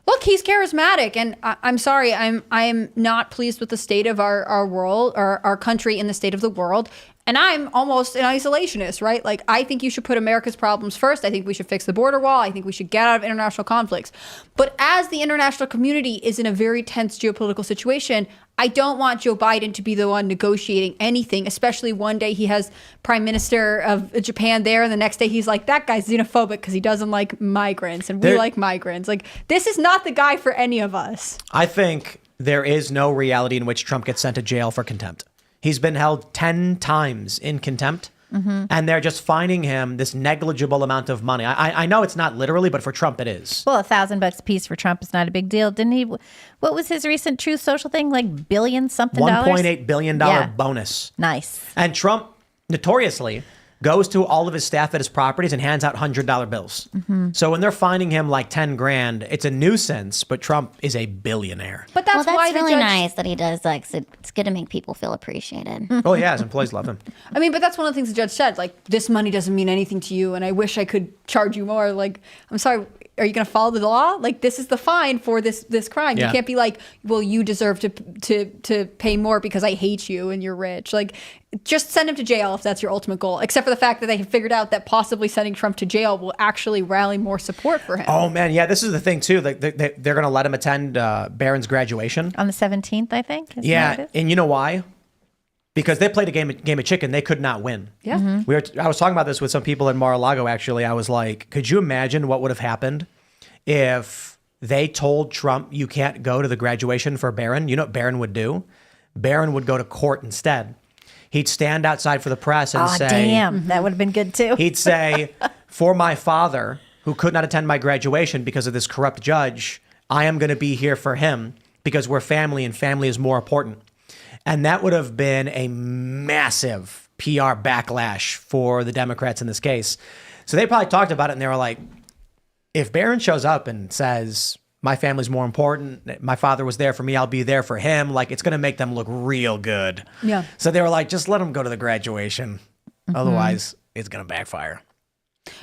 Look, he's charismatic, and I'm sorry, I'm not pleased with the state of our world, our country, in the state of the world. And I'm almost an isolationist, right? Like, I think you should put America's problems first. I think we should fix the border wall. I think we should get out of international conflicts. But as the international community is in a very tense geopolitical situation, I don't want Joe Biden to be the one negotiating anything, especially one day he has Prime Minister of Japan there, and the next day he's like, that guy's xenophobic because he doesn't like migrants, and we like migrants. Like, this is not the guy for any of us. I think there is no reality in which Trump gets sent to jail for contempt. He's been held 10 times in contempt, and they're just fining him this negligible amount of money. I know it's not literally, but for Trump it is. Well, $1,000 a piece for Trump is not a big deal. Didn't he? What was his recent Truth Social thing? Like billion something dollars? $1.8 billion Yeah. bonus. Nice. And Trump notoriously goes to all of his staff at his properties and hands out $100 bills. So when they're fining him like 10 grand, it's a nuisance, but Trump is a billionaire. But that's, Well, why that's the really judge, nice that he does that. 'Cause it's good to make people feel appreciated. Oh yeah, his employees love him. I mean, but that's one of the things the judge said. Like, this money doesn't mean anything to you, and I wish I could charge you more. Like, I'm sorry, are you going to follow the law? Like, this is the fine for this crime. Yeah. You can't be like, well, you deserve to pay more because I hate you and you're rich. Like, just send him to jail if that's your ultimate goal. Except for the fact that they have figured out that possibly sending Trump to jail will actually rally more support for him. Oh man, yeah, this is the thing too. Like they're going to let him attend Barron's graduation. On the 17th, I think. Isn't that Yeah, what it is? and you know why? Because they played a game of chicken. They could not win. Yeah. I was talking about this with some people in Mar-a-Lago. Actually, I was like, could you imagine what would have happened if they told Trump you can't go to the graduation for Barron? You know what Barron would do? Barron would go to court instead. He'd stand outside for the press and Oh, say, damn. That would have been good too. he'd say, for my father, who could not attend my graduation because of this corrupt judge, I am going to be here for him because we're family and family is more important. And that would have been a massive PR backlash for the Democrats in this case. So they probably talked about it and they were like, if Barron shows up and says, my family's more important, my father was there for me, I'll be there for him, like it's going to make them look real good. Yeah. So they were like, just let him go to the graduation. Otherwise, it's going to backfire.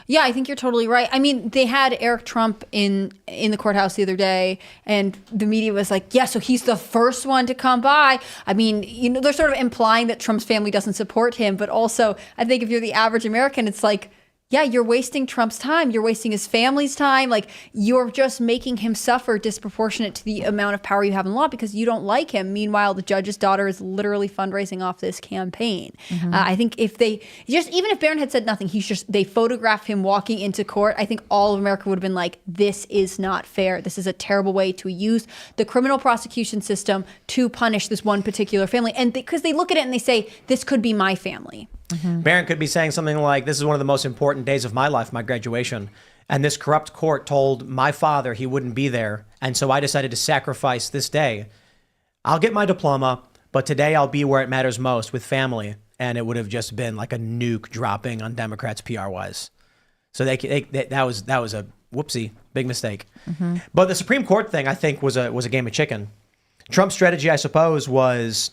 Yeah, I think you're totally right. I mean, they had Eric Trump in the courthouse the other day, and the media was like, yeah, so he's the first one to come by. I mean, you know, they're sort of implying that Trump's family doesn't support him, but also I think if you're the average American, it's like, yeah, you're wasting Trump's time. You're wasting his family's time. Like, you're just making him suffer disproportionate to the amount of power you have in law because you don't like him. Meanwhile, the judge's daughter is literally fundraising off this campaign. I think if they even if Barron had said nothing, they photographed him walking into court, I think all of America would have been like, this is not fair. This is a terrible way to use the criminal prosecution system to punish this one particular family. And because they look at it and they say, this could be my family. Barron could be saying something like, this is one of the most important days of my life, my graduation. And this corrupt court told my father he wouldn't be there. And so I decided to sacrifice this day. I'll get my diploma, but today I'll be where it matters most with family. And it would have just been like a nuke dropping on Democrats PR wise. So that was a whoopsie, big mistake. But the Supreme Court thing, I think, was a game of chicken. Trump's strategy, I suppose, was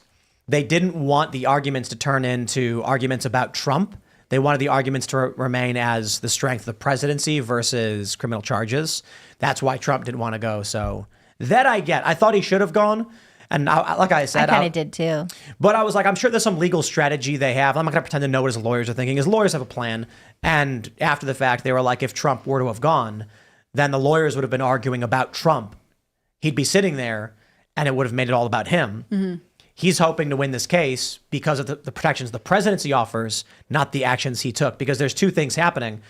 they didn't want the arguments to turn into arguments about Trump. They wanted the arguments to remain as the strength of the presidency versus criminal charges. That's why Trump didn't want to go. So that I get. I thought he should have gone. And like I said, I kind of did too. But I was like, I'm sure there's some legal strategy they have. I'm not going to pretend to know what his lawyers are thinking. His lawyers have a plan. And after the fact, they were like, if Trump were to have gone, then the lawyers would have been arguing about Trump. He'd be sitting there and it would have made it all about him. He's hoping to win this case because of the protections the presidency offers, not the actions he took. Because there's two things happening.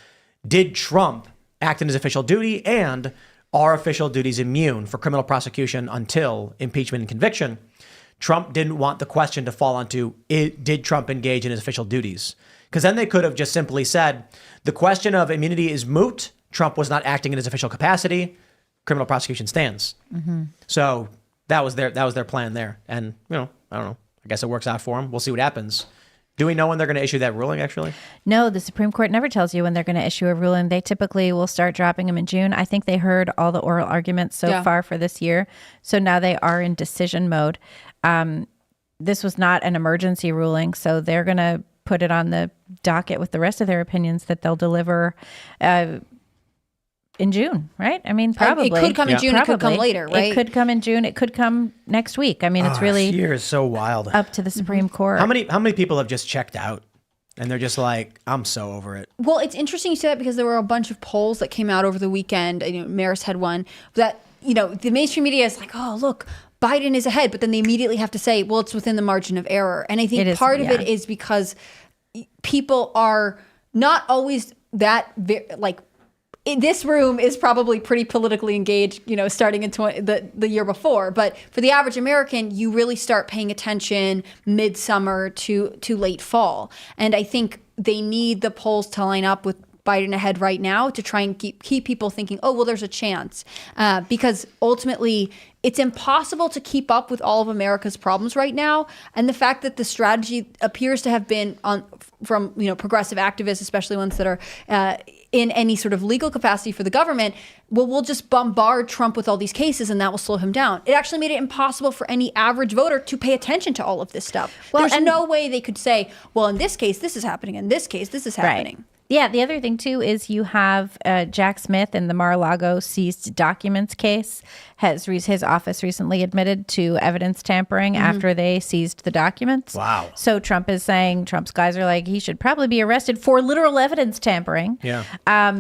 Did Trump act in his official duty, and are official duties immune for criminal prosecution until impeachment and conviction? Trump didn't want the question to fall onto, did Trump engage in his official duties? Because then they could have just simply said, the question of immunity is moot. Trump was not acting in his official capacity. Criminal prosecution stands. So that was their plan there. And, you know, I don't know. I guess it works out for them. We'll see what happens. Do we know when they're going to issue that ruling, actually? No, the Supreme Court never tells you when they're going to issue a ruling. They typically will start dropping them in June. I think they heard all the oral arguments so far for this year. So now they are in decision mode. This was not an emergency ruling, so they're going to put it on the docket with the rest of their opinions that they'll deliver in June, right? I mean, probably. It could come in June. Probably. It could come later, right? It could come in June. It could come next week. I mean, it's really this year is so wild. Up to the Supreme Court. How many people have just checked out and they're just like, I'm so over it? Well, it's interesting you say that because there were a bunch of polls that came out over the weekend. You know, Marist had one that, you know, the mainstream media is like, oh, look, Biden is ahead, but then they immediately have to say, well, it's within the margin of error. And I think part of it is because people are not always that like. This room is probably pretty politically engaged, you know, starting in the year before. But for the average American, you really start paying attention midsummer to late fall. And I think they need the polls to line up with Biden ahead right now to try and keep people thinking, oh, well, there's a chance. Because ultimately, it's impossible to keep up with all of America's problems right now. And the fact that the strategy appears to have been from, you know, progressive activists, especially ones that are in any sort of legal capacity for the government, well, we'll just bombard Trump with all these cases and that will slow him down. It actually made it impossible for any average voter to pay attention to all of this stuff. Well, there's no way they could say, well, in this case, this is happening. In this case, this is happening. Right. Yeah, the other thing, too, is you have Jack Smith in the Mar-a-Lago seized documents case. His office recently admitted to evidence tampering after they seized the documents. Wow. So Trump is saying, Trump's guys are like, he should probably be arrested for literal evidence tampering. Yeah.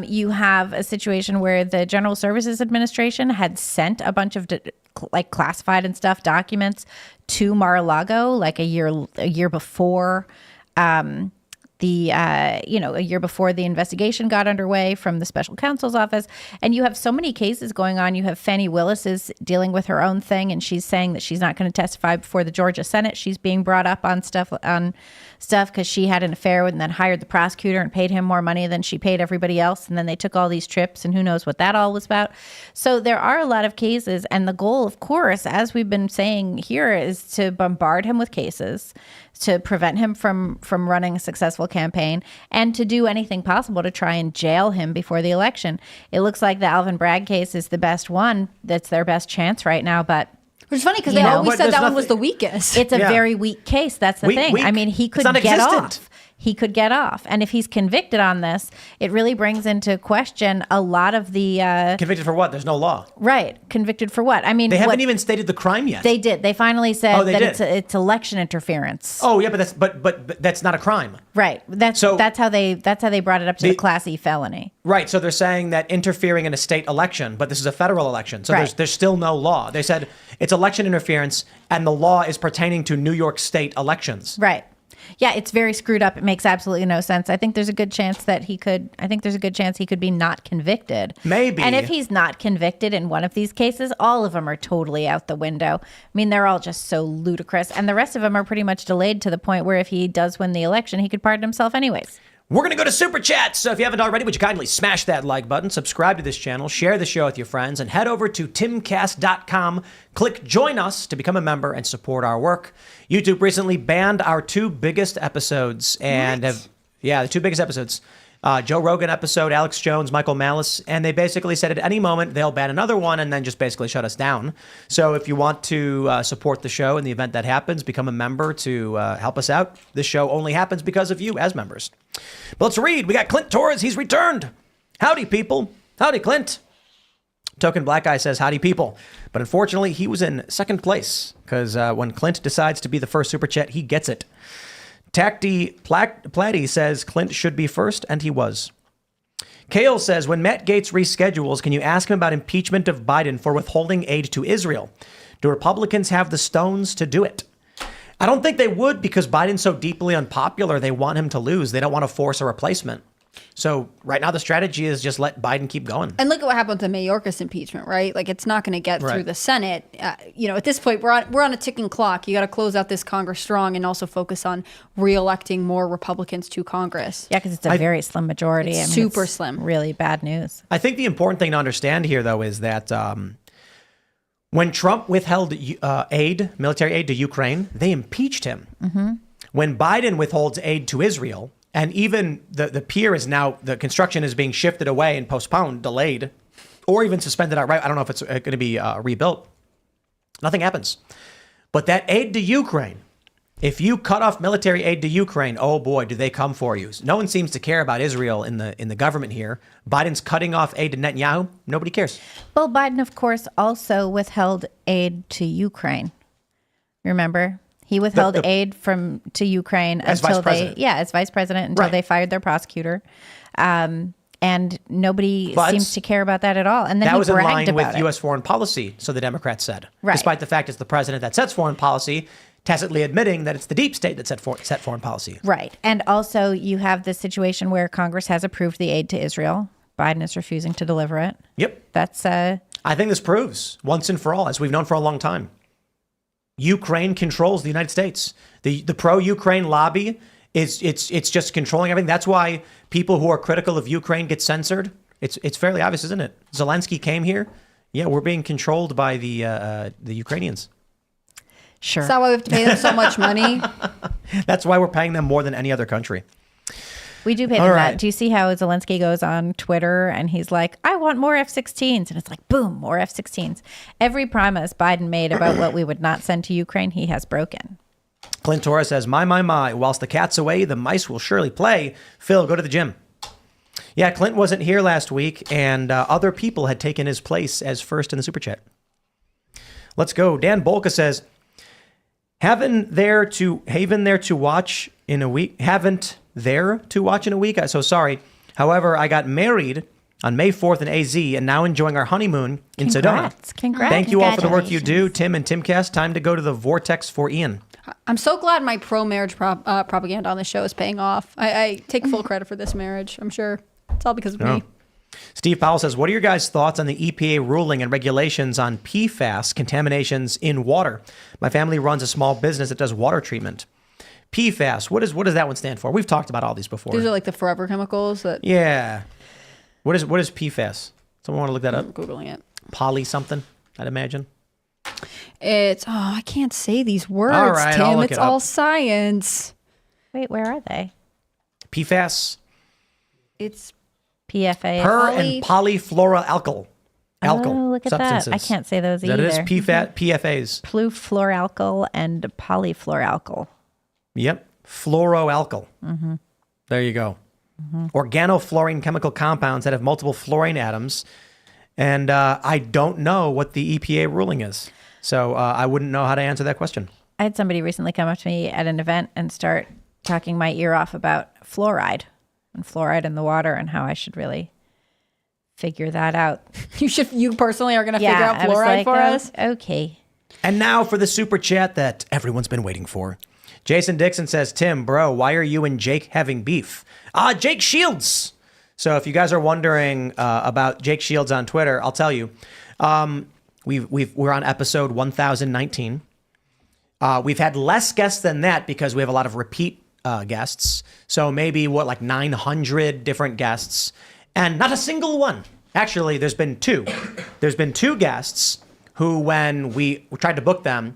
You have a situation where the General Services Administration had sent a bunch of like classified and stuff documents to Mar-a-Lago like a year before a year before the investigation got underway from the special counsel's office. And you have so many cases going on. You have Fannie Willis is dealing with her own thing, and she's saying that she's not going to testify before the Georgia Senate. She's being brought up on stuff because she had an affair and then hired the prosecutor and paid him more money than she paid everybody else. And then they took all these trips, and who knows what that all was about. So there are a lot of cases. And the goal, of course, as we've been saying here, is to bombard him with cases, to prevent him from running a successful campaign, and to do anything possible to try and jail him before the election. It looks like the Alvin Bragg case is the best one. That's their best chance right now, but which is funny because they always said that one was the weakest. It's a very weak case. That's the thing. Weak. I mean, he could get off. He could get off. And if he's convicted on this, it really brings into question a lot of the... Convicted for what? There's no law. Right. Convicted for what? I mean... They haven't even stated the crime yet. They did. They finally said that it's election interference. Oh, yeah, but that's not a crime. Right. That's how they brought it up to the Class E felony. Right. So they're saying that interfering in a state election, but this is a federal election. So there's still no law. They said it's election interference and the law is pertaining to New York State elections. Right. Yeah, it's very screwed up. It makes absolutely no sense. I think there's a good chance he could be not convicted. Maybe. And if he's not convicted in one of these cases, all of them are totally out the window. I mean, they're all just so ludicrous. And the rest of them are pretty much delayed to the point where if he does win the election, he could pardon himself anyways. We're going to go to Super Chats. So if you haven't already, would you kindly smash that like button, subscribe to this channel, share the show with your friends, and head over to timcast.com. Click Join Us to become a member and support our work. YouTube recently banned our two biggest episodes. And the two biggest episodes. Joe Rogan episode, Alex Jones, Michael Malice, and they basically said at any moment they'll ban another one and then just basically shut us down. So if you want to support the show in the event that happens, become a member to help us out. This show only happens because of you as members. But let's read. We got Clint Torres. He's returned. Howdy, people. Howdy, Clint. Token Black Guy says, howdy, people. But unfortunately, he was in second place because when Clint decides to be the first Super Chat, he gets it. Tacty Platty says Clint should be first, and he was. Kale says, when Matt Gaetz reschedules, can you ask him about impeachment of Biden for withholding aid to Israel? Do Republicans have the stones to do it? I don't think they would because Biden's so deeply unpopular, they want him to lose. They don't want to force a replacement. So right now the strategy is just let Biden keep going. And look at what happened to Mayorkas impeachment, right? Like it's not going to get through the Senate. At this point, we're on a ticking clock. You got to close out this Congress strong and also focus on reelecting more Republicans to Congress. Yeah, because it's a very slim majority. It's super slim. Really bad news. I think the important thing to understand here, though, is that when Trump withheld military aid to Ukraine, they impeached him. Mm-hmm. When Biden withholds aid to Israel, and even the pier is now, the construction is being shifted away and postponed, delayed, or even suspended outright. I don't know if it's going to be rebuilt. Nothing happens. But that aid to Ukraine, if you cut off military aid to Ukraine, oh boy, do they come for you. No one seems to care about Israel in the government here. Biden's cutting off aid to Netanyahu. Nobody cares. Well, Biden, of course, also withheld aid to Ukraine. Remember? He withheld aid to Ukraine as until as vice president until they fired their prosecutor, and nobody seems to care about that at all. And then that was in line with it. U.S. foreign policy, so the Democrats said, right. Despite the fact it's the president that sets foreign policy, tacitly admitting that it's the deep state that set foreign policy. Right, and also you have this situation where Congress has approved the aid to Israel. Biden is refusing to deliver it. Yep, that's. I think this proves once and for all, as we've known for a long time. Ukraine controls the United States. The pro-Ukraine lobby it's just controlling everything. That's why people who are critical of Ukraine get censored. It's fairly obvious, isn't it? Zelensky came here. Yeah, we're being controlled by the Ukrainians. Sure. Is that why we have to pay them so much money? That's why we're paying them more than any other country. We do pay them that. Do you see how Zelensky goes on Twitter and he's like, I want more F-16s. And it's like, boom, more F-16s. Every promise Biden made about what we would not send to Ukraine, he has broken. Clint Torres says, my. Whilst the cat's away, the mice will surely play. Phil, go to the gym. Yeah, Clint wasn't here last week, and other people had taken his place as first in the Super Chat. Let's go. Dan Bolka says, haven't there to watch in a week. So sorry. However, I got married on May 4th in AZ and now enjoying our honeymoon in Sedona. Congrats. Thank you all for the work you do, Tim and Timcast. Time to go to the Vortex for Ian. I'm so glad my pro-marriage propaganda on the show is paying off. I take full credit for this marriage. I'm sure it's all because of me. Steve Powell says, what are your guys' thoughts on the EPA ruling and regulations on PFAS contaminations in water? My family runs a small business that does water treatment. PFAS, what does that one stand for? We've talked about all these before. These are like the forever chemicals that... Yeah. What is PFAS? Someone want to look that up? I'm Googling it. Poly something, I'd imagine. It's... Oh, I can't say these words, All right, I'll Tim. look It's it up. all science. Wait, where are they? PFAS. It's... PFA. And polyfluoroalkyl. Oh, look at substances. that. I can't say those That either. is PFAs. Plufluoralkyl and polyfluoralkyl. Yep. Fluoroalkyl. There you go. Organofluorine chemical compounds that have multiple fluorine atoms. And I don't know what the EPA ruling is. So I wouldn't know how to answer that question. I had somebody recently come up to me at an event and start talking my ear off about fluoride and fluoride in the water and how I should really figure that out. You personally are going to figure out I was fluoride like, for us? Okay. And now for the super chat that everyone's been waiting for. Jason Dixon says, Tim, bro, why are you and Jake having beef? Jake Shields. So if you guys are wondering about Jake Shields on Twitter, I'll tell you. We're on episode 1019. We've had less guests than that because we have a lot of repeat guests. So maybe like 900 different guests and not a single one. Actually, there's been two. There's been two guests who, when we tried to book them,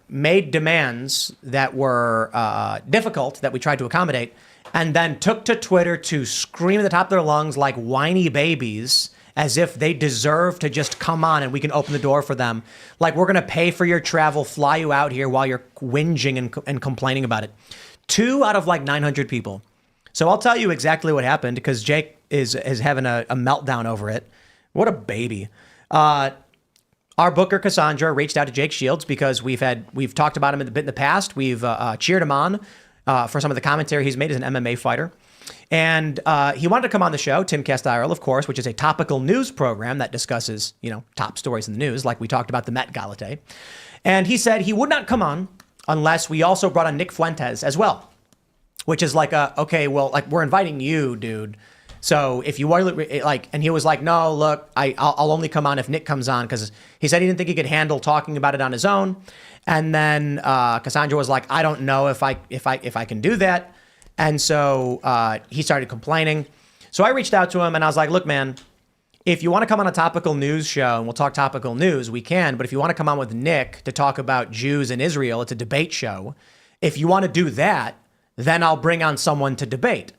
made demands that were difficult that we tried to accommodate, and then took to Twitter to scream at the top of their lungs like whiny babies as if they deserve to just come on and we can open the door for them. Like, we're going to pay for your travel, fly you out here while you're whinging and complaining about it. 2 out of like 900 people. So I'll tell you exactly what happened because Jake is having a meltdown over it. What a baby. Our booker, Cassandra, reached out to Jake Shields because we've talked about him a bit in the past. We've cheered him on for some of the commentary he's made as an MMA fighter. And he wanted to come on the show, Timcast IRL, of course, which is a topical news program that discusses, top stories in the news, like we talked about the Met Gala day. And he said he would not come on unless we also brought on Nick Fuentes as well, which is like, okay, well, like, we're inviting you, dude. So if you want to, like, and he was like, no, look, I'll only come on if Nick comes on, because he said he didn't think he could handle talking about it on his own. And then Cassandra was like, I don't know if I can do that. And so he started complaining. So I reached out to him and I was like, look, man, if you want to come on a topical news show and we'll talk topical news, we can. But if you want to come on with Nick to talk about Jews in Israel, it's a debate show. If you want to do that, then I'll bring on someone to debate.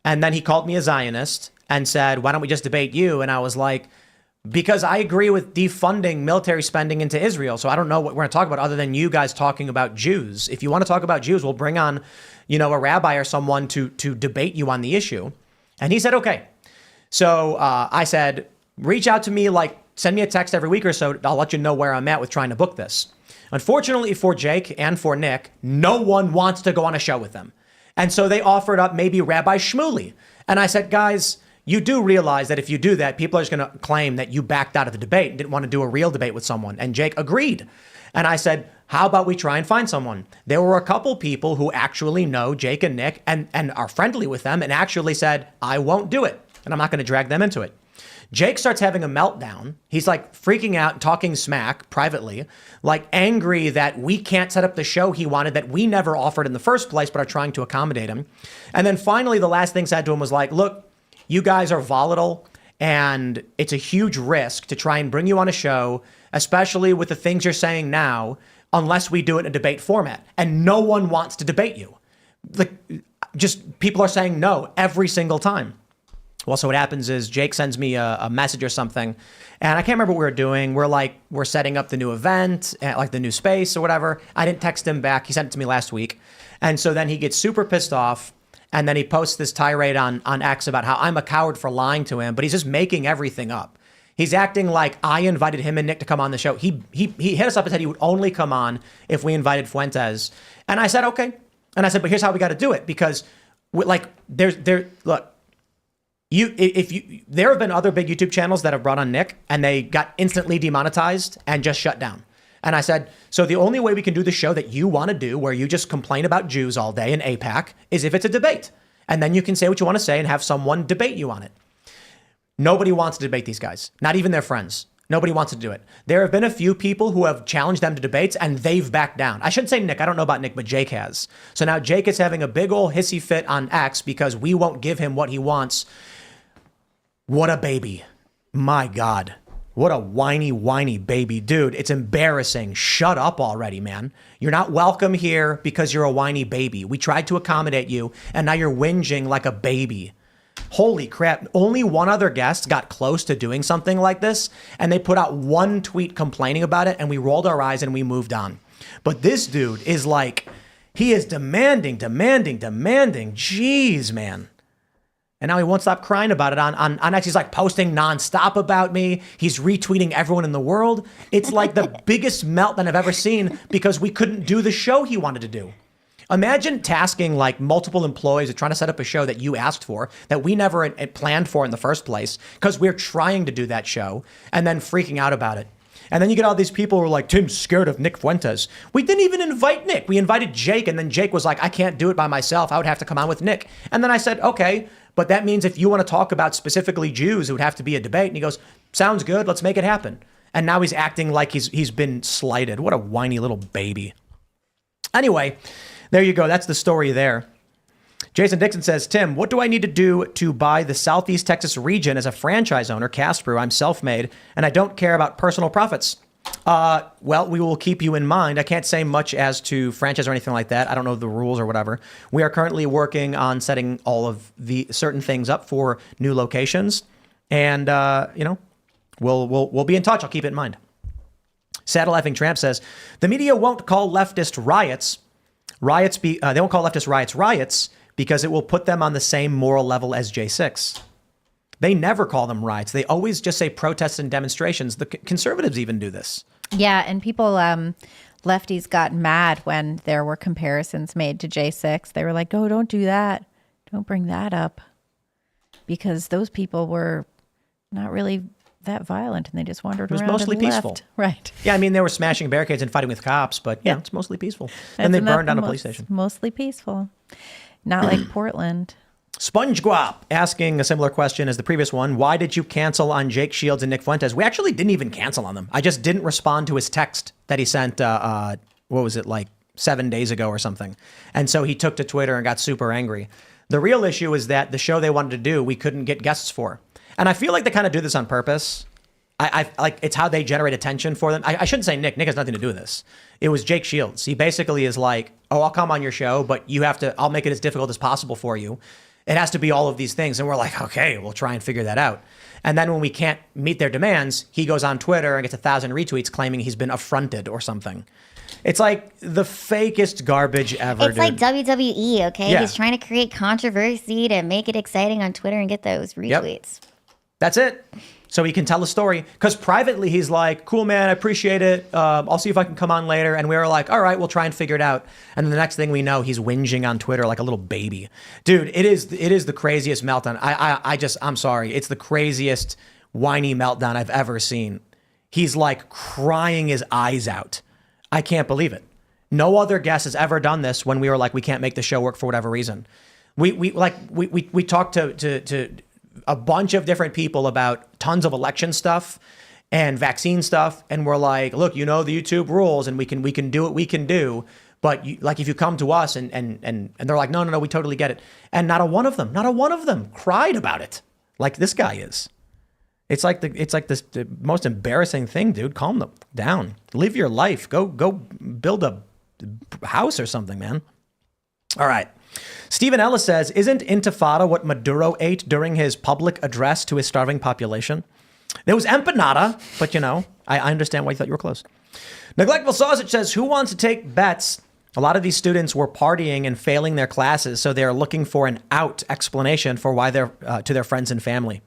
And then he called me a Zionist and said, why don't we just debate you? And I was like, because I agree with defunding military spending into Israel. So I don't know what we're going to talk about other than you guys talking about Jews. If you want to talk about Jews, we'll bring on, a rabbi or someone to debate you on the issue. And he said, okay. So I said, reach out to me, like, send me a text every week or so. I'll let you know where I'm at with trying to book this. Unfortunately for Jake and for Nick, no one wants to go on a show with them. And so they offered up maybe Rabbi Shmuley. And I said, guys, you do realize that if you do that, people are just going to claim that you backed out of the debate and didn't want to do a real debate with someone. And Jake agreed. And I said, how about we try and find someone? There were a couple people who actually know Jake and Nick and are friendly with them and actually said, I won't do it. And I'm not going to drag them into it. Jake starts having a meltdown. He's like freaking out and talking smack privately, like angry that we can't set up the show he wanted that we never offered in the first place, but are trying to accommodate him. And then finally, the last thing said to him was like, look, you guys are volatile and it's a huge risk to try and bring you on a show, especially with the things you're saying now, unless we do it in a debate format. And no one wants to debate you. Like, just people are saying no every single time. Well, so what happens is Jake sends me a message or something, and I can't remember what we were doing. We're setting up the new event, like the new space or whatever. I didn't text him back. He sent it to me last week. And so then he gets super pissed off, and then he posts this tirade on X about how I'm a coward for lying to him, but he's just making everything up. He's acting like I invited him and Nick to come on the show. He hit us up and said he would only come on if we invited Fuentes. And I said, okay. And I said, but here's how we got to do it, because look, there have been other big YouTube channels that have brought on Nick and they got instantly demonetized and just shut down. And I said, so the only way we can do the show that you want to do, where you just complain about Jews all day in AIPAC, is if it's a debate. And then you can say what you want to say and have someone debate you on it. Nobody wants to debate these guys, not even their friends. Nobody wants to do it. There have been a few people who have challenged them to debates and they've backed down. I shouldn't say Nick. I don't know about Nick, but Jake has. So now Jake is having a big old hissy fit on X because we won't give him what he wants. What a baby. My God. What a whiny baby. Dude, it's embarrassing. Shut up already, man. You're not welcome here because you're a whiny baby. We tried to accommodate you, and now you're whinging like a baby. Holy crap. Only one other guest got close to doing something like this, and they put out one tweet complaining about it, and we rolled our eyes and we moved on. But this dude is like, he is demanding. Jeez, man. And now he won't stop crying about it on X. He's like posting nonstop about me. He's retweeting everyone in the world. It's like the biggest meltdown I've ever seen because we couldn't do the show he wanted to do. Imagine tasking like multiple employees of trying to set up a show that you asked for, that we never planned for in the first place, because we're trying to do that show, and then freaking out about it. And then you get all these people who are like, Tim's scared of Nick Fuentes. We didn't even invite Nick. We invited Jake, and then Jake was like, I can't do it by myself. I would have to come on with Nick. And then I said, okay, but that means if you want to talk about specifically Jews, it would have to be a debate. And he goes, sounds good. Let's make it happen. And now he's acting like he's been slighted. What a whiny little baby. Anyway, there you go. That's the story there. Jason Dixon says, Tim, what do I need to do to buy the Southeast Texas region as a franchise owner? Cast Brew, I'm self-made, and I don't care about personal profits. Well, we will keep you in mind. I can't say much as to franchise or anything like that. I don't know the rules or whatever. We are currently working on setting all of the certain things up for new locations. And, we'll be in touch. I'll keep it in mind. Saddle Laughing Tramp says, the media won't call leftist riots. They won't call leftist riots because it will put them on the same moral level as J6. They never call them riots. They always just say protests and demonstrations. The conservatives even do this. Yeah, and people, lefties got mad when there were comparisons made to J6. They were like, oh, don't do that. Don't bring that up. Because those people were not really that violent and they just wandered around. It was mostly peaceful. Left. Right. Yeah, I mean, they were smashing barricades and fighting with cops, but yeah, it's mostly peaceful. And they burned down a police station. Mostly peaceful. Not like Portland. SpongeGuap asking a similar question as the previous one. Why did you cancel on Jake Shields and Nick Fuentes? We actually didn't even cancel on them. I just didn't respond to his text that he sent, 7 days ago or something. And so he took to Twitter and got super angry. The real issue is that the show they wanted to do, we couldn't get guests for. And I feel like they kind of do this on purpose. I like it's how they generate attention for them. I shouldn't say Nick. Nick has nothing to do with this. It was Jake Shields. He basically is like, oh, I'll come on your show, but I'll make it as difficult as possible for you. It has to be all of these things. And we're like, okay, we'll try and figure that out. And then when we can't meet their demands, he goes on Twitter and gets 1,000 retweets claiming he's been affronted or something. It's like the fakest garbage ever. It's like WWE, okay? Yeah. He's trying to create controversy to make it exciting on Twitter and get those retweets. Yep. That's it. So he can tell a story. Because privately, he's like, cool, man, I appreciate it. I'll see if I can come on later. And we were like, all right, we'll try and figure it out. And then the next thing we know, he's whinging on Twitter like a little baby. Dude, it is the craziest meltdown. I'm sorry. It's the craziest whiny meltdown I've ever seen. He's like crying his eyes out. I can't believe it. No other guest has ever done this when we were like, we can't make the show work for whatever reason. We talked to a bunch of different people about tons of election stuff and vaccine stuff. And we're like, look, the YouTube rules and we can do what we can do. But if you come to us and they're like, no, we totally get it. And not a one of them cried about it like this guy is. It's like the most embarrassing thing, dude. Calm them down. Live your life. Go build a house or something, man. All right. Stephen Ellis says, isn't intifada what Maduro ate during his public address to his starving population? There was empanada, but I understand why you thought you were close. Neglectful Sausage says, who wants to take bets? A lot of these students were partying and failing their classes, so they are looking for an out explanation for why they're to their friends and family.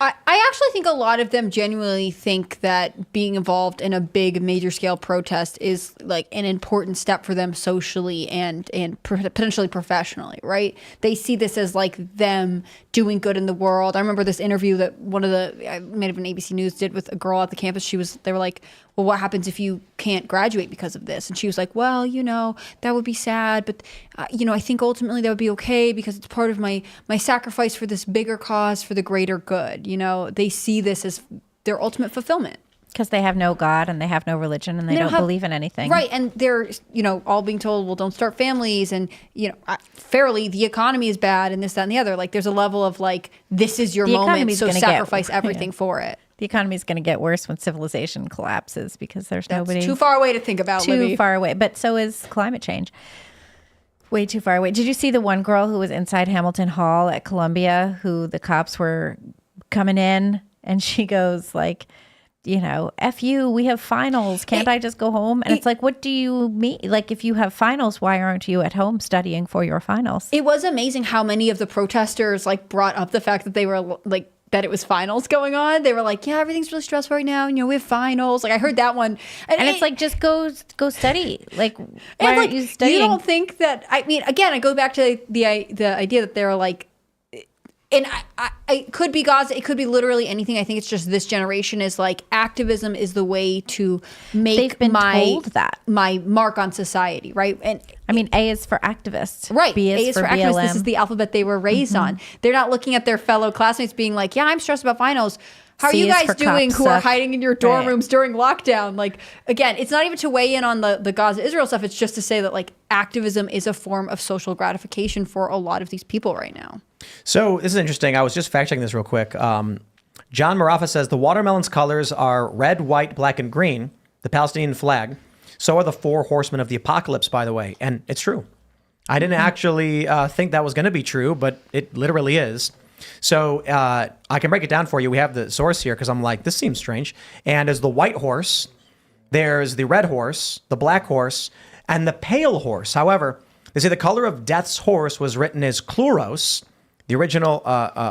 I actually think a lot of them genuinely think that being involved in a big major scale protest is like an important step for them socially and potentially professionally, right? They see this as like them doing good in the world. I remember this interview that one of the, might have been ABC News did with a girl at the campus. They were like, well, what happens if you can't graduate because of this? And she was like, well, that would be sad, but I think ultimately that would be okay because it's part of my sacrifice for this bigger cause for the greater good. They see this as their ultimate fulfillment. Because they have no God and they have no religion and they don't believe in anything. Right. And they're, all being told, well, don't start families. And, fairly, the economy is bad and this, that, and the other. Like, there's a level of, like, this is your moment, so sacrifice everything for it. The economy is going to get worse when civilization collapses because there's nobody. Too far away to think about, Too Libby. far away. But so is climate change. Way too far away. Did you see the one girl who was inside Hamilton Hall at Columbia who the cops were coming in and she goes, like, F you, we have finals. Can't I just go home? And it's like, what do you mean? Like, if you have finals, why aren't you at home studying for your finals? It was amazing how many of the protesters, like, brought up the fact that they were, like, that it was finals going on. They were like, yeah, everything's really stressful right now. We have finals. Like, I heard that one. And it's like, just go study. Like, why aren't you studying? You don't think that, again, I go back to the idea that they're like, and it could be Gaza. It could be literally anything. I think it's just this generation is like activism is the way to make my mark on society, right? And A is for activists, right? B is for activists. BLM. This is the alphabet they were raised on. They're not looking at their fellow classmates being like, "Yeah, I'm stressed about finals." How are you guys doing who are hiding in your dorm rooms during lockdown? Like, again, it's not even to weigh in on the Gaza-Israel stuff. It's just to say that, like, activism is a form of social gratification for a lot of these people right now. So this is interesting. I was just fact checking this real quick. John Marafa says the watermelon's colors are red, white, black, and green, the Palestinian flag. So are the 4 horsemen of the apocalypse, by the way. And it's true. I didn't actually think that was going to be true, but it literally is. So I can break it down for you. We have the source here because I'm like, this seems strange. And as the white horse, there's the red horse, the black horse, and the pale horse. However, they say the color of death's horse was written as chloros, the original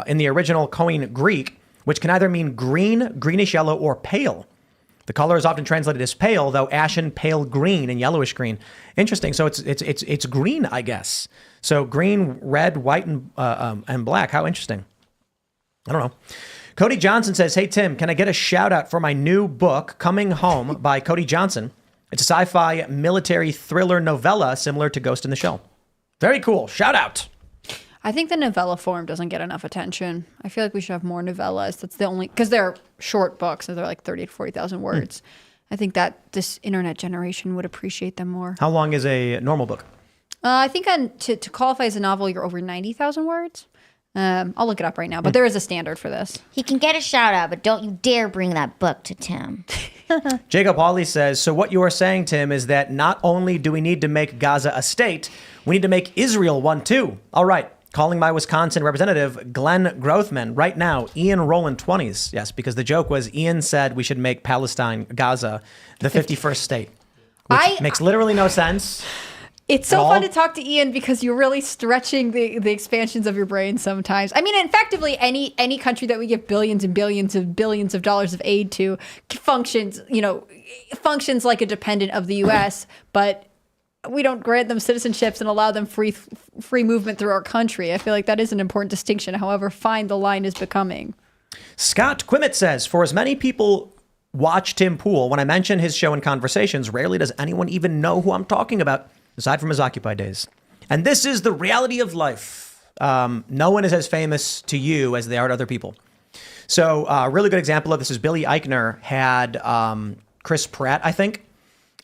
in the original Koine Greek, which can either mean green, greenish yellow, or pale. The color is often translated as pale, though ashen, pale green, and yellowish green. Interesting. So it's green, I guess. So green, red, white, and black. How interesting. I don't know. Cody Johnson says, hey, Tim, can I get a shout out for my new book, Coming Home by Cody Johnson? It's a sci-fi military thriller novella similar to Ghost in the Shell. Very cool. Shout out. I think the novella form doesn't get enough attention. I feel like we should have more novellas. That's the only, because they're short books, so they're like 30 to 40,000 words. I think that this internet generation would appreciate them more. How long is a normal book? I think to qualify as a novel, you're over 90,000 words. I'll look it up right now, but there is a standard for this. He can get a shout out, but don't you dare bring that book to Tim. Jacob Hawley says, so what you are saying, Tim, is that not only do we need to make Gaza a state, we need to make Israel one too. All right. Calling my Wisconsin representative, Glenn Grothman, right now, Ian rolling 20s. Yes, because the joke was Ian said we should make Palestine, Gaza, the 51st state, which makes literally no sense. It's so fun to talk to Ian because you're really stretching the expansions of your brain sometimes. I mean, effectively, any country that we give billions and billions of dollars of aid to functions like a dependent of the U.S., but we don't grant them citizenships and allow them free movement through our country. I feel like that is an important distinction, however fine the line is becoming. Scott Quimmett says, for as many people watch Tim Pool, when I mention his show in conversations, rarely does anyone even know who I'm talking about, aside from his Occupy days. And this is the reality of life. No one is as famous to you as they are to other people. So a really good example of this is Billy Eichner had Chris Pratt, I think,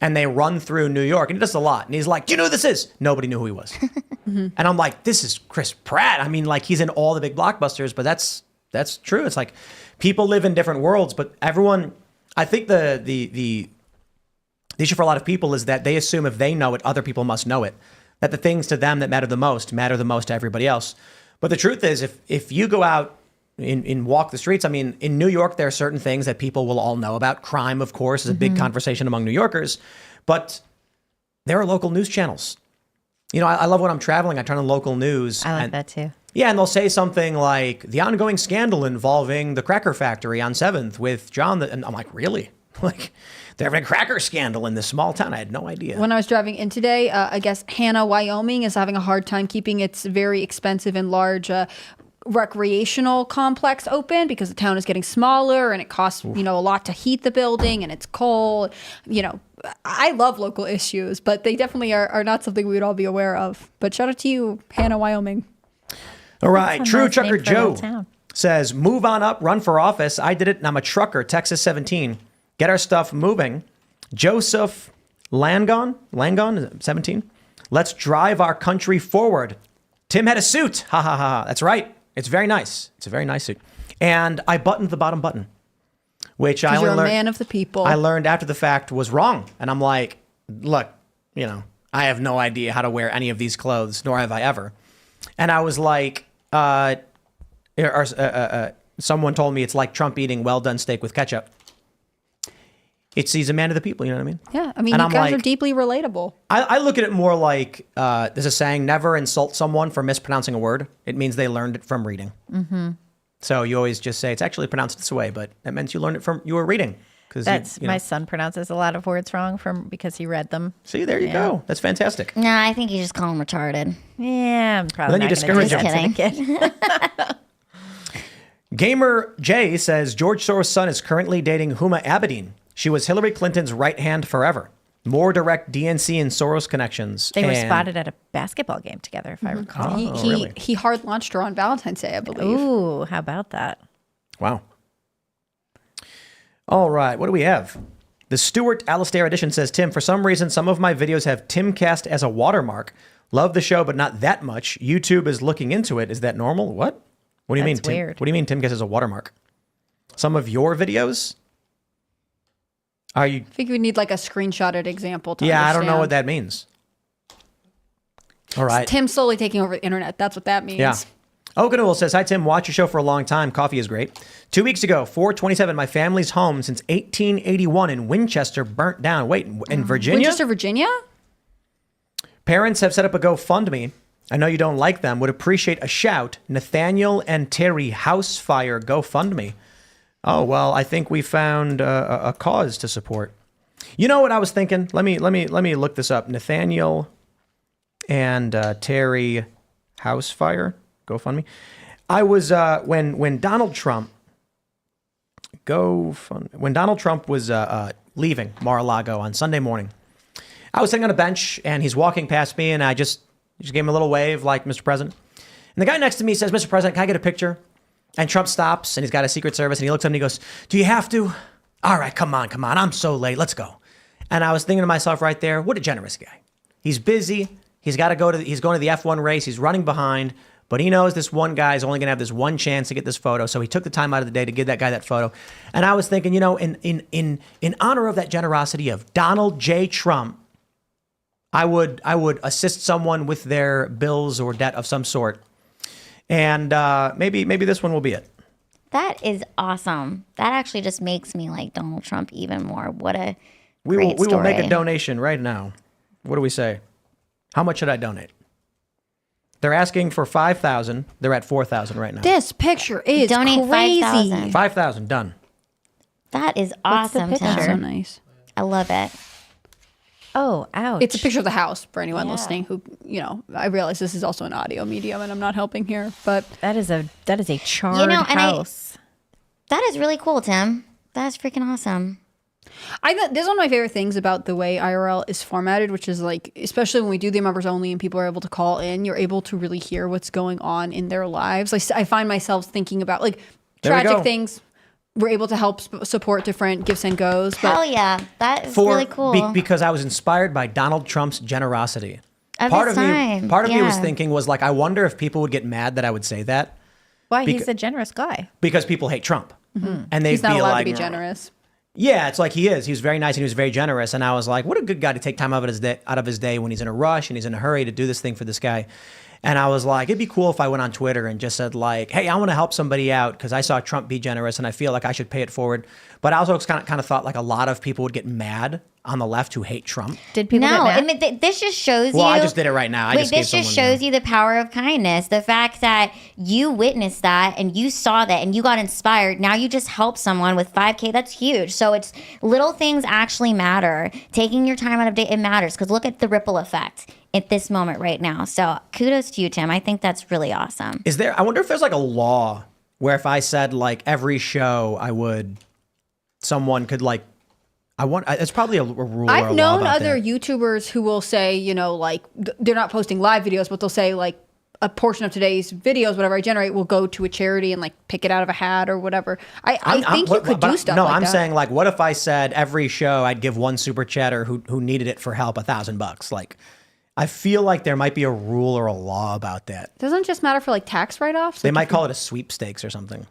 and they run through New York, and he does a lot. And he's like, do you know who this is? Nobody knew who he was. And I'm like, this is Chris Pratt. I mean, like, he's in all the big blockbusters, but that's true. It's like people live in different worlds, but everyone, I think the issue for a lot of people is that they assume if they know it, other people must know it. That the things to them that matter the most to everybody else. But the truth is, if you go out and walk the streets, I mean, in New York, there are certain things that people will all know about. Crime, of course, is a big conversation among New Yorkers. But there are local news channels. You know, I love when I'm traveling, I turn on local news. I like that too. Yeah, and they'll say something like, the ongoing scandal involving the cracker factory on 7th with John. And I'm like, really? Like, they're having a cracker scandal in this small town. I had no idea. When I was driving in today, I guess Hannah, Wyoming is having a hard time keeping its very expensive and large recreational complex open because the town is getting smaller and it costs, a lot to heat the building and it's cold. I love local issues, but they definitely are not something we would all be aware of. But shout out to you, Hannah, Wyoming. All right. That's a True nice Trucker name for a little Joe town. says, move on up, run for office. I did it and I'm a trucker, Texas 17. Get our stuff moving. Joseph Langon, 17. Let's drive our country forward. Tim had a suit. Ha ha ha. That's right. It's very nice. It's a very nice suit. And I buttoned the bottom button, which I You're only a learned. man of the people. I learned after the fact was wrong. And I'm like, look, I have no idea how to wear any of these clothes, nor have I ever. And I was like, someone told me it's like Trump eating well-done steak with ketchup. He's a man of the people, you know what I mean? Yeah, I mean, And you I'm guys are like- deeply relatable. I look at it more like there's a saying, never insult someone for mispronouncing a word. It means they learned it from reading. Mm-hmm. So you always just say, it's actually pronounced this way, but that meant you learned it from, you were reading. That's my son pronounces a lot of words wrong because he read them. See, there you go. That's fantastic. No, I think you just call him retarded. Yeah, I'm probably Then you not gonna do discourage that him. to the kid. Gamer J says, George Soros' son is currently dating Huma Abedin. She was Hillary Clinton's right hand forever. More direct DNC and Soros connections. They were And- spotted at a basketball game together, if I recall. really? He hard launched her on Valentine's Day, I believe. Ooh, how about that? Wow. All right, what do we have? The Stuart Alastair edition says, Tim, for some reason, some of my videos have Timcast as a watermark. Love the show, but not that much. YouTube is looking into it. Is that normal? What? What do you mean? That's weird. What do you mean Timcast is a watermark? Some of your videos? Are you? I think we need like a screenshotted example to Yeah, I don't know what understand. that means. All right. Tim slowly taking over the internet. That's what that means. Yeah. Okanul says, hi, Tim. Watch your show for a long time. Coffee is great. 2 weeks ago, 4/27, my family's home since 1881 in Winchester burnt down. Wait, in Virginia? Winchester, Virginia? Parents have set up a GoFundMe. I know you don't like them. Would appreciate a shout. Nathaniel and Terry House Fire GoFundMe. Oh, well, I think we found a cause to support. You know what I was thinking? Let me look this up. Nathaniel and Terry House Fire GoFundMe. I was when Donald Trump was leaving Mar-a-Lago on Sunday morning. I was sitting on a bench and he's walking past me and I just gave him a little wave like, Mr. President. And the guy next to me says, Mr. President, can I get a picture? And Trump stops and he's got a Secret Service and he looks at him and he goes, do you have to? All right, come on. I'm so late. Let's go. And I was thinking to myself right there, what a generous guy. He's busy. He's going to the F1 race. He's running behind, but he knows this one guy is only going to have this one chance to get this photo. So he took the time out of the day to give that guy that photo. And I was thinking, in honor of that generosity of Donald J. Trump, I would assist someone with their bills or debt of some sort. And maybe this one will be it. That is awesome. That actually just makes me like Donald Trump even more. What a We great will make story. a donation right now. What do we say? How much should I donate? They're asking for 5,000. They're at 4,000 right now. This picture is Donate crazy. 5,000. 5,000 done. That is What's the awesome, picture? So Tim. nice. I love it. Oh, ouch. It's a picture of the house for anyone Yeah. listening who, I realize this is also an audio medium and I'm not helping here, but That is a charred and house. That is really cool, Tim. That is freaking awesome. this is one of my favorite things about the way IRL is formatted, which is like, especially when we do the members only and people are able to call in, you're able to really hear what's going on in their lives. Like, I find myself thinking about like There we go. tragic things. We're able to help support different gifts and goes. But Hell yeah. That is really cool. Because I was inspired by Donald Trump's generosity. Of part his of time, me was yeah. thinking was like, I wonder if people would get mad that I would say that Why? He's a generous guy. because people hate Trump. And they'd he's not be allowed like, to be generous. Yeah, it's like he is. He was very nice and he was very generous. And I was like, what a good guy to take time out of his day when he's in a rush and he's in a hurry to do this thing for this guy. And I was like, it'd be cool if I went on Twitter and just said like, hey, I want to help somebody out because I saw Trump be generous and I feel like I should pay it forward. But I also kind of thought like a lot of people would get mad on the left who hate Trump. Did people No, get I mad? mean, this just shows you. Well, I just did it right now. This just shows you the power of kindness. The fact that you witnessed that and you saw that and you got inspired. Now you just help someone with 5K. That's huge. So it's little things actually matter. Taking your time out of day, it matters because look at the ripple effect at this moment right now. So kudos to you, Tim. I think that's really awesome. I wonder if there's like a law where if I said like every show someone could like, it's probably a rule. I've or a law known about other that. YouTubers who will say, like they're not posting live videos, but they'll say like a portion of today's videos, whatever I generate, will go to a charity and like pick it out of a hat or whatever. I think you could do stuff No, like I'm that. saying like, what if I said every show I'd give one super chatter who needed it for help $1,000? Like, I feel like there might be a rule or a law about that. Doesn't it just matter for like tax write-offs? They might call it a sweepstakes or something.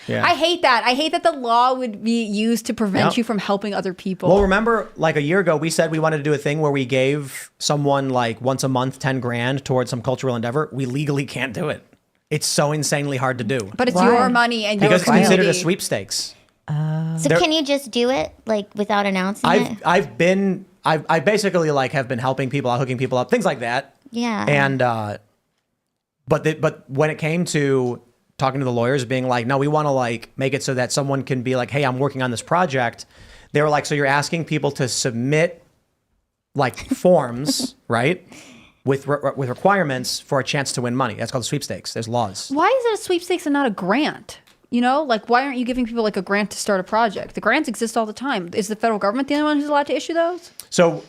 Yeah. I hate that. I hate that the law would be used to prevent Yep. you from helping other people. Well, remember, like a year ago, we said we wanted to do a thing where we gave someone like once a month 10 grand towards some cultural endeavor. We legally can't do it. It's so insanely hard to do but it's Why? your money and because it's your considered a community. sweepstakes. So can you just do it like without announcing it? I basically like have been helping people out, hooking people up, things like that. Yeah. And but when it came to talking to the lawyers, being like, no, we want to like make it so that someone can be like, hey, I'm working on this project. They were like, so you're asking people to submit like forms, right? With requirements for a chance to win money. That's called sweepstakes. There's laws. Why is it a sweepstakes and not a grant? Like why aren't you giving people like a grant to start a project? The grants exist all the time. Is the federal government the only one who's allowed to issue those? So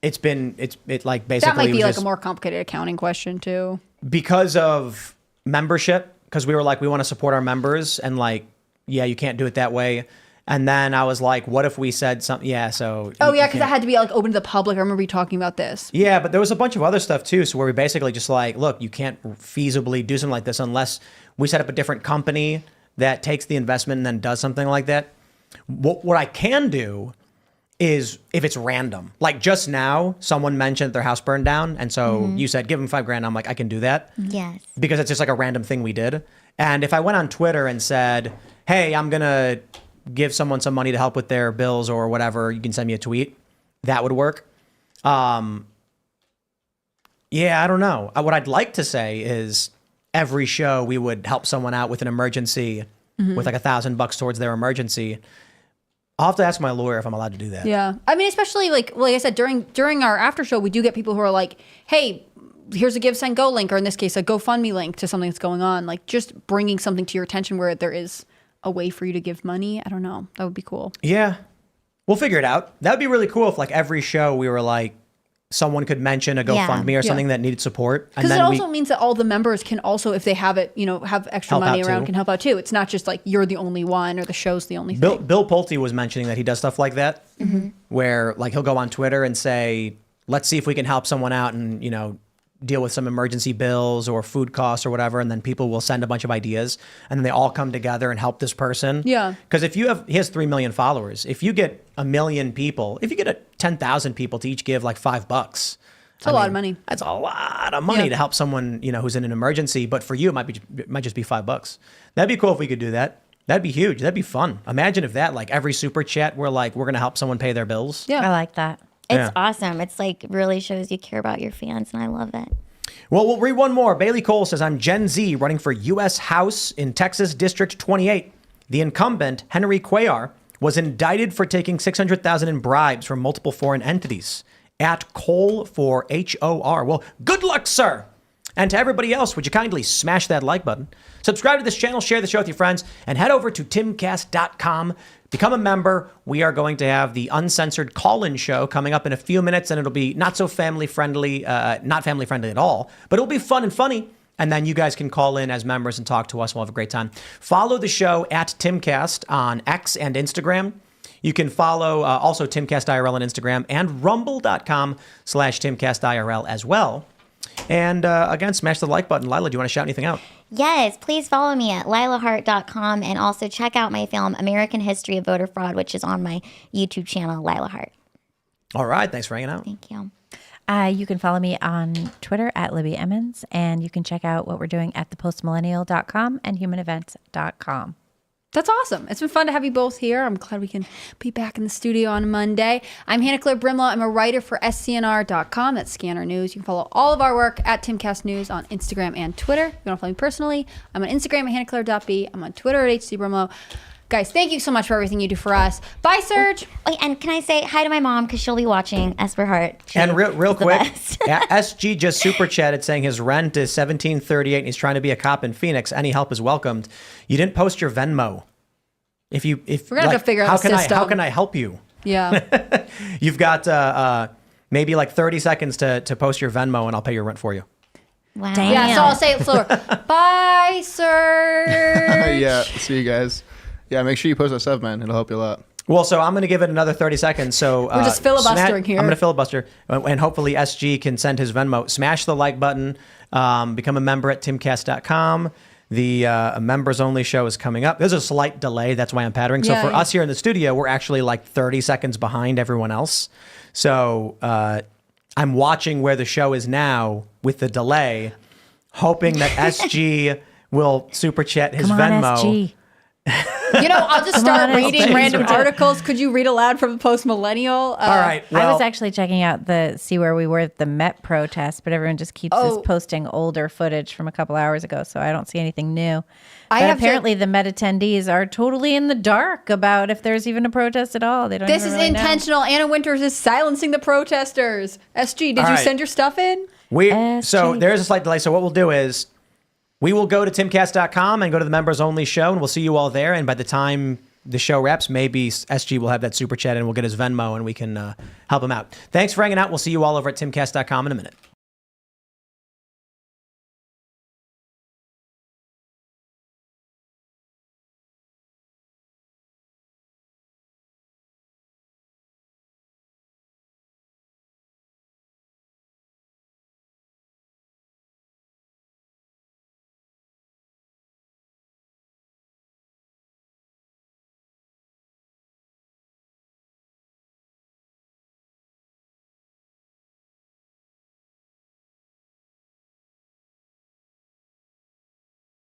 it's like basically That might it be was like just a more complicated accounting question too. because of membership, because we were like, we want to support our members and like, yeah, you can't do it that way. And then I was like, what if we said something? Yeah. So. Oh you yeah, because can't- that had to be like open to the public. I remember you talking about this. Yeah, but there was a bunch of other stuff too. So where we basically just like, look, you can't feasibly do something like this unless we set up a different company that takes the investment and then does something like that. What I can do is if it's random, like just now, someone mentioned their house burned down. And so you said, give them $5,000. I'm like, I can do that. Yes. Because it's just like a random thing we did. And if I went on Twitter and said, hey, I'm going to give someone some money to help with their bills or whatever, you can send me a tweet, that would work. Yeah, I don't know. What I'd like to say is every show we would help someone out with an emergency with like $1,000 towards their emergency. I'll have to ask my lawyer if I'm allowed to do that. Yeah, I mean, especially like I said, during our after show, we do get people who are like, "Hey, here's a Give Send Go link," or in this case, a GoFundMe link to something that's going on. Like just bringing something to your attention where there is a way for you to give money. I don't know. That would be cool. Yeah. We'll figure it out. That'd be really cool if like every show we were like, someone could mention a GoFundMe or something that needed support. Because it also means that all the members can also, if they have it, have extra Help money out around, too. can help out too. It's not just like you're the only one or the show's the only thing. Bill Pulte was mentioning that he does stuff like that, where like he'll go on Twitter and say, let's see if we can help someone out and, deal with some emergency bills or food costs or whatever. And then people will send a bunch of ideas and then they all come together and help this person. Yeah. Because he has 3 million followers. If you get 1 million people, if you get 10,000 people to each give like $5, It's a lot of money. That's a lot of money to help someone, who's in an emergency. But for you, it might just be $5. That'd be cool if we could do that. That'd be huge. That'd be fun. Imagine if that, like every super chat, we're going to help someone pay their bills. Yeah. I like that. It's awesome. It's like really shows you care about your fans, and I love it. Well, we'll read one more. Bailey Cole says, I'm Gen Z running for U.S. House in Texas District 28. The incumbent, Henry Cuellar, was indicted for taking $600,000 in bribes from multiple foreign entities. At Cole for HOR. Well, good luck, sir. And to everybody else, would you kindly smash that like button, subscribe to this channel, share the show with your friends, and head over to timcast.com. Become a member. We are going to have the uncensored call-in show coming up in a few minutes, and it'll be not so family-friendly, not family-friendly at all, but it'll be fun and funny. And then you guys can call in as members and talk to us. We'll have a great time. Follow the show at Timcast on X and Instagram. You can follow also Timcast IRL on Instagram and rumble.com/Timcast IRL as well. And again, smash the like button. Lila, do you want to shout anything out? Yes, please follow me at lilahart.com and also check out my film American History of Voter Fraud, which is on my YouTube channel, Lila Hart. All right. Thanks for hanging out. Thank you. You can follow me on Twitter at Libby Emmons, and you can check out what we're doing at thepostmillennial.com and humanevents.com. That's awesome. It's been fun to have you both here. I'm glad we can be back in the studio on Monday. I'm Hannah Claire Brimlaw. I'm a writer for scnr.com. That's Scanner News. You can follow all of our work at Timcast News on Instagram and Twitter. If you want to follow me personally, I'm on Instagram at hannahclaire.b. I'm on Twitter at hcbrimlaw. Guys, thank you so much for everything you do for us. Bye, Serge. Wait, and can I say hi to my mom because she'll be watching Esper Hart. And real She's the quick, best. SG just super chatted saying his rent is $17.38 and he's trying to be a cop in Phoenix. Any help is welcomed. You didn't post your Venmo. If we're gonna have to figure out the system. How can I help you? Yeah. You've got maybe like 30 seconds to post your Venmo and I'll pay your rent for you. Wow. Damn. Yeah, so I'll say it slower. Bye, Serge. Yeah, see you guys. Yeah, make sure you post that stuff, man. It'll help you a lot. Well, so I'm going to give it another 30 seconds. So We're just filibustering here. I'm going to filibuster, and hopefully SG can send his Venmo. Smash the like button. Become a member at timcast.com. The members only show is coming up. There's a slight delay. That's why I'm pattering. So Yeah, for yeah. us here in the studio, we're actually like 30 seconds behind everyone else. So I'm watching where the show is now with the delay, hoping that SG will super chat his Come on, Venmo. SG. I'll just start on, reading SG. random articles. Could you read aloud from the Post Millennial? All right. I was Well, actually checking out see where we were at the Met protest, but everyone just keeps posting older footage from a couple hours ago, so I don't see anything new. I But have to- apparently the Met attendees are totally in the dark about if there's even a protest at all. They don't. This even is really know. intentional. Anna Winters is silencing the protesters. SG, did All you right. send your stuff in? So SG. there's a slight delay. So what we'll do is we will go to timcast.com and go to the members only show, and we'll see you all there. And by the time the show wraps, maybe SG will have that super chat and we'll get his Venmo and we can help him out. Thanks for hanging out. We'll see you all over at timcast.com in a minute.